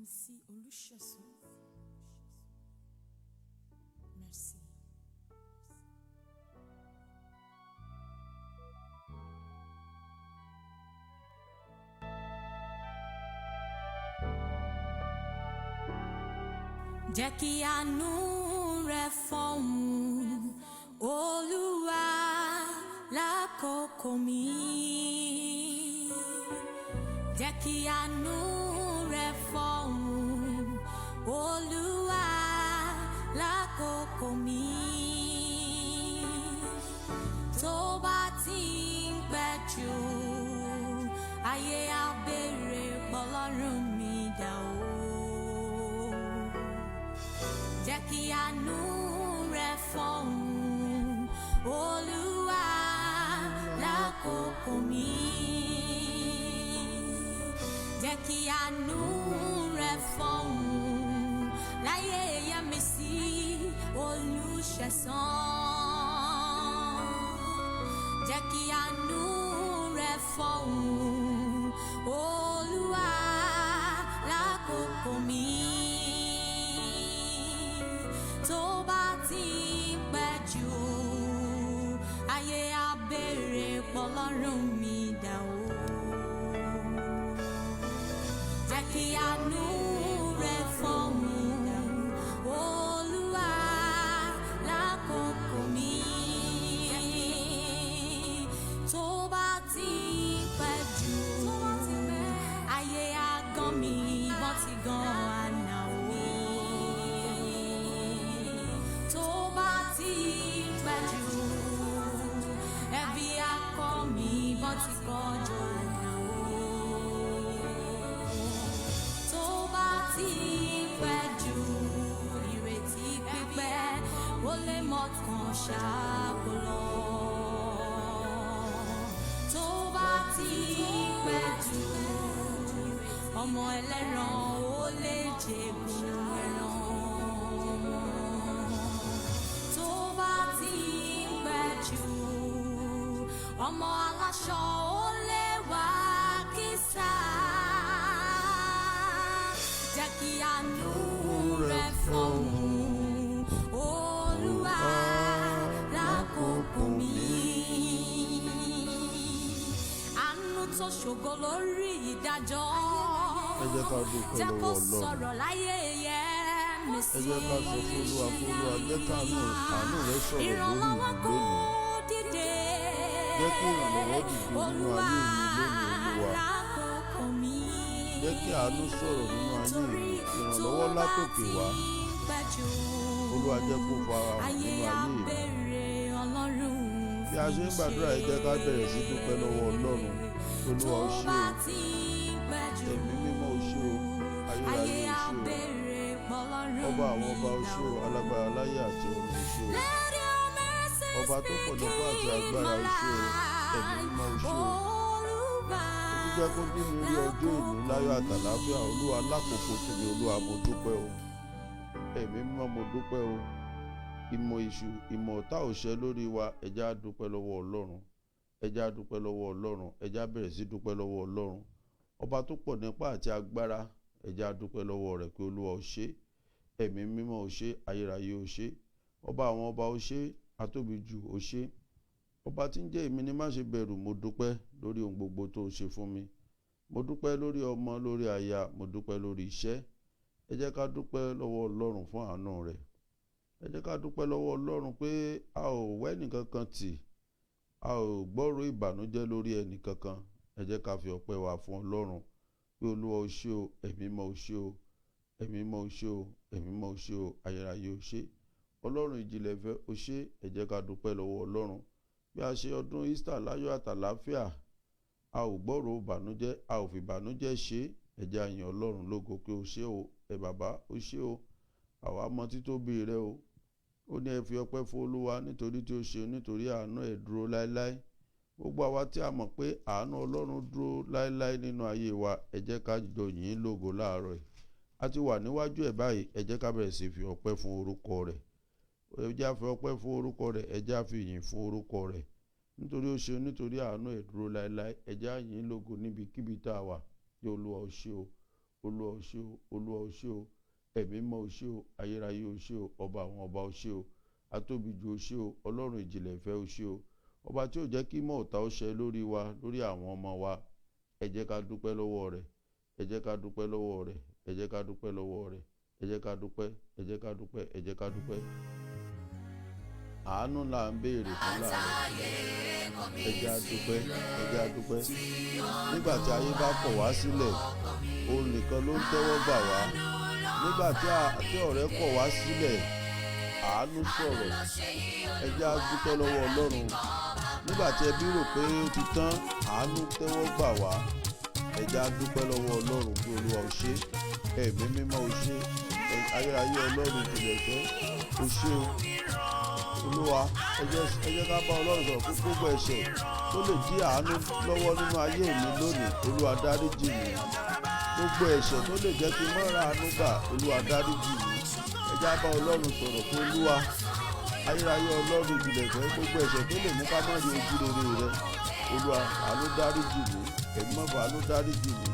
MC Olùṣẹ̀san. Merci. Jẹ́ kí àánú rẹ̀ fọ̀hún Olúwa lákòókò mi. Jẹ́ kí àánú rẹ̀ fọ̀hún Olúwa lákòókò mi. Tó bá ti ń pẹ́ jù ayé á béèrè pọ́lọ́run mi dà o. Jẹ́ kí àánú rẹ̀ fọ̀hún Olúwa lákòókò mi. Jẹ́ kí àánú rẹ̀ fọ̀hún láyé Yẹ́misí Olùṣẹ̀san. Jẹ́ kí àánú rẹ̀ fọ̀hún Olúwa lákòókò mi. Tó bá ti ń pẹ́ jù ayé á béèrè pọ́lọ́run mi dà o. Jẹ́ kí àánú rẹ̀ fọ̀hún Olúwa lákòókò mi. Tó bá ti ń pẹ́ jù ayé á gàn mí bọ́n ti gan àná o. Tó bá ti ń pẹ́ jù ẹbí á kọ́ mi bọ́n ti kọ́ jọ̀nà o. Tó bá ti ń pẹ́ jù ìrètí pípẹ́ ó lè mọ̀ tán ṣáàbò lọ. Tó bá ti ń pẹ́ jù ọmọ ẹlẹ́ran ó lè jẹ̀gùn ẹran. Tó bá ti ń pẹ́ jù ọmọ aláṣọ ó lè wá kísà. Jẹ́ kí àánú rẹ̀ fọ̀hún Olúwa lákòókò mi. Àánú tó ṣògo lórí ìdájọ́ jẹ́ kó sọ̀rọ̀ láyé Yẹ́misí. Ẹ jẹ́ ká sọ fún Olúwa jẹ́ káàánú rẹ̀ sọ̀rọ̀ Ìrànlọ́wọ́ kò dìde. Jẹ́ kí ìrànlọ́wọ́ dìde nínú ayé mi lónìí Olúwa. Lákòókò mi. Jẹ́ kí àánú sọ̀rọ̀ nínú ayé mi. Ìrànlọ́wọ́ látòkè wá. Olúwa jẹ́ kó fara hàn nínú ayé mi. Bí a ṣe ń gbàdúrà yìí jẹ́ ká bẹ̀rẹ̀ sí dúpẹ́ lọ́wọ́ Ọlọ́run. Olúwa ó ṣé o. Ẹ̀mí mímọ́ ó ṣé o. Ayérayé ó ṣé o. Ọba àwọn ọba ó ṣé o. Alágbára láyé àti ọ̀run ó ṣé o. Ọba tó pọ̀ nípa àti agbára ó ṣé o. Ẹ̀mí mímọ́ ó ṣé o. Ó jẹ́ kó dín mi rí ọjọ́ ìní láyọ̀ àtàlàáfíà. Olúwa lákòókò tèmi Olúwa mo dúpẹ́ o. Ẹ̀mí mímọ́ mo dúpẹ́ o. Ìmọ̀ èṣù ìmọ̀ ọ̀tá ò ṣẹ lórí wa. Ẹ jẹ́ á dúpẹ́ lọ́wọ́ Ọlọ́run. Ẹ jẹ́ á dúpẹ́ lọ́wọ́ Ọlọ́run. Ẹ jẹ́ á bẹ̀rẹ̀ sí dúpẹ́ lọ́wọ́ Ọlọ́run. Ọba tó pọ̀ nípa àti agbára. Ẹ jẹ́ á dúpẹ́ lọ́wọ́ rẹ̀ pé Olúwa ó ṣé. Ẹ̀mí mímọ́ ó ṣé. Ayérayé ó ṣé. Ọba àwọn ọba ó ṣé. Atóbi jù ó ṣé. Ọba tí ń jẹ́ èmi ni má ṣe bẹ̀rù. Mo dúpẹ́ lórí ohun gbogbo tó ṣe fún mi. Mo dúpẹ́ lórí ọmọ, lórí aya. Mo dúpẹ́ lórí iṣẹ́. Ẹ jẹ́ ká dúpẹ́ lọ́wọ́ Ọlọ́run fún àánú rẹ̀. Ẹ jẹ́ ká dúpẹ́ lọ́wọ́ Ọlọ́run pé a ò wẹ́ nìkankan tì. A ò gbọ́rọ̀ ìbànújẹ́ lórí ẹnì kankan. Ẹ jẹ́ ká fi ọpẹ́ wa fún Ọlọ́run pé Olúwa ó ṣé o. Ẹ̀mí mímọ́ ó ṣé o. Ẹ̀mí mímọ́ ó ṣé o. Ẹ̀mí mímọ́ ó ṣé o. Ayérayé ó ṣé. Ọlọ́run ìjìnlẹ̀ ìfẹ́ ó ṣé. Ẹ jẹ́ ká dúpẹ́ lọ́wọ́ Ọlọ́run. Bí a ṣe ọdún Easter láyọ̀ àtàlàáfíà, a ò gbọ́rọ̀ ìbànújẹ́, a ò fi ìbànújẹ́ ṣe. Ẹ jẹ́ á yìn Ọlọ́run lógo pé ó ṣé o. Ẹ bàbá ó ṣé o. Àwa mọ títóbi rẹ o. Ó ní ẹ fi ọpẹ́ fún Olúwa nítorí tí ó ṣe, nítorí àánú ẹ̀ dúró láéláé. Gbogbo àwa tí a mọ̀ pé àánú Ọlọ́run dúró láéláé nínú ayé wa, ẹ jẹ́ ká jọ yìn ín lógo láàárọ̀ yìí. A ti wà níwájú ẹ̀ báyìí. Ẹ jẹ́ ká bẹ̀rẹ̀ sí fi ọpẹ́ fún orúkọ rẹ̀. Ẹ jẹ́ á fi ọpẹ́ fún orúkọ rẹ̀. Ẹ jẹ́ á fi ìyìn fún orúkọ rẹ̀. Nítorí ó ṣe, nítorí àánú ẹ̀ dúró láéláé. Ẹ jẹ́ á yìn ín lógo níbikíbi tá a wà. Olúwa ó ṣé o. olúwa o ṣé o, olúwa o ṣé o, ẹ̀mí mọ́ o ṣé o, ayérayé o ṣé o, ọba àwọn ọba o ṣé o, atóbijù o ṣé o, ọlọ́run ìjìnlẹ̀ ìfẹ́ o ṣé o, ọba tí ò jẹ́ kí mọ́ ọ̀tá ó ṣẹ lórí wa, lórí àwọn ọmọ wa. Ẹ jẹ́ ká dúpẹ́ lọ́wọ́ rẹ̀, ẹ jẹ́ ká dúpẹ́ lọ́wọ́ rẹ̀, ẹ jẹ́ ká dúpẹ́ lọ́wọ́ rẹ̀, ẹ jẹ́ ká dúpẹ́, ẹ jẹ́ ká dúpẹ́, ẹ jẹ́ ká dúpẹ́. Àánú là ń béèrè fún láàárọ̀, ẹ jẹ́ á dúpẹ́, ẹ jẹ́ á dúpẹ́. Nígbà tí ayé bá kọ̀ wá sílẹ̀, òun nìkan ló ń tẹ́wọ́ gbà wá. Nígbà tí ọ̀rẹ́ kọ̀ wá sílẹ̀, àánú sọ̀rọ̀. Ẹ jẹ́ á dúpẹ́ lọ́wọ́ Ọlọ́run. Nígbà tí ẹbí rò pé ó ti tán, àánú tẹ́wọ́ gbà wá. Ẹ jẹ́ á dúpẹ́ lọ́wọ́ Ọlọ́run pé olúwa o ṣé, ẹ̀mí mímọ́ o ṣé, ayérayé Ọlọ́run ìjìnlẹ̀ ìfẹ́ o ṣé o. Olúwa ẹ jẹ́ ká bá Ọlọ́run sọ̀rọ̀ fún gbogbo ẹ̀ṣẹ̀ tó lè dí àánú lọ́wọ́ nínú ayé mi lónìí. Olúwa dáríjì mi. Gbogbo ẹ̀ṣẹ̀ tó lè jẹ́ kí n má ra àánú gbà, Olúwa dáríjì mi. Ẹ jẹ́ á bá Ọlọ́run sọ̀rọ̀ fún Olúwa ayérayé Ọlọ́run ìjìnlẹ̀ ìfẹ́, gbogbo ẹ̀ṣẹ̀ tó lè mú ká má rí ojú rere rẹ. Olúwa àánú dáríjì mi, ẹ̀mí mọ́ àánú dáríjì mi.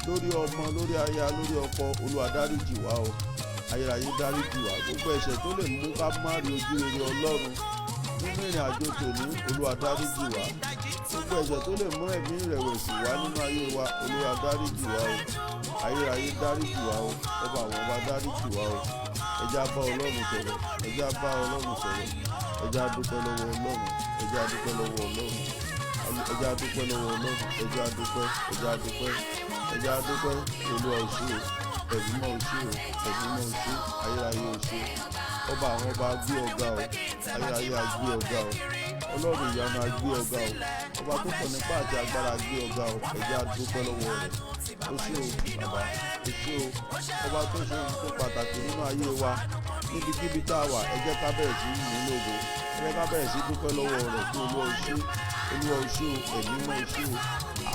Lórí ọmọ, lórí aya, lórí ọkọ, Olúwa dáríjì wá o. Ayérayé dáríjì wá. Gbogbo ẹ̀ṣẹ̀ tó lè mú ká má rí ojú rere Ọlọ́run nínú ìrìn àjò tòní, Olúwa dáríjì wá. Gbogbo ẹ̀ṣẹ̀ tó lè mú ẹ̀mí ìrẹ̀wẹ̀sì wá nínú ayé wa, Olúwa dáríjì wá o. Ayérayé dáríjì wá o. Ọba àwọn ọba dáríjì wá o. Ẹ jẹ́ á bá Ọlọ́run sọ̀rọ̀, ẹ jẹ́ á bá Ọlọ́run sọ̀rọ̀, ẹ jẹ́ á dúpẹ́ lọ́wọ́ Ọlọ́run, ẹ jẹ́ á dúpẹ́ lọ́wọ́ Ọlọ́run, ẹ jẹ́ á dúpẹ́ lọ́wọ́ Ọlọ́run, ẹ jẹ́ á dúpẹ́, ẹ jẹ́ á dúpẹ́, ẹ jẹ́ á dúpẹ́. Olúwa o ṣé o, ẹ̀mí mọ́ o ṣé o, ẹ̀mí mọ́ o ṣé, ayérayé o ṣé. Ọba àwọn ọba gbé ọ̀gá o, ayérayé a gbé ọ̀gá o, Ọlọ́run ìyanu a gbé ọ̀gá o, ọba tó pọ̀ nípa àti agbára gbé ọ̀gá o. Ẹ jẹ́ á dúpẹ́ lọ́wọ́ rẹ̀. O ṣé o bàbá, o ṣé o, ọba tó ṣe ohun tó pàtàkì nínú ayé wa níbikíbi tá a wà. Ẹ jẹ́ ká bẹ̀rẹ̀ sí yìn ín lógo, ẹ jẹ́ ká bẹ̀rẹ̀ sí dúpẹ́ lọ́wọ́ rẹ̀ pé olúwa o ṣé, olúwa o ṣé o, ẹ̀mí mọ́ o ṣé o.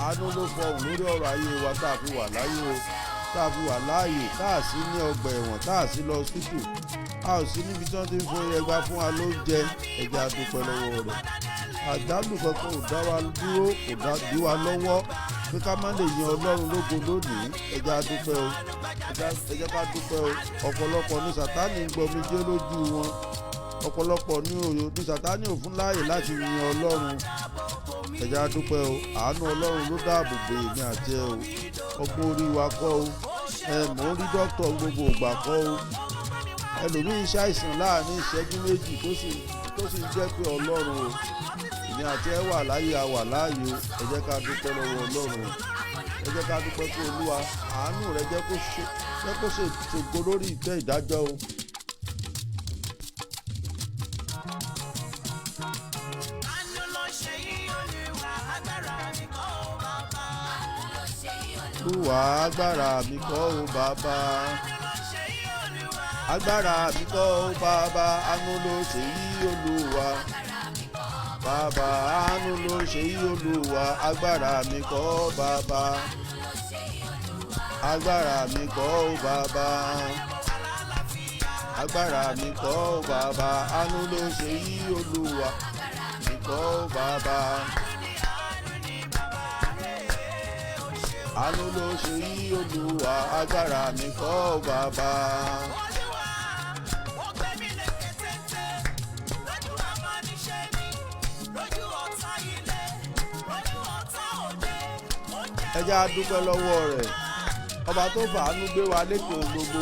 Àánú ló fọhùn lórí ọ̀rọ̀ ayé wa tá a fi wà láyé o, tá a fi wà láàyè, tá a sí ní ọgbà ẹ̀wọ̀n, tá a sí lọ hospital, a ò sí níbi tí wọ́n ti ń fún ẹgbà fún wa lóúnjẹ. Ẹ jẹ́ á dúpẹ́ lọ́wọ́ rẹ̀. Àjálù kankan ò dá wa dúró, kò dá dí wa lọ́wọ́ pé ká má lè yan Ọlọ́run lógo lónìí. Ẹ jẹ́ á dúpẹ́ o, ẹ jẹ́ ká dúpẹ́ o. Ọ̀pọ̀lọpọ̀ ní Sátánì ń gbọmijé lójú wọn, ọ̀pọ̀lọpọ̀ ní Sátánì ò fún láàyè láti yan Ọlọ́run. Ẹ jẹ́ á dúpẹ́ o. Àánú Ọlọ́run ló dáàbò bo èmi àti ẹ o. Ọgbọ́n orí wa kọ́ o, mò ń rí dókítà gbogbo ìgbà kọ́ o. Ẹlòmíín ṣàìsàn láàrin ìṣẹ́jú méjì tó sì ń jẹ́ pé Ọlọ́run o, èmi àti ẹ wà láyé, a wà láàyè o. Ẹ jẹ́ ká dúpẹ́ lọ́wọ́ Ọlọ́run o. Ẹ jẹ́ ká dúpẹ́ pé Olúwa àánú rẹ̀ jẹ́ kó ṣògo lórí ìtẹ́ ìdájọ́ o. Olúwa agbára mi kọ́ o bàbá, agbára mi kọ́ o bàbá, àánú ló ṣe yí Olúwa. Bàbá àánú ló ṣe yí Olúwa, agbára mi kọ́ o bàbá, agbára mi kọ́ o bàbá, agbára mi kọ́ o bàbá, àánú ló ṣe yí Olúwa, mi kọ́ o bàbá. Àánú ló ṣe yí Olúwa, agbára mi kọ́ o bàbá. Ẹ jẹ́ á dúpẹ́ lọ́wọ́ rẹ̀, ọba tó fàánú gbé wa lékè ohun gbogbo.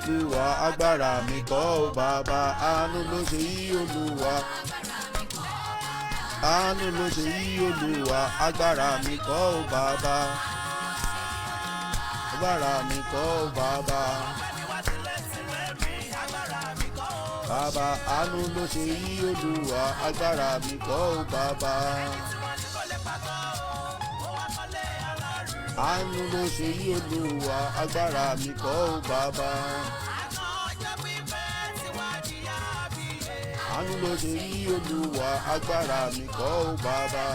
Olúwa agbára mi kọ́ o bàbá, àánú ló ṣe yí Olúwa, àánú ló ṣe yí Olúwa, agbára mi kọ́ o bàbá, agbára mi kọ́ o bàbá. Bàbá àánú ló ṣe yí Olúwa, agbára mi kọ́ o bàbá. Àánú ló ṣe yí Olúwa, agbára mi kọ́ o bàbá. Àánú ló ṣe yí Olúwa, agbára mi kọ́ o bàbá.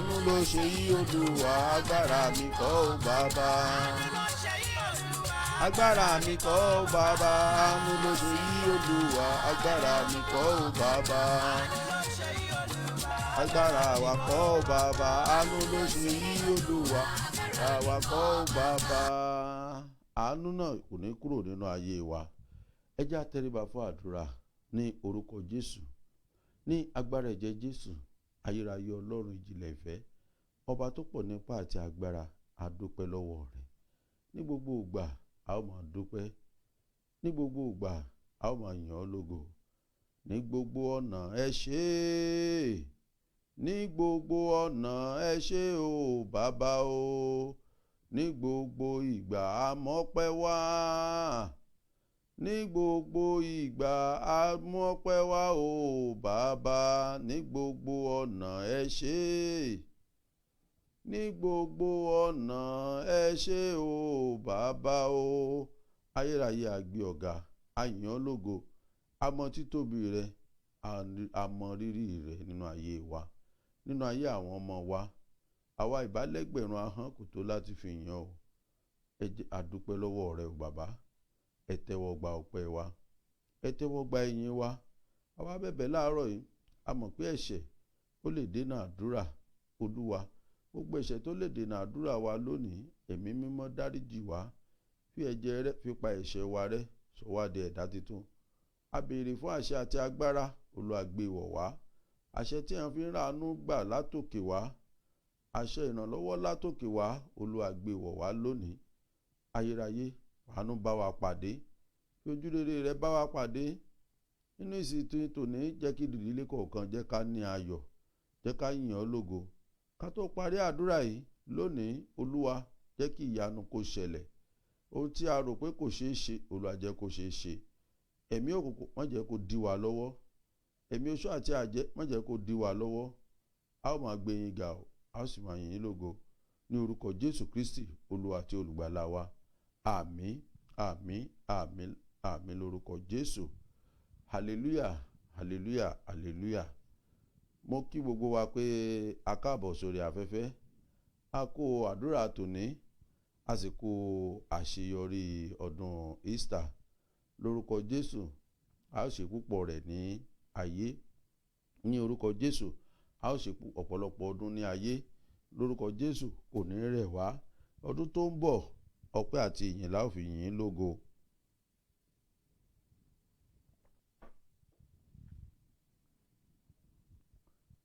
àánú ló ṣe yí Olúwa, agbára mi kọ́ ò bàbá. Agbára mi kọ́ ò bàbá, àánú ló ṣe yí Olúwa, agbára mi kọ́ ò bàbá. Agbára wa kọ́ ò bàbá, àánú ló ṣe yí Olúwa, àwa kọ́ ò bàbá. Àánú náà kò ní kúrò nínú ayé wa. Ẹ jẹ́ á tẹríba fún àdúrà ní orúkọ Jésù, ní agbára ẹ̀jẹ̀ Jésù. Ayérayé Ọlọ́run ìjìnlẹ̀ ìfẹ́, ọba tó pọ̀ nípa àti agbára, a dúpẹ́ lọ́wọ́ rẹ̀. Ní gbogbo ìgbà a ó máa dúpẹ́, ní gbogbo ìgbà a ó máa yìn ọ́ lógo. Ní gbogbo ọ̀nà ẹ ṣé, ní gbogbo ọ̀nà ẹ ṣé o bàbá o. Ní gbogbo ìgbà a mọ́pẹ́ wá, ní gbogbo ìgbà a mọ́pẹ́ wá o bàbá. Ní gbogbo ọ̀nà ẹ ṣé, ní gbogbo ọ̀nà ẹ ṣé o bàbá o. Ayérayé a gbé ọ̀gá, a yìn ọ́ lógo, a mọ títóbi rẹ, a mọ rírì rẹ nínú ayé wa, nínú ayé àwọn ọmọ wa. Àwa ìbálẹ́gbẹ̀rún ahọ́n kò tó láti fi yìn ọ́. Ẹ jẹ́ a dúpẹ́ lọ́wọ́ rẹ o bàbá. Ẹ tẹ́wọ́ gba ọpẹ́ wa, ẹ tẹ́wọ́ gba ìyìn wa. Àwa bẹ̀bẹ̀ láàárọ̀ yìí, a mọ̀ pé ẹ̀ṣẹ̀ ó lè dènà àdúrà. Olúwa, gbogbo ẹ̀ṣẹ̀ tó lè dènà àdúrà wa lónìí, ẹ̀mí mímọ́ dáríjì wá. Fi ẹ̀jẹ̀ rẹ fi pa ẹ̀ṣẹ̀ wa rẹ́, sọ wá di ẹ̀dá tuntun. A béèrè fún àṣẹ àti agbára, Olúwa gbé wọ̀ wá. Àṣẹ tí a fi ń ránú gbà látòkè wá, àṣẹ ìrànlọ́wọ́ látòkè wá, Olúwa gbé wọ̀ wá lónìí. Ayérayé, àánú bá wa pàdé, fi ojúrere rẹ bá wa pàdé. Nínú ìsìn tòní, jẹ́ kí ìdílé kọ̀ọ̀kan jẹ́ ká ní ayọ̀, jẹ́ ká yìn ọ́ lógo. Ká tó parí àdúrà yìí lónìí, Olúwa jẹ́ kí ìyanu kó ṣẹlẹ̀. Ohun tí a rò pé kò ṣeé ṣe, Olúwa jẹ́ kó ṣeé ṣe. Ẹ̀mí òkùnkùn má jẹ́ kó dí wa lọ́wọ́, ẹ̀mí oṣó àti àjẹ́ má jẹ́ kó dí wa lọ́wọ́. A ó máa gbé yín ga o, a ó sì máa yìn yín lógo ní orúkọ Jésù Kristi, Olúwa àti olùgbàlà wa. Àmín, àmín, àmín, àmín lórúkọ Jésù. Hallelujah, hallelujah, hallelujah. Mo kí gbogbo wa pé a káàbọ̀ sórí afẹ́fẹ́. A kó àdúrà tòní, a sì kó àṣeyọrí ọdún Easter. Lórúkọ Jésù, a ó ṣe púpọ̀ rẹ̀ ní ayé. Ní orúkọ Jésù, a ó ṣe ọ̀pọ̀lọpọ̀ ọdún ní ayé. Lórúkọ Jésù, kò ní rẹ̀ wá. Ọdún tó ń bọ̀, ọpẹ́ àti ìyìn la ó fi yìn lógo.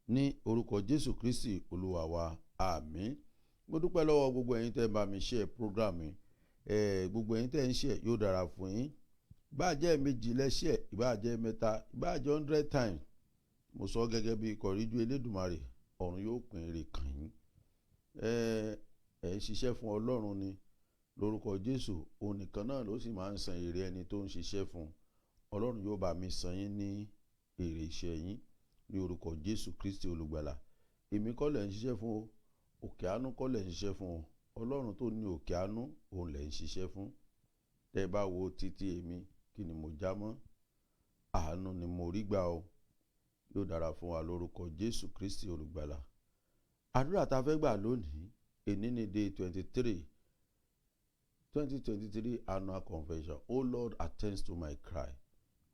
Ní orúkọ Jésù Kristi Olúwa wa, àmín. Mo dúpẹ́ lọ́wọ́ gbogbo ẹ̀yin tẹ́ ń bá mi share program mi. Gbogbo ẹ̀yin tẹ́ ń share yóò dára fún yín. Ìbá jẹ́ méjì lẹ share, ìbá jẹ́ mẹ́ta, ìbá jẹ́ 100 times. Mo sọ gẹ́gẹ́ bí ìkọ̀ríjú Elédùmarè, ọ̀run yóò pín ire kàn yín. Ẹ ṣiṣẹ́ fún Ọlọ́run ni. Lórúkọ Jésù, òun nìkan náà ló sì máa ń san èrè ẹni tó ń ṣiṣẹ́ fún. Ọlọ́run yóò bá mi san yín ní èrè iṣẹ́ yín ní orúkọ Jésù Kristi olùgbàlà. Èmi kọ́ lẹ̀ ń ṣiṣẹ́ fún o, òkè àánú kọ́ lẹ̀ ń ṣiṣẹ́ fún o. Ọlọ́run tó ní òkè àánú, òun lẹ̀ ń ṣiṣẹ́ fún. Tẹ́ bá wo títí èmi, kí ni mo já mọ́? Àánú ni mo rí gbà o. Yóò dára fún wa lórúkọ Jésù Kristi olùgbàlà. Àdúrà tá a fẹ́ gbà lónìí, èní ni day 23, 2023 annual convention. Oh Lord, attend to my cry.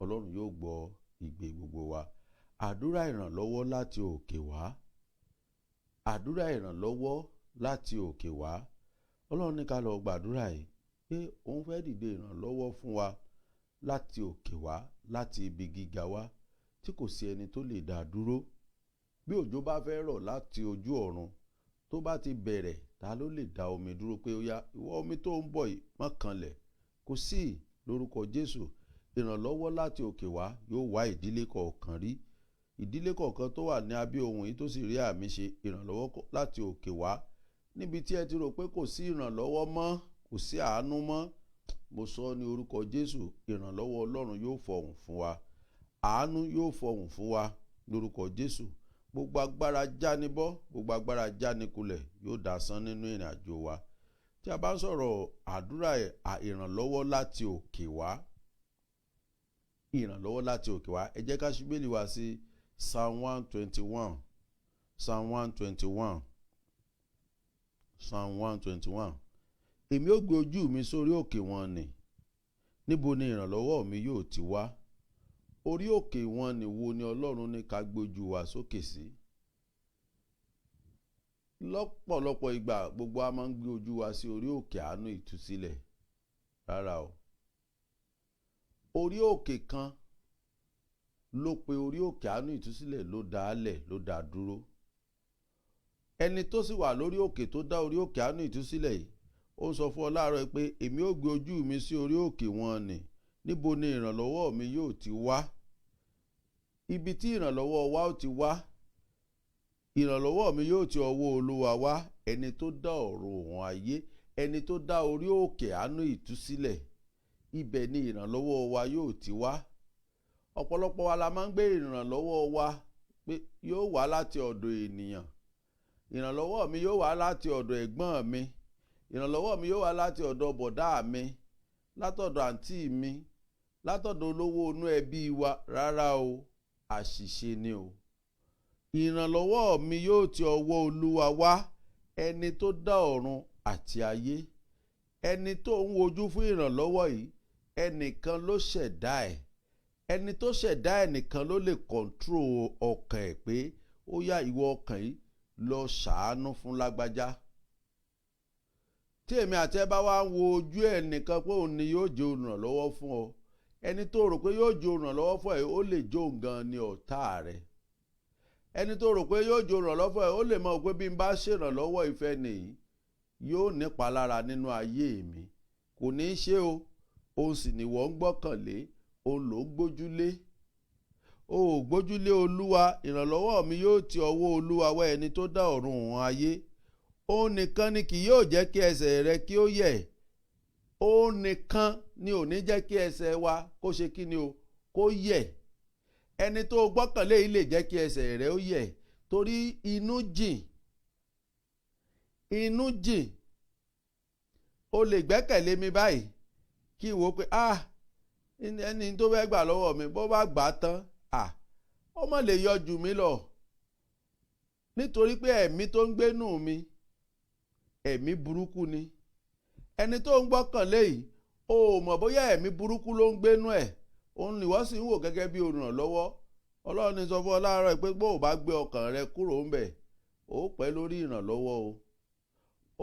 Ọlọ́run yóò gbọ́ ìgbé gbogbo wa. Àdúrà ìrànlọ́wọ́ láti òkè wá. Àdúrà ìrànlọ́wọ́ láti òkè wá. Ọlọ́run ní ká lọ gbàdúrà yìí pé òun fẹ́ dìde ìrànlọ́wọ́ fún wa láti òkè wá, láti ibi gíga wá, tí kò sí ẹni tó lè dá dúró. Bí òjò bá fẹ́ rọ̀ láti ojú ọ̀run, tó bá ti bẹ̀rẹ̀, ta ló lè dá omi dúró pé ó yá, ìwọ omi tó ń bọ̀ yìí má kanlẹ̀? Kò sí. Lórúkọ Jésù, ìrànlọ́wọ́ láti òkè wá yóò wá ìdílé kọ̀ọ̀kan rí. Ìdílé kọ̀ọ̀kan tó wà ní abẹ́ ohùn yìí tó sì rí àmì ṣe, ìrànlọ́wọ́ láti òkè wá. Níbi tí ẹ ti rò pé kò sí ìrànlọ́wọ́ mọ́, kò sí àánú mọ́, mo sọ ní orúkọ Jésù, ìrànlọ́wọ́ Ọlọ́run yóò fọhùn fún wa. Àánú yóò fọhùn fún wa lórúkọ Jésù. Gbogbo agbára jánibọ́, gbogbo agbára jánikulẹ̀ yóò dasán nínú ìrìn àjò wa. Tí a bá ń sọ̀rọ̀ àdúrà ìrànlọ́wọ́ láti òkè wá, ìrànlọ́wọ́ láti òkè wá, ẹ jẹ́ ká ṣí Bíbélì wa sí Psalm 121. Psalm 121. Psalm 121. Èmi ó gbé ojú mi sórí òkè wọn nì, níbo ni ìrànlọ́wọ́ mi yóò ti wá? Orí òkè wọn nì wo ni Ọlọ́run ní ká gbójú wa sókè sí? Lọ́pọ̀lọpọ̀ ìgbà gbogbo a máa ń gbé ojú wa sí orí òkè àánú ìtúsílẹ̀. Rárá o. Orí òkè kan ló pe orí òkè àánú ìtúsílẹ̀ ló dá a lẹ̀, ló dá a dúró. Ẹni tó sì wà lórí òkè tó dá orí òkè àánú ìtúsílẹ̀ yìí, ó ń sọ fún ọ láàárọ̀ pé èmi ó gbé ojú mi sí orí òkè wọn nì, níbo ni ìrànlọ́wọ́ mi yóò ti wá? Ibi tí ìrànlọ́wọ́ wa ó ti wá, ìrànlọ́wọ́ mi yóò ti ọwọ́ Olúwa wá, ẹni tó dá ọ̀run òun ayé, ẹni tó dá orí òkè àánú ìtúsílẹ̀. Ibẹ̀ ni ìrànlọ́wọ́ wa yóò ti wá. Ọ̀pọ̀lọpọ̀ wa la máa ń gbé ìrànlọ́wọ́ wa pé yóò wá láti ọ̀dọ̀ ènìyàn. Ìrànlọ́wọ́ mi yóò wá láti ọ̀dọ̀ ẹ̀gbọ́n mi. Ìrànlọ́wọ́ mi yóò wá láti ọ̀dọ̀ bọ̀dá mi, látọ̀dọ̀ àǹtí mi, látọ̀dọ̀ olówó inú ẹbí wa. Rárá o, àṣìṣe ni o. Ìrànlọ́wọ́ mi yóò ti ọwọ́ Olúwa wá, ẹni tó dá ọ̀run àti ayé. Ẹni tó ń wojú fún ìrànlọ́wọ́ yìí, ẹnìkan ló ṣẹ̀dá ẹ̀. Ẹni tó ṣẹ̀dá ẹnìkan ló lè kọ̀ǹtró ọkàn ẹ̀ pé ó yá ìwọ ọkàn yìí lọ ṣàánú fún lágbájá. Tí èmi àti ẹ bá wá ń wo ojú ẹnìkan pé òun ni yóò jẹ́ olùrànlọ́wọ́ fún ọ, ẹni tó rò pé yóò jẹ́ olùrànlọ́wọ́ fún ẹ ó lè jó nǹkan ní ọ̀tá rẹ̀. Ẹni tó rò pé yóò jẹ́ olùrànlọ́wọ́ fún ẹ ó lè mọ̀ pé bí n bá ṣèrànlọ́wọ́ ìfẹ́ nìyí yóò nípa lára nínú ayé mi. Kò ní í ṣe o, òun sì ni wọ́n ń gbọ́kànlé, òun ló ń gbójúlé. O ò gbójúlé Olúwa, ìrànlọ́wọ́ mi yóò ti ọwọ́ Olúwa wá, ẹni tó dá ọ̀run òun ayé. Òun nìkan ni kì yóò jẹ́ kí ẹsẹ̀ rẹ kí ó yẹ̀. Òun nìkan ni ò ní jẹ́ kí ẹsẹ̀ wa kó ṣe kí ni o, kó yẹ̀. Ẹni tó gbọ́kànlé yìí lè jẹ́ kí ẹsẹ̀ rẹ ó yẹ̀, torí inú jìn. Inú jìn. O lè gbẹ́kẹ̀lé mi báyìí kí n wò pé ẹni tó fẹ́ gbà lọ́wọ́ mi bó bá gbà á tán ó má lè yọ jù mí lọ, nítorí pé ẹ̀mí tó ń gbénú mi ẹ̀mí burúkú ni. Ẹni tó ń gbọ́kànlé yìí o mọ̀ bóyá ẹ̀mí burúkú ló ń gbénú ẹ̀, òun ni wọ́n sì ń wò gẹ́gẹ́ bí olùrànlọ́wọ́. Ọlọ́run ní sọ fún ọ láàárọ̀ pé bó o bá gbé ọkàn rẹ kúrò ńbẹ̀, ó pẹ́ lórí ìrànlọ́wọ́ o.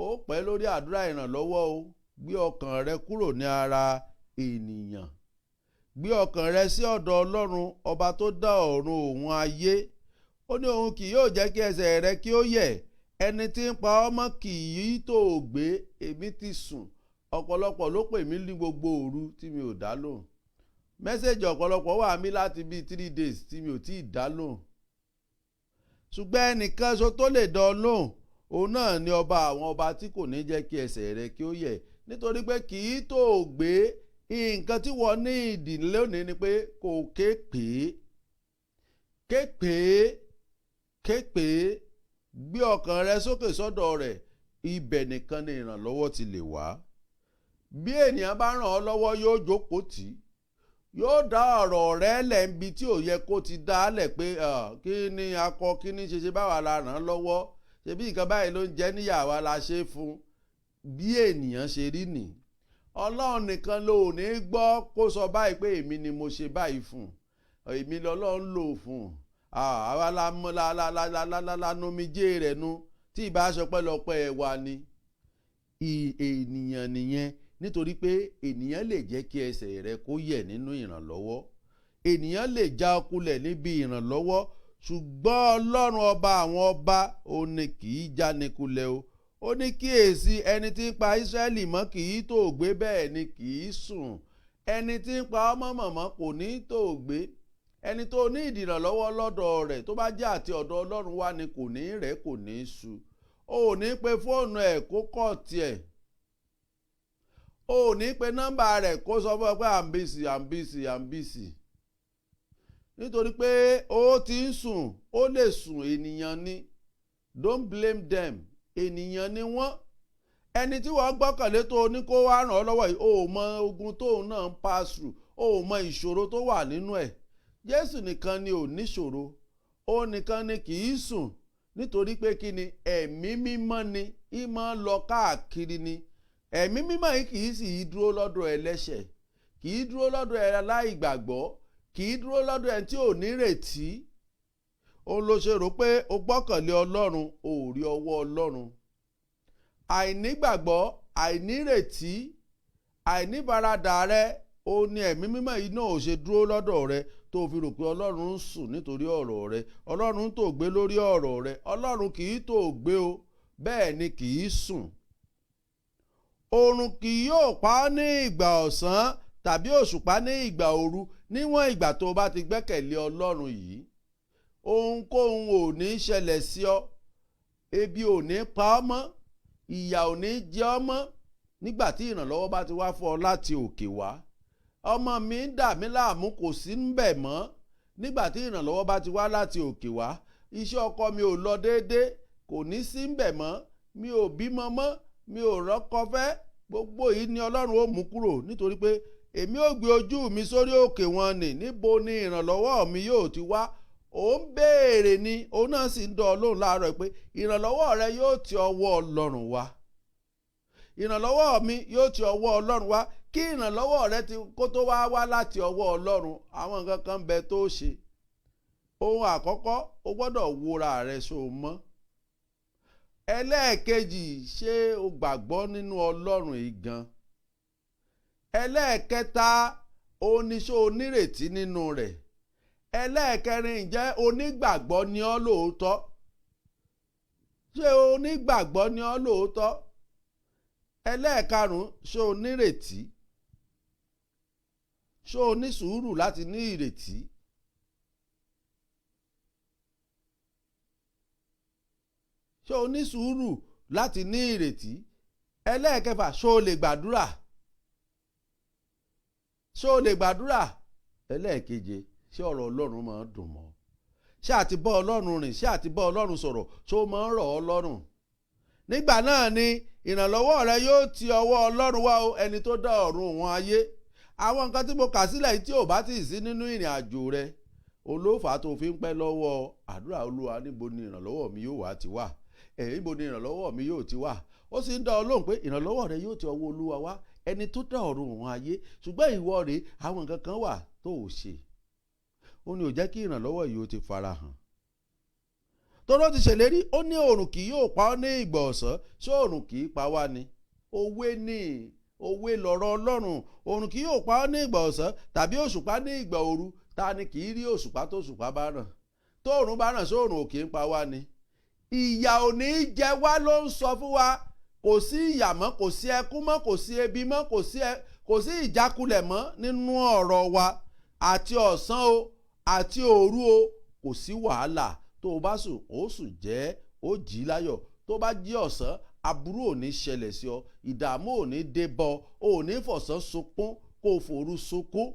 Ó pẹ́ lórí àdúrà ìrànlọ́wọ́ o. Gbé ọkàn rẹ kúrò ní ara ènìyàn. Gbé ọkàn rẹ sí ọ̀dọ̀ Ọlọ́run, ọba tó dá ọ̀run òun ayé. Ó ní òun kì yóò jẹ́ kí ẹsẹ̀ rẹ kí ó yẹ̀. Ẹni tí ń pa ọmọ kì í tó gbé. Èmi ti sùn. Ọ̀pọ̀lọpọ̀ ló pè mí ní gbogbo òru tí mi ò dá lóhùn. Mẹ́sẹ̀jì ọ̀pọ̀lọpọ̀ wà mí láti bíi 3 days tí mi ò tí ì dá lóhùn. Ṣùgbọ́n ẹnìkan ṣo tó lè dán lóhùn, òun náà ni ọba àwọn ọba tí kò ní jẹ́ kí ẹsẹ̀ rẹ kí ó yẹ̀. Nítorí pé kì í tó gbé. Nǹkan tí wọ́n ní ìdí lónìí ni pé kò ké pè é. Gbé ọkàn rẹ sókè sọ́dọ̀ rẹ̀, ibẹ̀ nìkan ni ìrànlọ́wọ́ ti lè wá. Bí ènìyàn bá ràn ọ́ lọ́wọ́ yóò jókòó tì í, yóò dá ọ̀rọ̀ rẹ̀ lẹ̀ níbi tí ò yẹ kó ti dá lẹ̀ pé kí ni akọ kí ni ṣe báwa la ràn án lọ́wọ́, ṣebí nǹkan báyìí ló ń jẹ́ níyàwó la ṣe fún. Bí ènìyàn ṣe rí nìyí. Ọlọ́run nìkan ló ní gbọ́ kó sọ báyìí pé èmi ni mo ṣe báyìí fún, èmi lọ́lọ́run lò fún. Àwa lanumijé rẹ̀ nu tí ìbá aṣọ pẹ́lọpẹ́ ẹ̀ wá ni. Ènìyàn nìyẹn, nítorí pé ènìyàn lè jẹ́ kí ẹsẹ̀ rẹ kó yẹ̀ nínú ìrànlọ́wọ́. Ènìyàn lè já ọ kulẹ̀ níbi ìrànlọ́wọ́, ṣùgbọ́n Ọlọ́run ọba àwọn ọba òun ni kì í jáni kulẹ̀ o. Ó ní kíyèsí, ẹni tí ń pa Ísírẹ́lì mọ́ kì í tó gbé, bẹ́ẹ̀ ni kì í sùn. Ẹni tí ń pa ọmọ mọ̀mọ́ kò ní tó gbé. Ẹni tó ní ìdìrànlọ́wọ́ lọ́dọ̀ rẹ̀ tó bá jẹ́ àti ọ̀dọ̀ Ọlọ́run wá ni kò ní rẹ̀ kò ní sú. O ò ní pe fóònù ẹ̀ kó kọ̀ tiẹ̀. O ò ní pe nọ́mbà rẹ̀ kó sọ fún ọ pé I'm busy. Nítorí pé ó ti ń sùn, ó lè sùn, ènìyàn ni. Don't blame them. Ènìyàn ni wọ́n. Ẹni tí wọ́n gbọ́kànlé tó ní kó wá ràn ọ́ lọ́wọ́ yìí, o ò mọ ogun tóun náà ń pass through, o ò mọ ìṣòro tó wà nínú ẹ̀. Jésù nìkan ni ò níṣòro. Ó nìkan ni kì í sùn, nítorí pé kí ni ẹ̀mí mímọ́ ni ìmọ̀ lọ káàkiri ni ẹ̀mí mímọ́ yìí kì í sì í dúró lọ́dọ̀ ẹlẹ́ṣẹ̀ kì í dúró lọ́dọ̀ aláìgbàgbọ́ kì í dúró lọ́dọ̀ ẹni tí ò nírètí òun ló ṣe rò pé o gbọ́kànlé Ọlọ́run ò rí ọwọ́ Ọlọ́run àìnígbàgbọ́ àìnírètí àìnífaradà rẹ ó ní ẹ̀mí mímọ́ yìí náà ò ṣe dúró lọ́dọ̀ rẹ tó fi rò pé Ọlọ́run ń sùn nítorí ọ̀rọ̀ rẹ Ọlọ́run ń tòògbé lórí ọ̀rọ̀ rẹ Ọlọ́run kì í tòògbé o bẹ́ẹ̀ ni kì í sùn oòrùn kì yóò pa ọ́ ní ìgbà ọ̀sán tàbí òṣùpá ní ìgbà òru níwọ̀n ìgbà tó bá ti gbẹ́kẹ̀lé Ọlọ́run yìí ohunkóhun ò ní ṣẹlẹ̀ sí ọ ebi ò ní pa ọ́ mọ́ ìyà ò ní jẹ ọ́ mọ́ nígbà tí ìrànlọ́wọ́ bá ti wá fún ọ láti òkè wá ọmọ mi ń dà mí láàmú kò sí níbẹ̀ mọ́ nígbà tí ìrànlọ́wọ́ bá ti wá láti òkè wá iṣẹ́ ọkọ mi ò lọ déédé kò ní sí níbẹ̀ mọ́ mi ò bímọ mọ́ mi ò rọ́kọ fẹ́ gbogbo yìí ni Ọlọ́run ó mú kúrò nítorí pé èmi ò gbé ojú mi sórí òkè wọn nì níbo ni ìrànlọ́wọ́ mi yóò ti wá ó ń béèrè ni òun náà sì ń dán ọ lóhùn láàárọ̀ pé ìrànlọ́wọ́ rẹ yóò ti ọwọ́ Ọlọ́run wá ìrànlọ́wọ́ mi yóò ti ọwọ́ Ọlọ́run wá kí ìrànlọ́wọ́ rẹ kó tó wá láti ọwọ́ Ọlọ́run àwọn nǹkan kan bẹ tó ṣe ohun àkọ́kọ́ o gbọ́dọ̀ wòra rẹ so mọ́ ẹlẹ́ẹ̀kejì ṣé o gbàgbọ́ nínú Ọlọ́run yìí gan ẹlẹ́ẹ̀kẹta oníṣó onírètí nínú rẹ̀ ẹlẹ́ẹ̀kẹrin ǹjẹ́ onígbàgbọ́ ni ọ́ lóòótọ́ ṣé onígbàgbọ́ ni ọ́ lóòótọ́ ẹlẹ́ẹ̀karùn-ún ṣé onírètí ṣé onísùúrù láti ní ìrètí ṣé onísùúrù láti ní ìrètí ẹlẹ́ẹ̀kẹfà ṣé o lè gbàdúrà ṣé o lè gbàdúrà ẹlẹ́ẹ̀keje ṣé ọ̀rọ̀ Ọlọ́run máa ń dùn mọ́ ṣé àti bá Ọlọ́run rìn ṣé àti bá Ọlọ́run sọ̀rọ̀ ṣé ó máa ń rọ̀ ọ́ lọ́rùn nígbà náà ni ìrànlọ́wọ́ rẹ yóò ti ọwọ́ Ọlọ́run wá o ẹni tó dá ọ̀run òun ayé àwọn nǹkan tí mo kà sílẹ̀ yìí tí ò bá tì í sí nínú ìrìn àjò rẹ olófà tó fi ń pẹ́ lọ́wọ́ àdúrà Olúwa níbo ni ìrànlọ́wọ́ mi yóò wá ti wà níbo ni ìrànlọ́wọ́ mi yóò ti wà ó sì ń dá ọ lóhùn pé ìrànlọ́wọ́ rẹ yóò ti ọwọ́ Olúwa wá ẹni tó dá ọ̀run òun ayé ṣùgbọ́n ìwọ rèé àwọn nǹkan kan wà tó ò ṣe ó ní ò jẹ́ kí ìrànlọ́wọ́ yìí ó ti fara hàn tóró ti ṣèlérí ó ní òòrùn kì yóò pa ọ́ ní ìgbà ọ̀sán ṣé òòrùn kì í pa wá ni òwe lọ̀rọ̀ Ọlọ́run òòrùn kì yóò pa ọ́ ní ìgbà ọ̀sán tàbí òṣùpá ní ìgbà òru ta ni kì í rí òṣùpá tó òṣùpá bá ràn tóòrùn bá ràn sóòrùn ò kì í pa wá ni ìyà ò ní jẹ wá ló ń sọ fún wa kò sí ìyà mọ́ kò sí ẹkún mọ́ kò sí ebi mọ́ kò sí ìjákulẹ̀ mọ́ nínú ọ̀rọ̀ wa àti ọ̀sán o àti òru o kò sí wàhálà tó o bá sùn ó sùn jẹ́ ó jí láyọ̀ tó bá jí ọ̀sán aburú ò ní ṣẹlẹ̀ sí ọ ìdààmú ò ní dé bọ ò ní fọ̀sán sunkún kó o fòru sunkún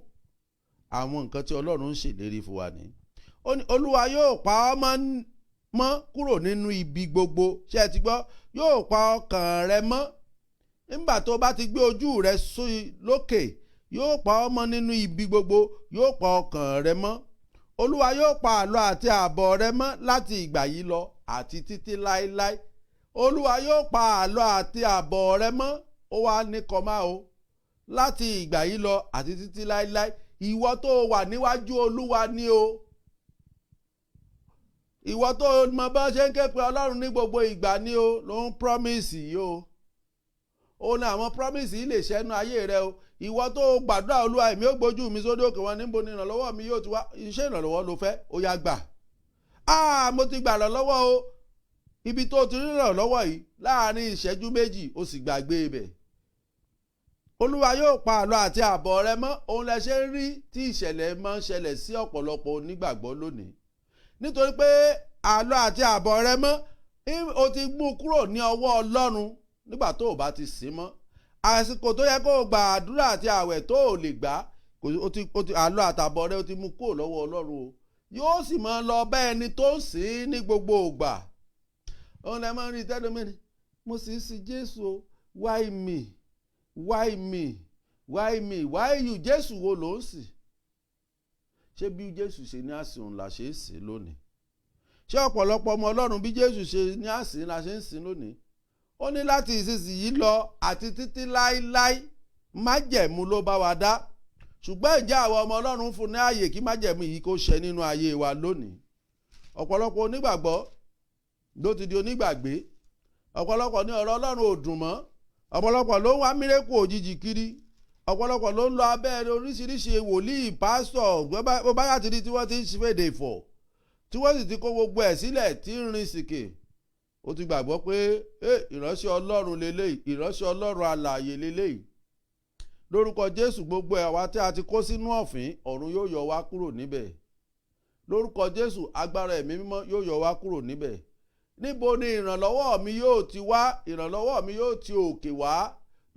àwọn nǹkan tí Ọlọ́run ń ṣèlérí fún wa ní. ó ní Olúwa yóò pa ọ́ mọ́ kúrò nínú ibi gbogbo ṣé ẹ ti gbọ́ yóò pa ọkàn rẹ mọ́ nígbà tó bá ti gbé ojú rẹ lókè yóò pa ọ́ mọ́ nínú ibi gbogbo yóò pa ọkàn rẹ mọ́ Olúwa yóò pa àlọ àti àbọ̀ rẹ mọ́ láti ìgbà yìí lọ àti títí láéláé Olúwa yóò pa àlọ àti àbọ̀ rẹ mọ́ ó wá ní kọ́má o láti ìgbà yìí lọ àti títí láéláé ìwọ tó wà níwájú Olúwa ni o ìwọ tó mọ bá ṣe ń ké pe Ọlọ́run ní gbogbo ìgbà ni o ló ń promise yìí o ó ní àwọn promise yìí lè ṣẹ́nu ayé rẹ o ìwọ tó gbàdúrà Olúwa èmi ó gbójú mi sódò òkè wọn níbo ni ìrànlọ́wọ́ mi yóò ti wá iṣẹ́ ìrànlọ́wọ́ ló fẹ́ ó yá gbà mo ti gbà lọ́wọ́ o ibi tó ti rí ìrànlọ́wọ́ yìí láàrin ìṣẹ́jú méjì ó sì gbàgbé ibẹ̀ Olúwa yóò pa àlọ àti àbọ̀ rẹ mọ́ òun lẹ ṣe ń rí tí ìṣẹ̀lẹ̀ máa ń ṣẹlẹ̀ sí ọ̀pọ̀lọpọ̀ onígbàgbọ́ lónìí nítorí pé àlọ àti àbọ̀ rẹ mọ́ o ti mú kúrò ní ọwọ́ Ọlọ́run nígbà tó o bá ti sìn mọ́ àsìkò tó yẹ kó o gba àdúrà àti àwẹ̀ tó o lè gbà àlọ àtàbọ̀ rẹ o ti mú kúrò lọ́wọ́ Ọlọ́run o yóò sì máa lọ bá ẹni tó ń sìn ní gbogbo ìgbà òun lè máa ń rí tẹ́lómìnì mo sì ń sin Jésù o why me why me why me why you Jésù wo ló ń sìn ṣé bí Jésù ṣe ní àsìn òun là ṣe é sìn lónìí ṣé ọ̀pọ̀lọpọ̀ ọmọ Ọlọ́run bí Jésù ṣe ní àsìn la ṣe ń sìn lónìí? Ó ní láti ìsinsìnyí lọ àti títí láíláí májẹ̀mú ló bá wa dá. Ṣùgbọ́n ìjà àwọn ọmọ Ọlọ́run fún ní ààyè kí májẹ̀mú yìí kó ṣẹ nínú ayé wa lónìí. Ọ̀pọ̀lọpọ̀ onígbàgbọ́ ló ti di onígbàgbé. Ọ̀pọ̀lọpọ̀ ní ọ̀rọ̀ Ọlọ́run ò dùn mọ́. Ọ̀pọ̀lọpọ̀ ló ń wá mírèkù òjijì kiri. Ọ̀pọ̀lọpọ̀ ló ń lọ abẹ́ oríṣiríṣi wòlíì pásítọ̀ bó bá yà ti di tí wọ́n ti ń fèdè fọ̀, tí wọ́n sì ti kó gbogbo ẹ̀ sílẹ̀ tí ń rin sìkè. Ó ti gbàgbọ́ pé ìránṣẹ́ Ọlọ́run leléyìí, ìránṣẹ́ Ọlọ́run alààyè leléyìí. Lórúkọ Jésù gbogbo àwa tí a ti kó sínú ọ̀fìn, ọ̀run yóò yọ wá kúrò níbẹ̀. Lórúkọ Jésù agbára ẹ̀mí mímọ́ yóò yọ wá kúrò níbẹ̀. Níbo ni ìrànlọ́wọ́ mi yóò ti wá? Ìrànlọ́wọ́ mi yóò ti òkè wá,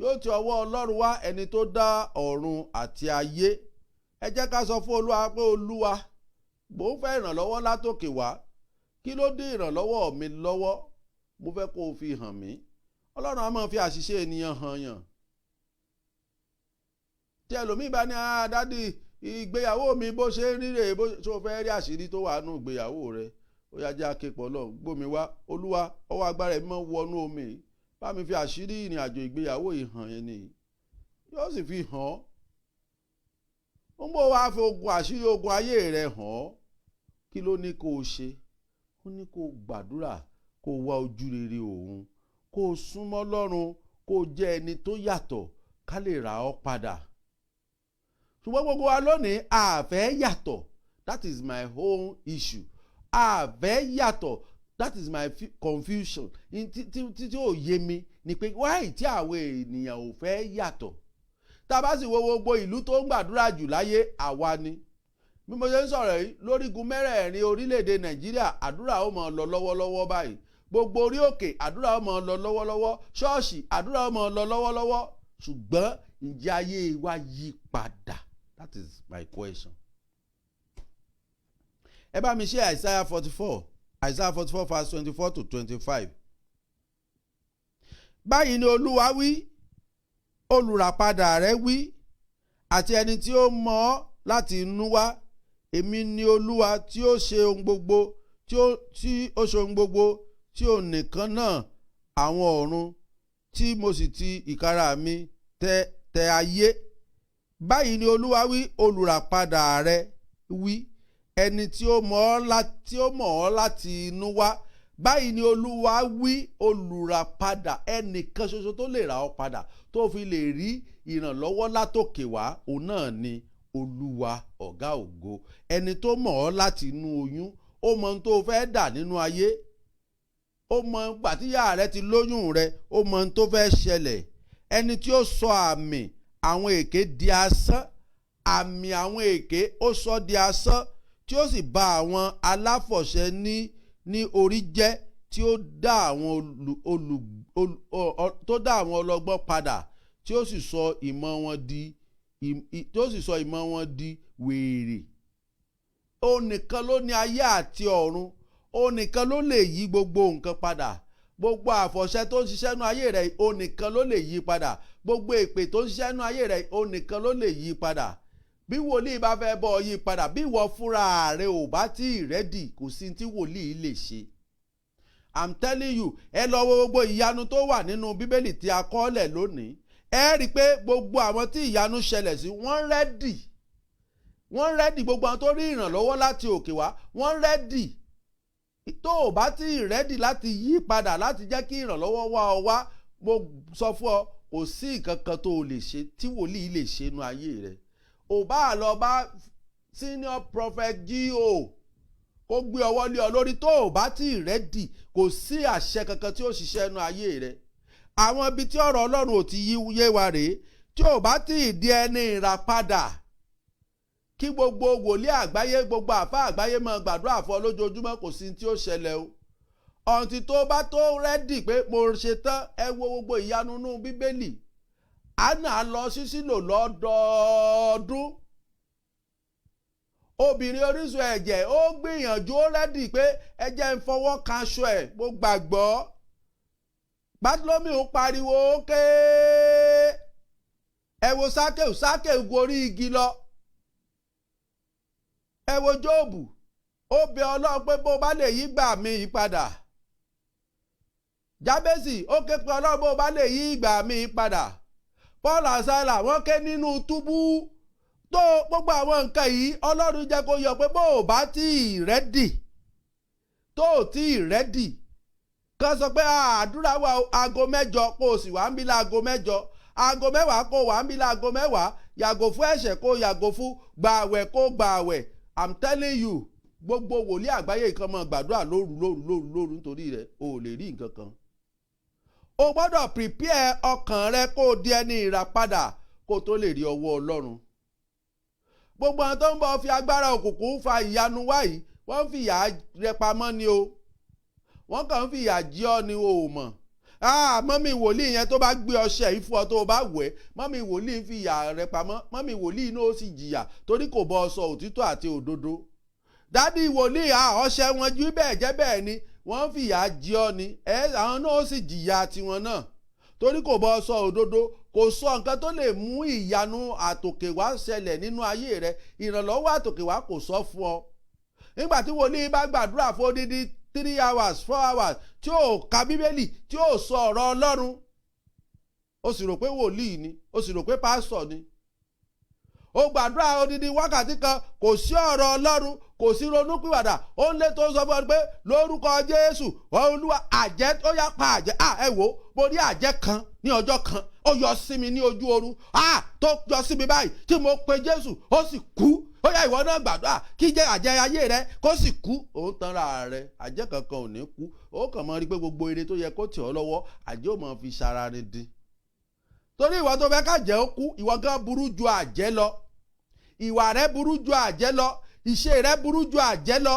yóò ti ọwọ́ Ọlọ́run wá, ẹni tó dá ọ̀run àti ayé. Ẹ jẹ́ ká sọ fún Olúwa pé Olúwa, mo fẹ́ ìrànlọ́wọ́ látòkè wá. Kí ló dé ìrànlọ́wọ́ mi lọ́wọ́? Mo fẹ́ kó o fi hàn mí. Ọlọ́run á máa fi àṣìṣe ènìyàn hàn yàn. Tí ẹlòmíì bá ní dádì ìgbéyàwó mi bó ṣe ń ríre bó ṣe o fẹ́ rí àṣírí tó wà nù ìgbéyàwó rẹ, ó yá jẹ́ akéèpọ̀ Ọlọ́run gbómi wá. Olúwa, ọwọ́ agbára ẹ̀ mọ́ wọnú omi, bá mi fi àṣírí ìrìn àjò ìgbéyàwó yìí hàn ẹni yìí. Yóò sì fi hàn ọ́. Ó ń bọ̀ wá fi ogun àṣírí ogun ayé rẹ̀ hàn ọ́. Kí ló ní kó o ṣe? Ó ní kó o gbàdúrà, kó o wá ojú rere òun, kó o súnmọ́ Ọlọ́run, kó o jẹ́ ẹni tó yàtọ̀ ká lè rà ọ́ padà. Ṣùgbọ́n gbogbo wa lónìí a fẹ́ yàtọ̀. That is my own issue. A fẹ́ yàtọ̀. That is my confusion. Tí ó yé mi ni pé why tí àwọn ènìyàn ò fẹ́ yàtọ̀? Tá a bá sì wo gbogbo ìlú tó ń gbàdúrà jù láyé, àwa ni. Bí mo ṣe ń sọ̀rọ̀ yìí, lórígun mẹ́rẹ̀ẹ̀rin orílẹ̀-èdè Nàìjíríà àdúrà ó máa lọ lọ́wọ́lọ́wọ́ báyìí. Gbogbo orí òkè àdúrà ó máa lọ lọ́wọ́lọ́wọ́. Ṣọ́ọ̀ṣì àdúrà ó máa lọ lọ́wọ́lọ́wọ́. Ṣùgbọ́n ǹjẹ́ ayé wa yí padà? That is my question. Ẹ bá mi ṣe Isaiah 44 verse 24 to 25. Báyìí ni Olúwa wí, olùràpadà rẹ wí, àti ẹni tí ó mọ̀ ọ́ láti inú wá. Èmi ni Olúwa tí ó ṣe ohun gbogbo, tí ó ṣe ohun gbogbo, tí ó nìkan náà àwọn ọ̀run, tí mo sì ti ìkára mi tẹ ayé. Báyìí ni Olúwa wí, olùràpadà rẹ wí, ẹni tí ó mọ̀ ọ́ láti inú wá. Báyìí ni Olúwa wí, olùràpadà, ẹnìkan ṣoṣo tó lè rà ọ́ padà, tó fi lè rí ìrànlọ́wọ́ látòkè wá, òun náà ni Olúwa ọ̀gá ògo. Ẹni tó mọ̀ ọ́ láti inú oyún, ó mọ ohun tó fẹ́ dà nínú ayé, ó mọ gbàtíyà rẹ ti lóyún rẹ, ó mọ ohun tó fẹ́ ṣẹlẹ̀. Ẹni tí ó sọ àmì àwọn èké di asán, àmì àwọn èké ó sọ di asán, tí ó sì bà àwọn aláfọ̀ṣẹ ní orí jẹ́, tí ó dá àwọn ọlọ́gbọ́n padà, tí ó sì sọ ìmọ̀ wọn di wèrè. Ó nìkan ló ní ayé àti ọ̀run. Ó nìkan ló lè yí gbogbo nǹkan padà. Gbogbo àfọ̀ṣẹ tó ń ṣiṣẹ́ nú ayé rẹ̀, ó nìkan ló lè yí padà. Gbogbo èpè tó ń ṣiṣẹ́ nú ayé rẹ̀, ó nìkan ló lè yí padà. Bí wòlíì bá fẹ́ bọ́ yí padà, bí ìwọ fúnra rẹ̀ ò bá tí ì rẹ́dì, kò sí tí wòlíì lè ṣe. I'm telling you, ẹ lọ wo gbogbo ìyanu tó wà nínú Bíbélì tí a kọ́lẹ̀ lónìí. Ẹ rí i pé gbogbo àwọn tí ìyanu ṣẹlẹ̀ sí, wọ́n rẹ́dì. Gbogbo àwọn tó rí ìrànlọ́wọ́ láti òkè wá, wọ́n rẹ́dì. Tó o bá tí ì rẹ́dì láti yí padà, láti jẹ́ kí ìrànlọ́wọ́ wá ọ wá, mo sọ fún ọ, kò sí nǹkan kan tó o lè ṣe tí wòlíì lè ṣe nínú ayé rẹ̀. Ò bá lọ bá senior prophet G.O. kó gbé ọwọ́ lé ọ lórí, tó o bá tí ì rẹ́dì, kò sí àṣẹ kankan tí ó ṣiṣẹ́ nínú ayé rẹ̀. Àwọn ibi tí ọ̀rọ̀ Ọlọ́run ò ti yé wa rèé. Tí o bá tí ì di ẹni ìràpadà, kí gbogbo wòlíì àgbáyé, gbogbo àfáà àgbáyé máa gbàdúrà fún ọ lójoojúmọ́, kò sí tí ó ṣẹlẹ̀ o. Ọ̀ǹtì tó bá tó rẹ́dì pé mo ṣe tán, ẹ wo gbogbo ìyanu nínú Bíbélì. Hánà lọ sí Sílò lọ́dọọdún. Obìnrin orísun ẹ̀jẹ̀, ó gbìyànjú, ó rẹ́dì pé ẹ jẹ́ ń fọwọ́ kan aṣọ ẹ̀, mo gbàgbọ́. Bátílómì ń pariwo ókè. Ẹ wo Sákéù gorí igi lọ. Ẹ wo Jóòbù, ó bẹ Ọlọ́run pé bó bá lè yí ìgbà mi yí padà. Jábésì ó ké pe Ọlọ́run bó bá lè yí ìgbà mi yí padà. Paul and Silas wọ́n ké nínú túbú. Tó gbogbo àwọn nǹkan yìí Ọlọ́run jẹ́ kó yọ pé bó bá tí ì rẹ́dì tó tí ì rẹ́dì kan sọ pé àdúrà wa aago 7 kó o sì wá ń bí láago 7 aago 10 kó o wá ń bí láago 10 yàgò fún ẹ̀ṣẹ̀ kó o yàgò fún gbààwẹ̀ kó o gbààwẹ̀. I'm telling you gbogbo wòlíì àgbáyé kan mọ́ gbàdúrà lóru nítorí rẹ̀ o ò lè rí nǹkan kan. O gbọ́dọ̀ prepare ọkàn rẹ kó o di ẹni ìràpadà kó o tó lè rí ọwọ́ Ọlọ́run. Gbogbo àwọn tó ń bọ̀ fi agbára òkùnkùn fa ìyanu wáyìí wọ́n ń fi ìyà rẹ pamọ́ ni o. Wọ́n kàn ń fi ìyà jí ọ ni o ò mọ̀. Mọ́mí wòlíì yẹn tó bá gbé ọṣẹ yìí fún ọ tó o bá wẹ̀ mọ́mí wòlíì ń fi ìyà rẹ pamọ́ mọ́mí wòlíì náà ó sì jìyà torí kò bọ́ ọ sọ òtítọ́ àti òdodo. Dádì wòlíì ọṣẹ wọn jú bẹ́ẹ̀ jẹ́ bẹ́ẹ̀ ni wọ́n ń fi ìyà jí ọ ni àwọn náà ó sì jìyà tiwọn náà torí kò bọ́ ọ sọ òdodo. Kò sọ nǹkan tó lè mú ìyanu àtòkè wá ṣẹlẹ̀ nínú ayé rẹ. Ìrànlọ́wọ́ àtòkè wá kò sọ fún ọ. Nígbà tí wòlíì bá gbàdúrà fún odidi 3 hours 4 hours tí ó ka bíbélì tí ó sọ ọ̀rọ̀ Ọlọ́run ó sì rò pé wòlíì ni ó sì rò pé pásítọ̀ ni. Ó gbàdúrà odidi wákàtí kan kò sí ọ̀rọ̀ Ọlọ́run kò sí ronúpìwàdà ó ń lé tó sọ fún ọ pé lórúkọ Jésù Olúwa àjẹ́ ó yá pa àjẹ́ ẹ wò mo rí àjẹ́ kan ní ọjọ́ kan ó yọ sí mi ní ojú oorun tó yọ sí mi báyìí tí mo pe Jésù ó sì kú. Ó yá ìwọ náà gbàdúrà kí jẹ́ àjẹ́ ayé rẹ kó sì kú. Ó ń tanra rẹ àjẹ́ kankan ò ní kú. Ó kàn mọ́ rí pé gbogbo ire tó yẹ kó tì ọ́ lọ́wọ́ àjẹ́ ò mọ̀ fi ṣara rẹ dín. Torí ìwọ tó fẹ́ kájẹ́ ó kú ìwọ gan burú ju àjẹ́ lọ. Ìwà rẹ burú ju àjẹ́ lọ. Ìṣe rẹ burú ju àjẹ́ lọ.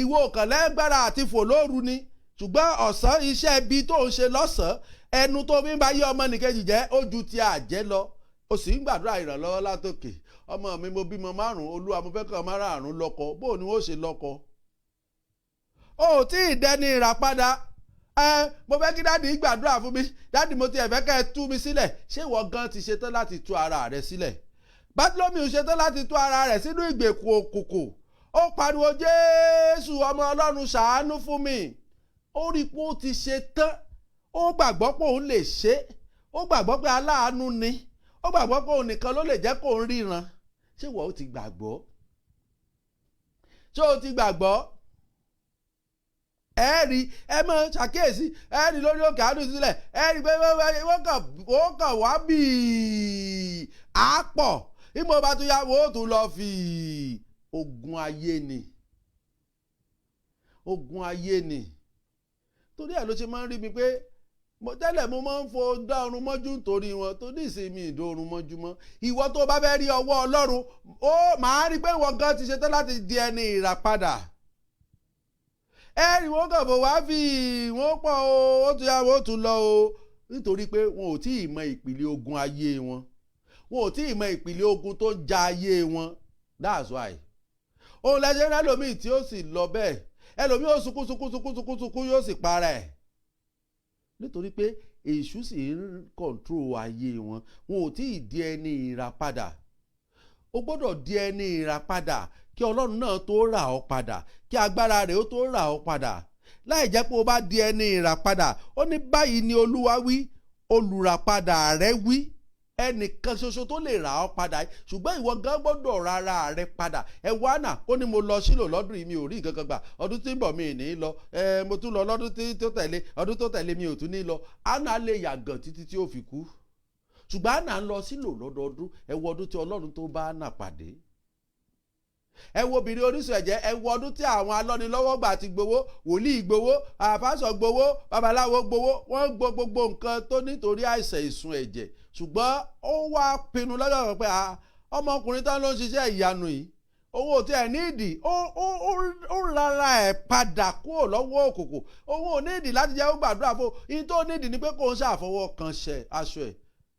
Ìwọ kàn lágbára àti fò lóru ni ṣùgbọ́n ọ̀sán iṣẹ́ ibi tó ń ṣe lọ́sàn-án ẹnu tó fi ń bá yé ọmọnìkejì jẹ́ ó ju ti àjẹ́ lọ. O sì ń gbàdúrà ìrànlọ́wọ́ látòkè. Ọmọ mi mo bímọ 5 Olúwa mo fẹ́ kàn 5 lọ́kọ bó ni wọ́n ṣe lọ́kọ. O tí ì dẹni ìràpadà mo fẹ́ kí dáàdì gbàdúrà fún mi dáàdì mo ti ẹ̀fẹ́ kẹ́ ẹ tú mi sílẹ̀ ṣé ìwọ gan ti ṣetán láti tú ara rẹ sílẹ̀. Bátílómì ṣetán láti tú ara rẹ̀ sínú ìgbèkùn òkùnkùn. Ó pariwo Jésù ọmọ Ọlọ́run ṣàánú fún mi. Ó rí pé ó ti ṣetán. Ó gbàgbọ́ pé òun lè ṣe. Ó gbàgbọ́ pé aláàánú ni. Ó gbàgbọ́ pé òun nìkan ló lè jẹ́ kó ń ríran. Ṣé ìwọ ó ti gbàgbọ́? Ṣé o ti gbàgbọ́? Rí ẹ mọ ṣàkíyèsí rí lórí òkè àánú sílẹ̀ rí pé wọ́n kàn wá bíi àpọ̀ ìmọ̀ bá tún yá wọ́n ó tún lọ fi ogun ayé ni. Ogun ayé ni. Torí ẹ̀ ló ṣe máa ń rí mi pé tẹ́lẹ̀ mo máa ń fo dá ọrùn mọ́jú nítorí wọn tó ní ìsinmi ìdó ọrùn mọ́jú mọ́. Ìwọ tó bá fẹ́ rí ọwọ́ Ọlọ́run ó máa rí pé ìwọ gan ti ṣetán láti di ẹni ìràpadà. Rí wọ́n kàn fò wá fi wọ́n pọ̀ ó tún yá wọ́n tún lọ o nítorí pé wọn ò tí ì mọ ìpìlẹ̀ ogun ayé wọn. Wọn ò tí ì mọ ìpìlẹ̀ ogun tó ń ja ayé wọn. That's why. Òun lẹ́sẹ̀ rẹ́ lómìn tí ó sì lọ bẹ́ẹ̀ ẹlòmíì ó sunkún yóò sì para ẹ̀. Nítorí pé èṣù sì ń kọ̀ntró ayé wọn. Wọn ò tí ì di ẹni ìràpadà. O gbọ́dọ̀ di ẹni ìràpadà kí Ọlọ́run náà tó rà ọ́ padà kí agbára rẹ̀ ó tó rà ọ́ padà. Láì jẹ́ pé o bá di ẹni ìràpadà ó ní báyìí ni Olúwa wí olùràpadà rẹ wí. Ẹnìkan ṣoṣo tó lè rà ọ́ padà ṣùgbọ́n ìwọ gan gbọ́dọ̀ rárá rẹ padà. Wá náà ó ní mo lọ Ṣílò lọ́dún yìí mi ò rí nǹkan kan gbà ọdún tí ń bọ̀ mi ì ní lọ mo tún lọ lọ́dún tó tẹ̀lé ọdún tó tẹ̀lé mi ò tún ní lọ. Anna lè yàgàn títí tí ó fi kú ṣùgbọ́n Anna ń lọ Ṣílò lọ́dọọdún wo ọdún tí Ọlọ́run tó bá Anna pàdé. Wo obìnrin orísun ẹ̀jẹ̀ wo ọdún tí àwọn alọ́nilọ́wọ́gbà ti gbowó wòlíì gbowó àfàsọ̀ gbowó babaláwo gbowó wọ́n gbogbo nǹkan tó nítorí àìsàn ìsun ẹ̀jẹ̀ ṣùgbọ́n ó wá pinnu lọ́jọ́ kan pé ọmọkùnrin tán ló ń ṣiṣẹ́ ìyanu yìí owó tí ẹ̀ nídìí ó rárá ẹ̀ padà kúrò lọ́wọ́ òkùnkùn òun ò nídìí láti jẹ́ ó gbàdúrà fún yín tó nídìí ni pé kò ń ṣàfọwọ́ kan aṣọ ẹ̀.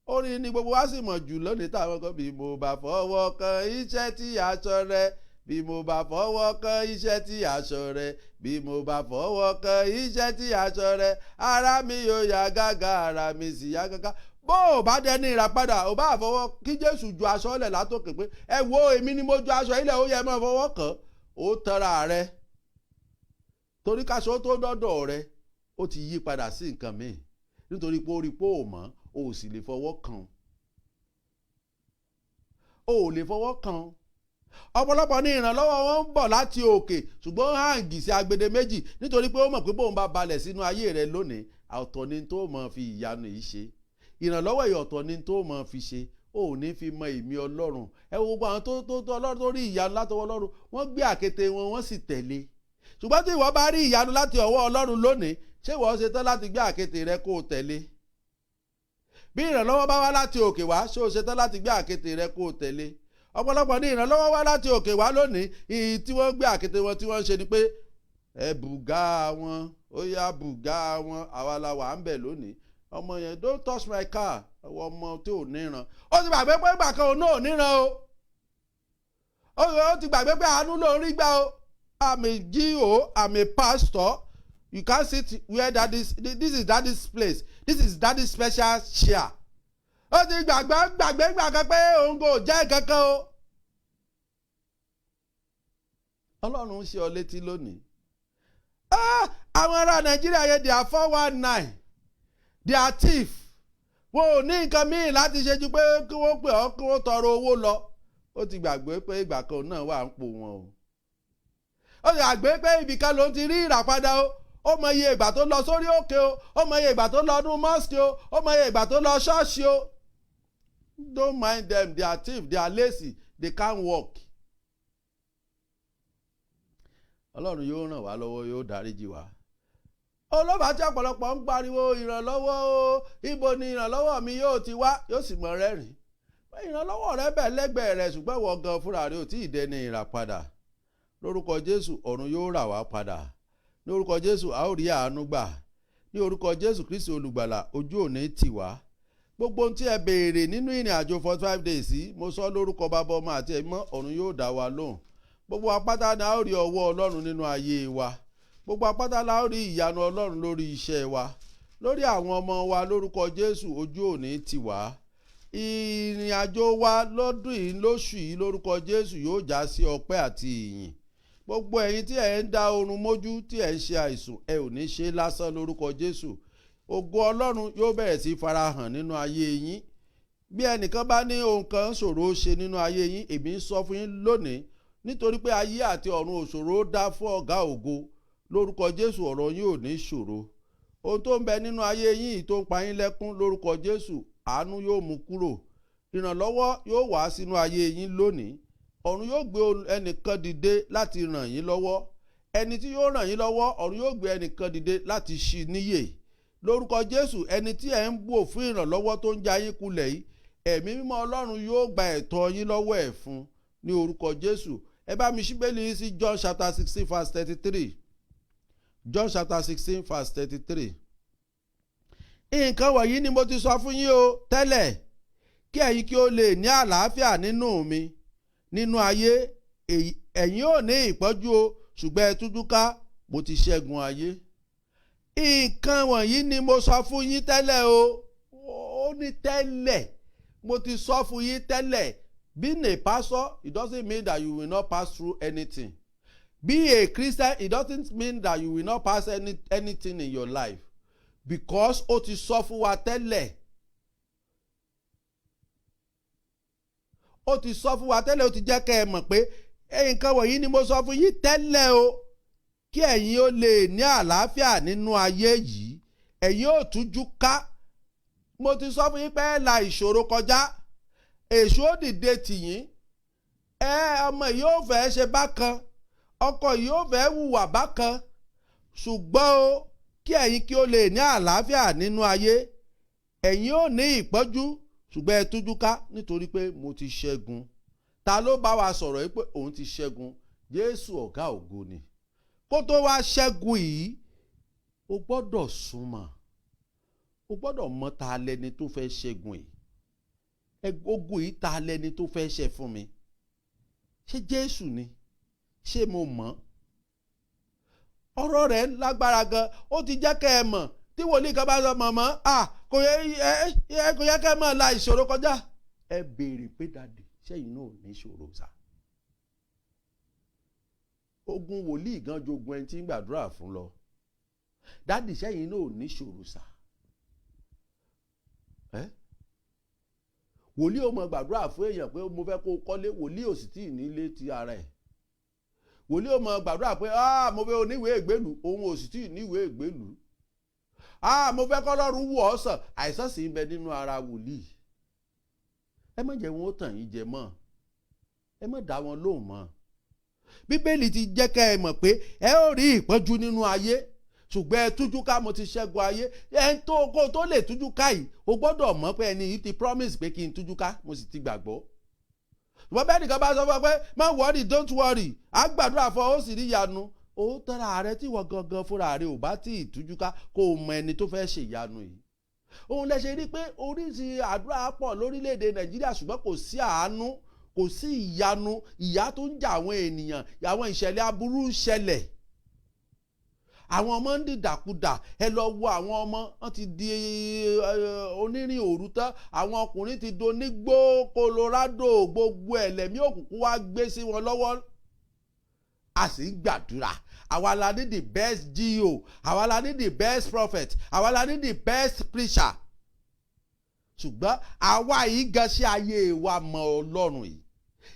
Orin ni gbogbo wa sì mọ̀ jù lónìí táwọn kan bí mo bá fọwọ́ kan iṣẹ́ tí aṣọ rẹ bí mo bá fọwọ́ kan iṣẹ́ tí aṣọ rẹ bí mo bá fọwọ́ kan iṣẹ́ tí aṣọ rẹ ara mi yóò yá gágá ara mi sì yá gágá. Bó o bá dẹni ìràpadà o bá fọwọ́ kí Jésù ju aṣọ lẹ̀ látòkè pé wo èmi ni mo ju aṣọ ilẹ̀ ó yẹ mọ́ fọwọ́ kàn ó tẹ́ra rẹ torí káṣọ tó dọ́dọ̀ rẹ ó ti yí padà sí nǹkan míì nítorí pé ó rí pé ò mọ́ ò sì lè fọwọ́ kàn ò lè fọwọ́ kàn ọ̀pọ̀lọpọ̀ ní ìrànlọ́wọ́ wọn ń bọ̀ láti òkè ṣùgbọ́n hàǹgì sí agbede méjì nítorí pé ó mọ̀ pé bóun bá balẹ̀ sínú ayé rẹ lónìí ọ̀tọ̀ ni tó mọ̀ fi ìyanu yìí ṣe ìrànlọ́wọ́ yìí ọ̀tọ̀ ni tó mọ̀ fi ṣe ò ní fi mọ ìmí ọlọ́run ẹ wo gbogbo àwọn tó ọlọ́run tó rí ìyanu látọwọ́ ọlọ́run wọ́n gbé àkéte wọn wọ́n sì tẹ̀lé ṣùgbọ́n tí ìwọ bá rí ìyanu láti ọwọ́ ọlọ́run lónìí ṣé ìwọ ṣe tán láti gbé àkéte rẹ kó o tẹ̀lé bí ìrànlọ́wọ́ bá wá láti òkè wá ṣé o ṣe tán láti gbé àkéte rẹ kó o tẹ̀lé ọ̀pọ̀lọpọ̀ ní ìrànlọ́wọ́ wá láti òkè wá lónìí ìyí tí wọ́n gbé àkéte wọn tí wọ́n ń ṣe ni pé ẹ bùgá wọn ó yá bùgá wọn àwa la wà ń bẹ̀ lónìí ọmọ yẹn don't touch my car ọmọ tí ò níran ó ti gbàgbé pé ìgbà kan òun náà ò níran ó ti gbàgbé pé àánú ló ń rí gbà o I'm a GO, I'm a pastor. You can't sit where this is daddy's place. This is daddy's special chair. Ó ti gbàgbé pé òun kò jẹ́ kankan o. Ọlọ́run ń ṣe ọ létí lónìí. Àwọn ará Nàìjíríà yẹn they are 419. They are thief. Wọn ò ní nǹkan míì láti ṣe ju pé kí wọ́n pè ọ́ kí wọ́n tọrọ owó lọ. Ó ti gbàgbé pé ìgbà kan náà wà ń pò wọn o. Ó ti gbàgbé pé ibìkan ló ti rí ìràpadà o. Ó mọ iye ìgbà tó lọ sórí òkè o. Ó mọ iye ìgbà tó lọ ọdún mosque o. Ó mọ iye ìgbà tó lọ ṣọ́ọ̀ṣì o. Don't mind them, they are thief, they are lazy, they can't work. Ọlọ́run yóò ràn wá lọ́wọ́ yóò dáríjì wá. Olóòfà tí ọ̀pọ̀lọpọ̀ ń pariwo ìrànlọ́wọ́ o, ibo ni ìrànlọ́wọ́ mi yóò ti wá, yóò sì mọ rẹ́rìn. Ìrànlọ́wọ́ rẹ bẹ̀ lẹ́gbẹ̀ẹ́ rẹ ṣùgbọ́n wọ́n gan fúnra rẹ ò tí ì dẹni ìràpadà. Lórúkọ Jésù ọ̀run yóò rà wá padà. Ní orúkọ Jésù a ó rí àánú gbà. Ní orúkọ Jésù Kristi olùgbàlà ojú ò ní tì wá. Gbogbo ohun tí ẹ béèrè nínú ìrìn àjò 45 days yìí mo sọ lórúkọ Bàbá Ọmọ àti Ẹ̀mí Mímọ́ ọ̀run yóò dá wa lóhùn. Gbogbo apáta ni a ó rí ọwọ́ Ọlọ́run nínú ayé wa. Gbogbo apáta la ó rí ìyanu Ọlọ́run lórí iṣẹ́ wa. Lórí àwọn ọmọ wa lórúkọ Jésù ojú ò ní tì wá. Ìrìn àjò wa lọ́dún yìí lóṣù yìí lórúkọ Jésù yóò já sí ọpẹ́ àti ìyìn. Gbogbo ẹ̀yin tí ẹ̀ ń dá oorun mójú tí ẹ̀ ń ṣe àìsùn ẹ ò ní ṣe lásán lórúkọ Jésù. Ògo Ọlọ́run yóò bẹ̀rẹ̀ sí farahàn nínú ayé yín. Bí ẹnìkan bá ní ohun kan ṣòro ṣe nínú ayé yín èmi ń sọ fún yín lónìí nítorí pé ayé àti ọ̀run òṣòro dá fún ọ̀gá ògo lórúkọ Jésù ọ̀rọ̀ yín ò ní ṣòro. Ohun tó ń bẹ nínú ayé yín tó ń pa yín lẹ́kún lórúkọ Jésù àánú yóò mú kúrò. Ìrànlọ́wọ́ yóò wá sínú ayé yín lónìí. Ọ̀run yóò gbé ẹnìkan dìde láti ràn yín lọ́wọ́. Ẹni tí yóò ràn yín lọ́wọ́ ọ̀run yóò gbé ẹnìkan dìde láti ṣí níyè. Lórúkọ Jésù ẹni tí ẹ̀ ń bò fún ìrànlọ́wọ́ tó ń já yín kulẹ̀ yìí ẹ̀mí mímọ́ Ọlọ́run yóò gba ẹ̀tọ́ yín lọ́wọ́ ẹ̀ fún ní orúkọ Jésù. Ẹ bá mi ṣí Bíbélì sí John chapter 16 verse 33. John chapter 16 verse 33. Nǹkan wọ̀nyí ni mo ti sọ fún yín o tẹ́lẹ̀ kí ẹ̀yin kí ó lè ní àlàáfíà nínú mi nínú ayé ẹ̀yin ò ní ìpọ́njú o ṣùgbọ́n ẹ tújú ká mo ti ṣẹ́gun ayé. Nǹkan wọ̀nyí ni mo sọ fún yín tẹ́lẹ̀ o. Ó ní tẹ́lẹ̀ mo ti sọ fún yín tẹ́lẹ̀. Being a pastor, it doesn't mean that you will not pass through anything. Being a Christian, it doesn't mean that you will not pass anything in your life. Because ó ti sọ fún wa tẹ́lẹ̀. Ó ti sọ fún wa tẹ́lẹ̀ ó ti jẹ́ kẹ́ ẹ mọ̀ pé nǹkan wọ̀nyí ni mo sọ fún yín tẹ́lẹ̀ o. Kí ẹ̀yin ó lè ní àlàáfíà nínú ayé yìí. Ẹ̀yin ó tújú ká. Mo ti sọ fún yín pé ẹ la ìṣòro kọjá. Èṣù ó dìde tì yín. Ọmọ yìí ó fẹ́ ṣe bákan. Ọkọ yìí ó fẹ́ hùwà bákan. Ṣùgbọ́n o kí ẹ̀yin kí ó lè ní àlàáfíà nínú ayé. Ẹ̀yin ó ní ìpọ́njú ṣùgbọ́n ẹ tújú ká nítorí pé mo ti ṣẹ́gun. Ta ló bá wa sọ̀rọ̀ yìí pé òun ti ṣẹ́gun? Jésù ọ̀gá ògo ni. Kó tó wá ṣẹ́gun yìí o gbọ́dọ̀ súnmọ́. O gbọ́dọ̀ mọ̀ ta lẹni tó fẹ́ ṣẹ́gun yìí. Ogun yìí ta lẹni tó fẹ́ ṣe fún mi? Ṣé Jésù ni? Ṣé mo mọ̀? Ọ̀rọ̀ rẹ̀ lágbára gan. Ó ti jẹ́ kẹ́ ẹ mọ̀. Tí wòlíì kan bá sọ mọ̀mọ́ kò yẹ kẹ́ ẹ mọ̀ la ìṣòro kọjá. Ẹ béèrè pé dàdí ṣẹ́yìn náà ní ìṣòro sá. ogun wòlíì gan jogun ẹni tí ń gbàdúrà fún lọ. Dádì sẹ́yìn náà ò ní ṣòro sà. Wòlíì ó mọ gbàdúrà fún èèyàn pé mo fẹ́ kó kọ́lé, wòlíì ò sì tí ì nílé ti ara ẹ̀. Wòlíì ó mọ gbàdúrà pé mo fẹ́ oníwèé ìgbélú, òun ò sì tí ì níwèé ìgbélú. Mo fẹ́ kọ́lọ́run wò ọ́ sàn, àìsàn sì ń bẹ nínú ara wòlíì. Ẹ má jẹ́ wọn ó tàn yín jẹ mọ́, ẹ má dá wọn lóhùn mọ́. Bíbélì ti jẹ́ ká ẹ mọ̀ pé ẹ ó rí ìpọ́njú nínú ayé, ṣùgbọ́n ẹ tújú ká, mo ti ṣẹ́gun ayé. Ẹ kó tó lè tújú ká yìí, o gbọ́dọ̀ mọ̀ pé ẹni yìí ti promise pé kí n tújú ká, mo sì ti gbàgbọ́. Ṣùgbọ́n bẹ́ẹ̀ nìkan bá sọ fún ọ pé má worry, don't worry, á gbàdúrà fún ọ ó sì rí ìyanu. Ó tẹ́ra rẹ tí wọ́n gangan fúnra rẹ ò bá tí ì tújú ká kó o mọ ẹni tó fẹ́ ṣe ìyanu yìí. Òun lẹ ṣe rí pé oríṣi àdúrà pọ̀ lórílẹ̀‐èdè Nàìjíríà, ṣùgbọ́n kò sí àánú, kò sí ìyanu. Ìyà tó ń jà àwọn ènìyàn, àwọn ìṣẹ̀lẹ̀ aburú ń ṣẹlẹ̀. Àwọn ọmọ ń dìdàkudà. Ẹ lọ wo àwọn ọmọ, wọ́n ti di onírìn òru tán. Àwọn ọkùnrin ti donígbó Colorado, gbogbo ẹlẹ́mí òkùnkùn wá gbé sí wọn lọ́wọ́. A sì ń gbàdúrà. Àwa la ní the best GO, àwa la ní the best prophet, àwa la ní the best preacher. Ṣùgbọ́n àwa yìí gan ṣe ayé wa mọ Ọlọ́run yìí.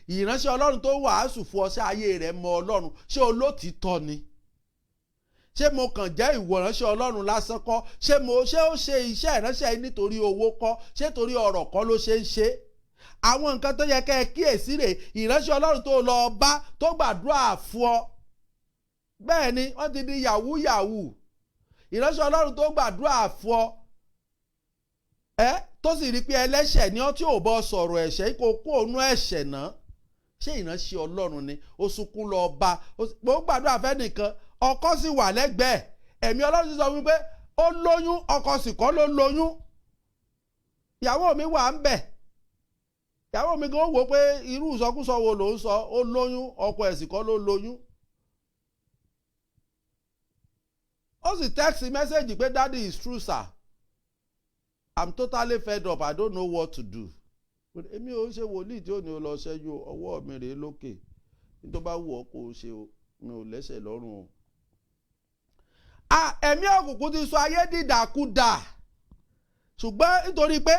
Ìránṣẹ́ Ọlọ́run tó wàásù fún ọ ṣe ayé rẹ̀ mọ Ọlọ́run. Ṣé olótìítọ́ ni? Ṣé mo kàn jẹ́ ìwòránṣẹ́ Ọlọ́run lásán kọ́? Ṣé ó ṣe iṣẹ́ ìránṣẹ́ yìí nítorí owó kọ́? Ṣé torí ọrọ̀ kọ́ ló ṣe ń ṣe? Àwọn nǹkan tó yẹ kẹ́ ẹ kíyèsí rè, ìránṣẹ́ Ọlọ́run tó lọ bá tó gbàdúrà fún ọ. Bẹ́ẹ̀ ni wọ́n ti di yahoo yahoo. Ìránṣẹ́ Ọlọ́run tó gbàdúrà fún ọ. Tó sì rí pé ẹlẹ́ṣẹ̀ ni ọ́ tí ò bọ́ sọ̀rọ̀ ẹ̀ṣẹ̀ kó kó ònú ẹ̀ṣẹ̀ náà. Ṣé ìránṣẹ́ Ọlọ́run ni? Ó sunkún lọ bá, ó gbàdúrà fẹ́ nìkan, ọkọ sì wà lẹ́gbẹ̀ẹ́. Ẹ̀mí Ọlọ́run ti sọ wípé ó lóyún, ọkọ sì kọ́ ló lóyún. Ìyàwó mi wà ń bẹ̀. Ìyàwó mi gan wò pé irú ìsọkúsọ wo ló ń sọ, ó lóyún, ọkọ ẹ̀ sì kọ́ ló lóyún. Ó sì text message pé daddy is true sir, I'm totally fed up, I don't know what to do. Èmi ò ṣe wòlíì tí ò ní o lọ ṣẹ́jú, ọwọ́ mi rèé lókè, ní tó bá wù ọ́ kó o ṣe o, mi ò lẹ́sẹ̀ lọ́rùn o. Ẹ̀mí òkùnkùn ti sọ ayé dìdàkudà, ṣùgbọ́n nítorí pé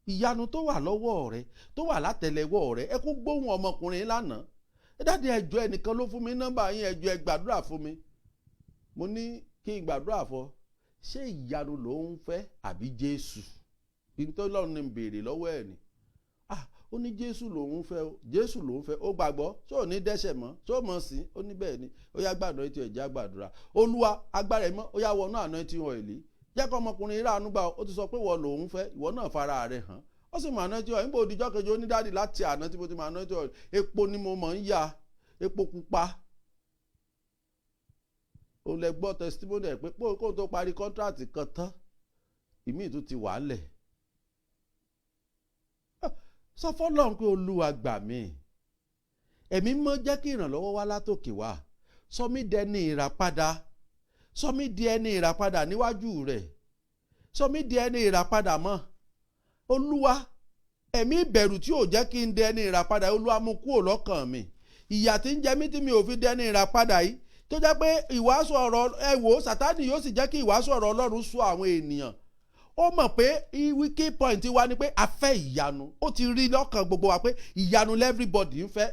ìyanu tó wà lọ́wọ́ rẹ, tó wà látẹlẹwọ́ rẹ. Ẹ kún gbóhùn ọmọkùnrin lánàá. Dáàdi ẹjọ́ ẹnìkan ló fún mi nọ́mbà yín, ẹjọ́ ẹ gbàdúrà fún mi. Mo ní kí n gbàdúrà fún ọ. Ṣé ìyanu ló ń fẹ́ àbí Jésù? Nítorí Ọlọ́run ní béèrè lọ́wọ́ ẹ̀ ni. Ó ní Jésù lòun fẹ́ o, Jésù lòun fẹ́. Ó gbàgbọ́, ṣé ò ní dẹ́ṣẹ̀ mọ́, ṣé ò mọ̀ sí? Ó ní bẹ́ẹ̀ ni. Ó yá gbàdúrà ètò ẹ̀já gbàdúrà. Olúwa agbára ẹ̀ mọ́, ó yá wọnú anointing oil. Jẹ́ kọ́ ọmọkùnrin ìrànú gbà ó ti sọ pé wọ́n lòun fẹ́, ìwọ náà fara rẹ̀ hàn. Ó sì mọ anointing oil. Níbo òdìjọ́ kejì ó ní dáàdì láti àná tí mo ti mọ anointing oil. Epo ni mo mọ̀ ń yá, epo pupa. Ó lẹ gbọ́ testimony ẹ̀ pé kó tó parí contract kan tán, ìmíì tún ti wà lẹ̀. Sọ fọ́lọ́run pé Olúwa gbà mí. Ẹ̀mí mọ́ jẹ́ kí ìrànlọ́wọ́ wá látòkè wá. Sọ mí dẹni ìràpadà. Sọ mí di ẹni ìràpadà níwájú rẹ̀. Sọ mí di ẹni ìràpadà mọ́. Olúwa, ẹ̀mí ìbẹ̀rù tí ò jẹ́ kí n dẹni ìràpadà, Olúwa mú kúrò lọ́kàn mi. Ìyà tí ń jẹ mí tí mi ò fi dẹni ìràpadà yìí, tó jẹ́ pé ìwàásù ọ̀rọ̀ ẹ wò, Sátánì yóò sì jẹ́ kí ìwàásù ọ̀rọ̀ Ọlọ́run sú àwọn ènìyàn. Ó mọ̀ pé wíkí point wa ni pé a fẹ́ ìyanu. Ó ti rí lọ́kàn gbogbo wa pé ìyanu everybody ń fẹ́.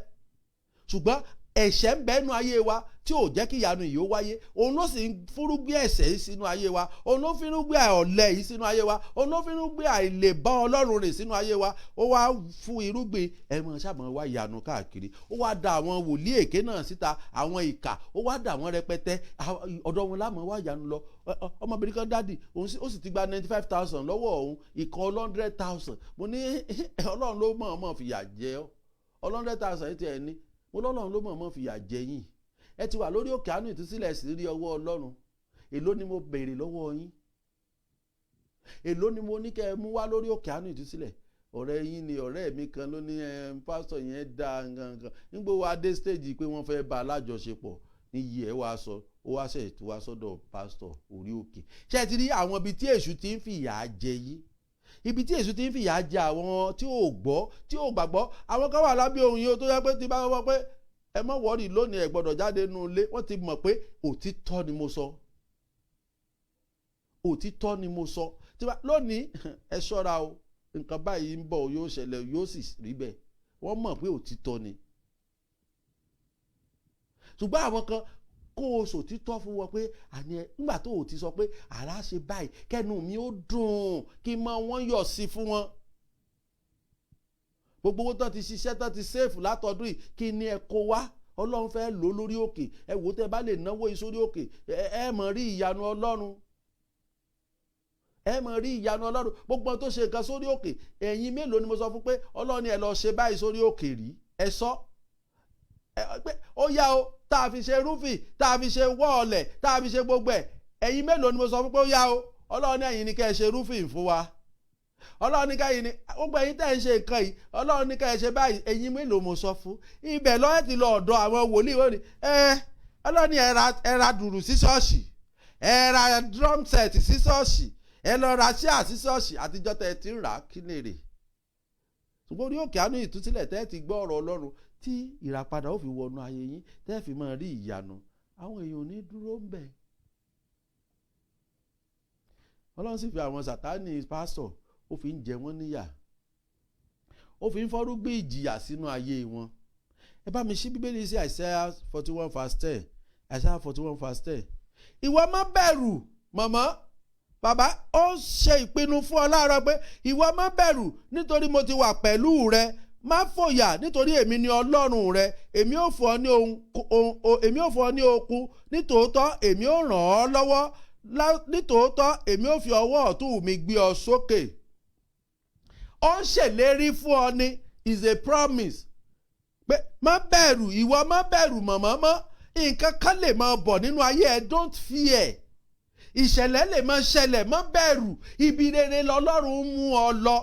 Ṣùgbọ́n ẹ̀ṣẹ̀ ń bẹ́nu ayé wa tí ò jẹ́ kí ìyanu yìí ó wáyé. Òun ló sì ń fúrúgbìn ẹ̀ṣẹ̀ yìí sínú ayé wa. Òun ló fúrúgbìn ọ̀lẹ yìí sínú ayé wa. Òun ló fúrúgbìn àìlèbá Ọlọ́run rìn sínú ayé wa. Ó wá fún irúgbìn ẹ̀mọ sábà wá ìyanu káàkiri. Ó wá da àwọn wòlíì èké náà síta, àwọn ìkà. Ó wá da àwọn rẹpẹtẹ. Ọ̀dọ̀ wọn láàmú wá ìyanu lọ. Ọmọbìnrin kan dádì, ó sì ti gba 95,000 lọ́wọ́ òun, ìkan 100,000. Mo ní Ọlọ́run ló mọ̀ fìyà jẹ ọ́. 100,000 yìí ti ẹ̀ ní. Mo lọ́lọ́run ló mọ̀ fìyà jẹ yín. Ẹ ti wà lórí òkè àánú ìtúsílẹ̀ sí rí ọwọ́ Ọlọ́run. Èló ni mo béèrè lọ́wọ́ yín? Èló ni mo ní kẹ́ ẹ mú wá lórí òkè àánú ìtúsílẹ̀? Ọ̀rẹ́ yín ni ọ̀rẹ́ mi kan ló ní pásítọ̀ yẹn dá nǹkan. Nígbà wo adé stage pé wọ́n fẹ́ bá alájọṣepọ̀ ní iye ẹ̀ wá sọ, ó wá ṣẹ̀ tó wá sọ́dọ̀ pásítọ̀ orí òkè. Ṣé ti rí àwọn ibi tí èṣù ti ń fìyà jẹ yín? Ibi tí èṣù ti ń fìyà jẹ àwọn tí ò gbọ́, tí ò gbàgbọ́. Àwọn kan wà lábẹ́ ohun yìí tó yẹ pé ti bá wọ́n pé ẹ má wọ́ọ̀rì lónìí ẹ gbọ́dọ̀ jáde nínú ilé. Wọ́n ti mọ̀ pé òtítọ́ ni mo sọ. Òtítọ́ ni mo sọ. Lónìí ẹ ṣọ́ra o, nǹkan báyìí ń bọ̀ yóò ṣẹlẹ̀ yóò sì rí bẹ́ẹ̀. Wọ́n mọ̀ pé òtítọ́ ni. Ṣùgbọ́n àwọn kan kó o sòtítọ́ fún wọn pé àní ẹ nígbà tó o ti sọ pé àrá ṣe báyìí kẹ́nu mi ó dùn kí n mọ wọ́n yọ̀ sí fún wọn. Gbogbo owó tán ti ṣiṣẹ́ tán ti sèfù látọdún yìí kí ni ẹ kó wá. Ọlọ́run fẹ́ lò lórí òkè. Ẹ wò tẹ́ bá lè náwó yìí sórí òkè ẹ mọ̀ rí ìyanu Ọlọ́run. Ẹ mọ̀ rí ìyanu Ọlọ́run. Gbogbo wọn tó ṣe nǹkan sórí òkè ẹ̀yin mélòó ni mo sọ fún pé Ọlọ́run ni ẹ lọ ṣe báyìí sórí òkè rí. Ẹ sọ pé ó yá o tá a fi ṣe rúfì tá a fi ṣe wọ́ọ̀lẹ̀ tá a fi ṣe gbogbo ẹ̀. Ẹ̀yin mélòó ni mo sọ fún pé ó yá o Ọlọ́run ní ẹ̀yin ni kẹ́ ẹ ṣe rúfì fún wa. Ọlọ́run ní kẹ́yìn ni gbogbo ẹ̀yin tẹ́ ẹ ń ṣe nǹkan yìí Ọlọ́run ní kẹ́ ẹ ṣe báyìí. Ẹ̀yin mélòó mo sọ fún. Ibẹ̀ lọ́yẹ̀ ti lọ ọ̀dọ̀ àwọn wòlíì wọ́n ni Ọlọ́run ní ẹ ra dùrù sí ṣọ́ọ̀ṣì, ẹ ra drum set sí ṣọ́ọ̀ṣì, ẹ lọ ra ṣíà sí ṣọ́ọ̀ṣì. Àtijọ́ tẹ́ ẹ ti ń rà á kí lèrè. Ṣùgbọ́n orí òkè àánú ìtúsílẹ̀ tẹ́ ẹ ti gbọ́ ọ̀rọ̀ Ọlọ́run tí ìràpadà ó fi wọnú ayé yín tẹ́ ẹ fi máa rí ìyanu. Àwọn èèyàn ò ní dúró ń bẹ̀. Ọlọ́run sì fi àwọn sàtánì pásítọ̀ ó fi ń jẹ wọ́n níyà. Ó fi ń fọ́rúgbìn ìjìyà sínú ayé wọn. Ẹ bá mi ṣí Bíbélì sí Isaiah 41 verse 10. Isaiah 41 verse 10. Ìwọ má bẹ̀rù màmá. Bàbá ó ṣe ìpinnu fún ọ láàárọ̀ pé ìwọ má bẹ̀rù nítorí mo ti wà pẹ̀lú rẹ. Má fòyà nítorí èmi ni Ọlọ́run rẹ. Èmi ó fún ọ ní okun. Nítòótọ́ èmi ó ràn ọ́ lọ́wọ́. Nítòótọ́ èmi ó fi ọwọ́ ọ̀tún mi gbé ọ sókè. Ó ń ṣèlérí fún ọ ní is a promise. Pé má bẹ̀rù ìwọ má bẹ̀rù mọ̀mọ́ mọ́. Nǹkan kan lè máa bọ̀ nínú ayé ẹ, don't fear. Ìṣẹ̀lẹ̀ lè máa ṣẹlẹ̀, má bẹ̀rù. Ibi rere lọ́lọ́run mú ọ lọ.